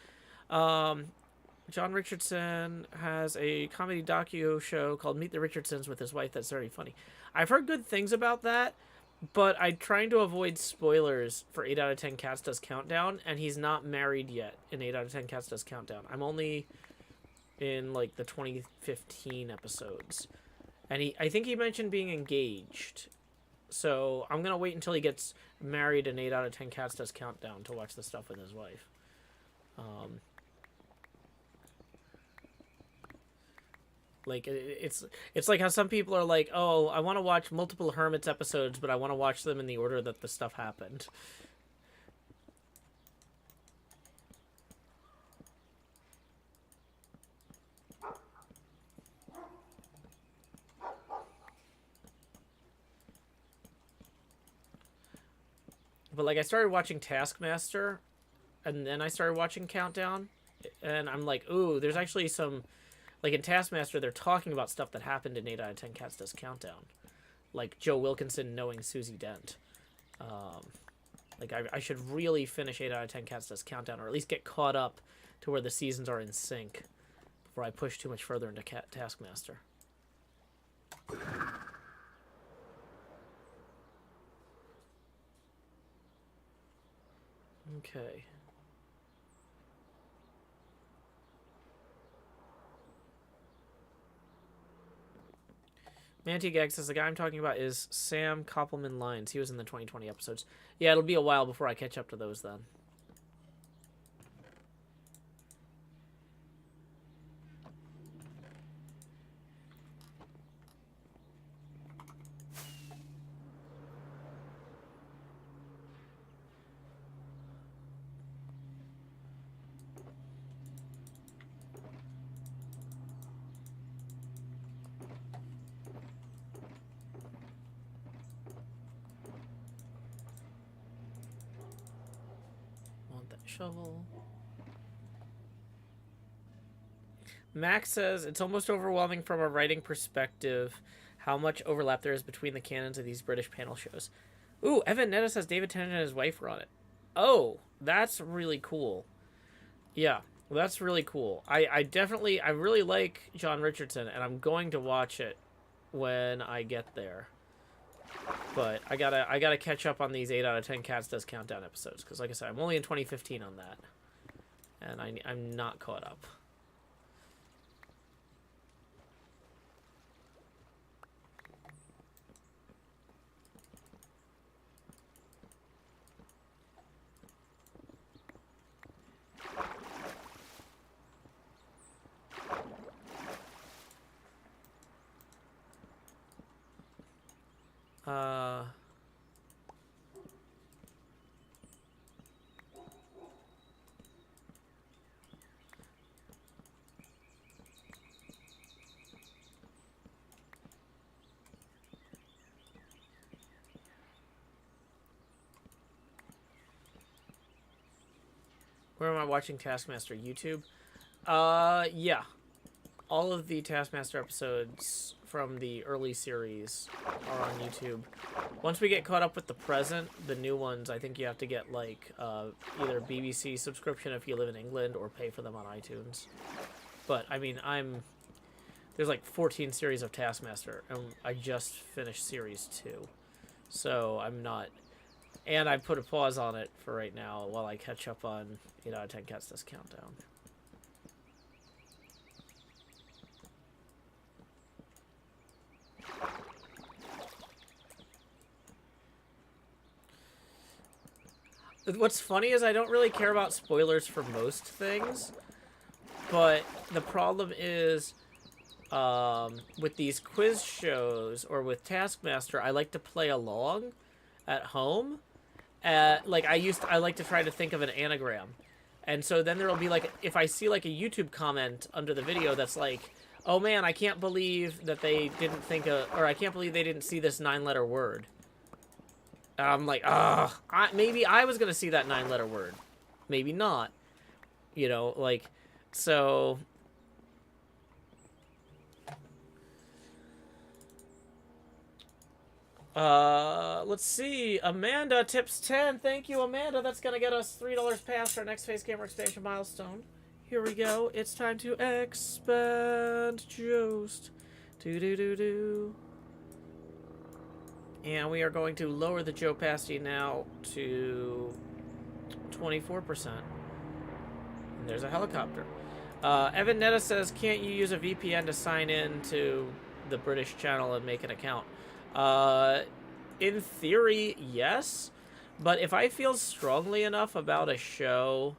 John Richardson has a comedy docu show called Meet the Richardsons with his wife that's very funny. I've heard good things about that, but I'm trying to avoid spoilers for 8 out of 10 Cats Does Countdown, and he's not married yet in 8 out of 10 Cats Does Countdown. I'm only in like the 2015 episodes. And I think he mentioned being engaged. So I'm going to wait until he gets married in 8 out of 10 Cats Does Countdown to watch the stuff with his wife. Like it's like how some people are like, oh, I want to watch multiple Hermits episodes, but I want to watch them in the order that the stuff happened. But like I started watching Taskmaster, and then I started watching Countdown, and I'm like, ooh, there's actually some. Like in Taskmaster, they're talking about stuff that happened in 8 out of 10 Cats Does Countdown. Like Joe Wilkinson knowing Susie Dent. Like I should really finish 8 out of 10 Cats Does Countdown, or at least get caught up to where the seasons are in sync before I push too much further into Taskmaster. Okay. Manty Gag says the guy I'm talking about is Sam Koppelman Lyons. He was in the 2020 episodes. Yeah, it'll be a while before I catch up to those then. Shovel. Max says it's almost overwhelming from a writing perspective how much overlap there is between the canons of these British panel shows. Ooh, Evan Netta says David Tennant and his wife were on it. Oh, that's really cool. Yeah, that's really cool. I really like John Richardson, and I'm going to watch it when I get there. But I gotta catch up on these 8 out of 10 Cats Does Countdown episodes, because like I said, I'm only in 2015 on that, and I'm not caught up. Where am I watching Taskmaster? YouTube? Yeah. All of the Taskmaster episodes from the early series are on YouTube. Once we get caught up with the present, the new ones, I think you have to get, like, either BBC subscription if you live in England, or pay for them on iTunes. But, I mean, there's, like, 14 series of Taskmaster, and I just finished Series 2. So, I'm not... And I put a pause on it for right now while I catch up on 8 out of 10 Cats Does Countdown. What's funny is I don't really care about spoilers for most things, but the problem is with these quiz shows or with Taskmaster, I like to play along at home. Like I like to try to think of an anagram, and so then there will be like, if I see like a YouTube comment under the video that's like, oh man, I can't believe that they didn't think of, or I can't believe they didn't see this 9-letter word. I'm like, maybe I was gonna see that 9-letter word, maybe not, you know, like, so. Let's see. Amanda tips 10. Thank you, Amanda. That's gonna get us $3 past our next Face Gamer expansion milestone. Here we go. It's time to expand Jost. Do. And we are going to lower the Joe opacity now to 24%. And there's a helicopter. Evan Netta says, can't you use a VPN to sign in to the British channel and make an account? In theory, yes. But if I feel strongly enough about a show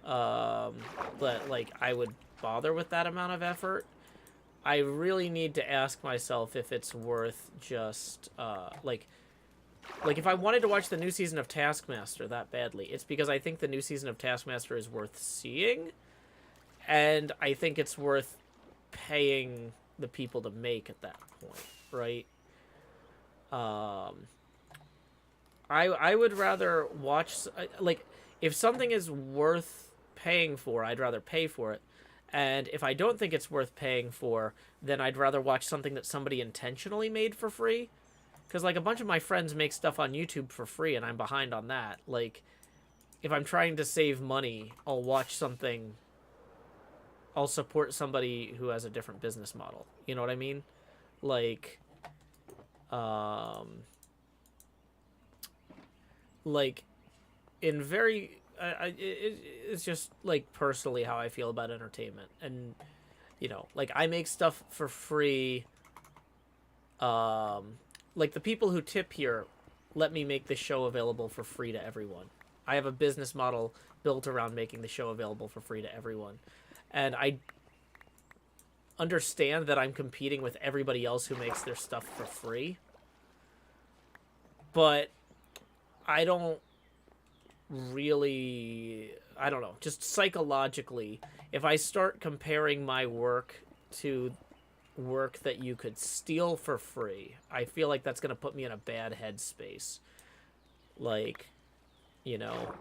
that, like, I would bother with that amount of effort, I really need to ask myself if it's worth just, like, if I wanted to watch the new season of Taskmaster that badly, it's because I think the new season of Taskmaster is worth seeing, and I think it's worth paying the people to make at that point, right? I would rather watch, like, if something is worth paying for, I'd rather pay for it. And if I don't think it's worth paying for, then I'd rather watch something that somebody intentionally made for free. Because, like, a bunch of my friends make stuff on YouTube for free, and I'm behind on that. Like, if I'm trying to save money, I'll watch something. I'll support somebody who has a different business model. You know what I mean? Like, in very... it's just, like, personally how I feel about entertainment. And, you know, like, I make stuff for free. Like, the people who tip here let me make the show available for free to everyone. I have a business model built around making the show available for free to everyone. And I understand that I'm competing with everybody else who makes their stuff for free. But I don't really, I don't know, just psychologically, if I start comparing my work to work that you could steal for free, I feel like that's going to put me in a bad headspace. Like, you know,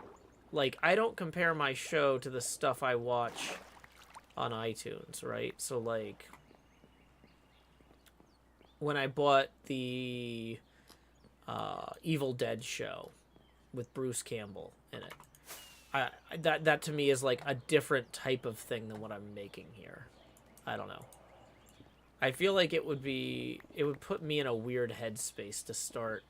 like, I don't compare my show to the stuff I watch on iTunes, right? So, like, when I bought the Evil Dead show with Bruce Campbell in it, that to me is like a different type of thing than what I'm making here. I don't know. I feel like it would put me in a weird headspace to start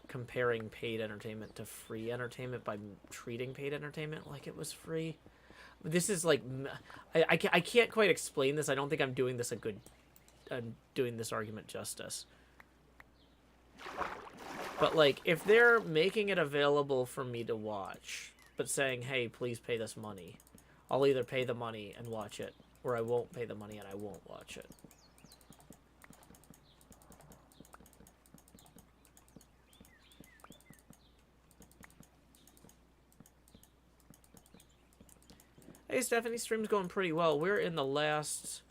comparing paid entertainment to free entertainment by treating paid entertainment like it was free. This is like, I can't quite explain this. I don't think I'm doing this doing this argument justice. But, like, if they're making it available for me to watch, but saying, hey, please pay this money, I'll either pay the money and watch it, or I won't pay the money and I won't watch it. Hey, Stephanie, stream's going pretty well. We're in the last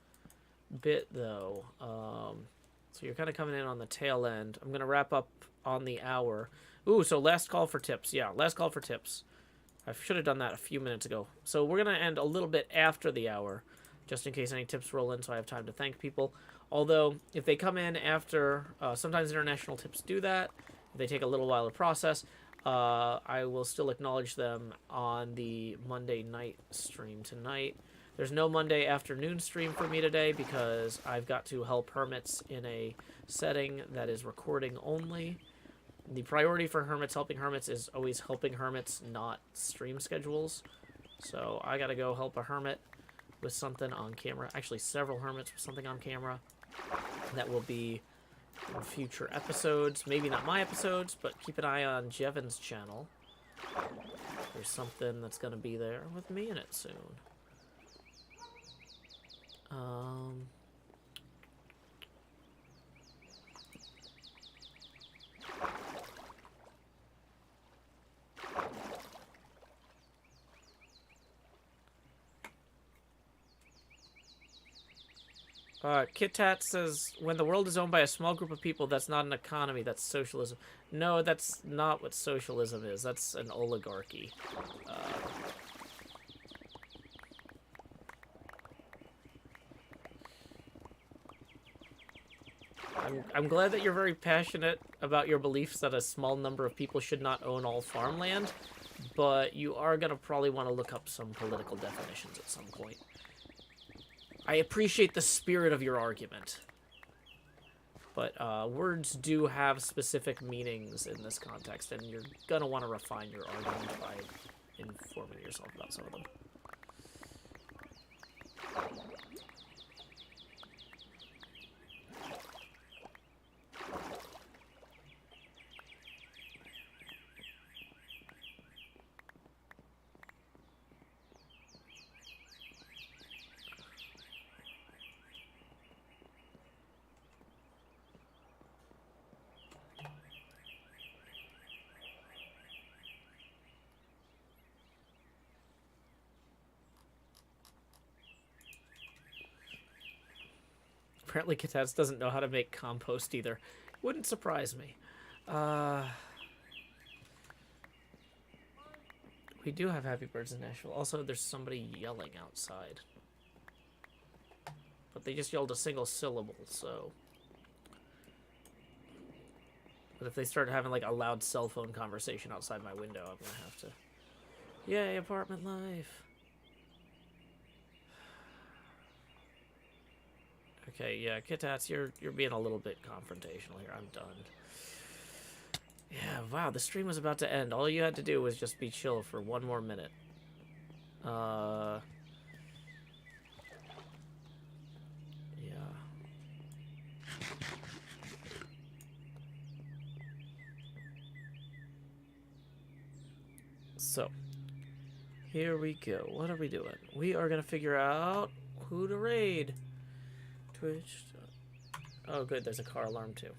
bit, though. So you're kind of coming in on the tail end. I'm going to wrap up on the hour. Ooh, so last call for tips. Yeah, last call for tips. I should have done that a few minutes ago. So we're going to end a little bit after the hour, just in case any tips roll in, so I have time to thank people. Although, if they come in after, sometimes international tips do that. They take a little while to process. I will still acknowledge them on the Monday night stream tonight. There's no Monday afternoon stream for me today because I've got to help hermits in a setting that is recording only. The priority for hermits helping hermits is always helping hermits, not stream schedules. So I gotta go help a hermit with something on camera. Actually, several hermits with something on camera. That will be in future episodes. Maybe not my episodes, but keep an eye on Jevon's channel. There's something that's gonna be there with me in it soon. Kit Tat says, when the world is owned by a small group of people, that's not an economy, that's socialism. No, that's not what socialism is. That's an oligarchy. I'm glad that you're very passionate about your beliefs that a small number of people should not own all farmland, but you are going to probably want to look up some political definitions at some point. I appreciate the spirit of your argument. But words do have specific meanings in this context, and you're going to want to refine your argument by informing yourself about some of them. Apparently Katats doesn't know how to make compost either. Wouldn't surprise me. We do have happy birds in Nashville. Also, there's somebody yelling outside. But they just yelled a single syllable, so... But if they start having, like, a loud cell phone conversation outside my window, I'm gonna have to... Yay, apartment life! Okay, yeah, Kitats, you're being a little bit confrontational here. I'm done. Yeah, wow, the stream was about to end. All you had to do was just be chill for one more minute. Yeah. So, here we go. What are we doing? We are going to figure out who to raid. Twitch. Oh, good. There's a car alarm, too.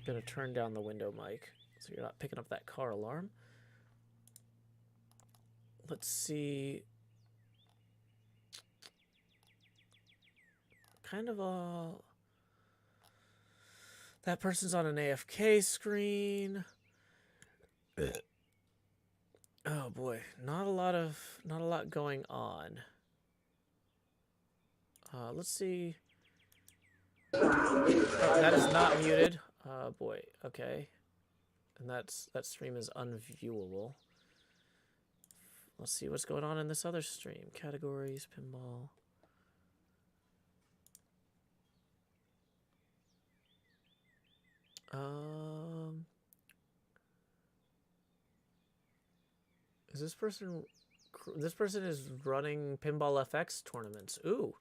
Gonna turn down the window mic so you're not picking up that car alarm. Let's see. Kind of a... That person's on an AFK screen. Oh boy, not a lot going on. Let's see. Oh, that is not muted. Boy, okay. And that stream is unviewable. Let's see what's going on in this other stream. Categories, pinball. Is this person... This person is running Pinball FX tournaments. Ooh.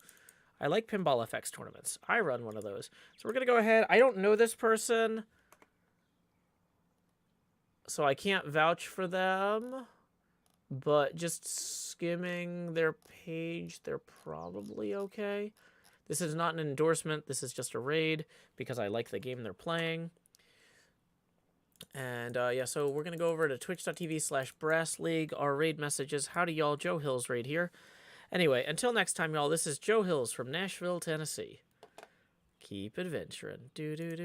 I like Pinball FX tournaments. I run one of those. So we're going to go ahead. I don't know this person, so I can't vouch for them. But just skimming their page, they're probably okay. This is not an endorsement. This is just a raid because I like the game they're playing. And, yeah, so we're going to go over to twitch.tv/Brass League. Our raid messages. Howdy, y'all. Joe Hills raid here. Anyway, until next time, y'all, this is Joe Hills from Nashville, Tennessee. Keep adventuring. Do-do-do.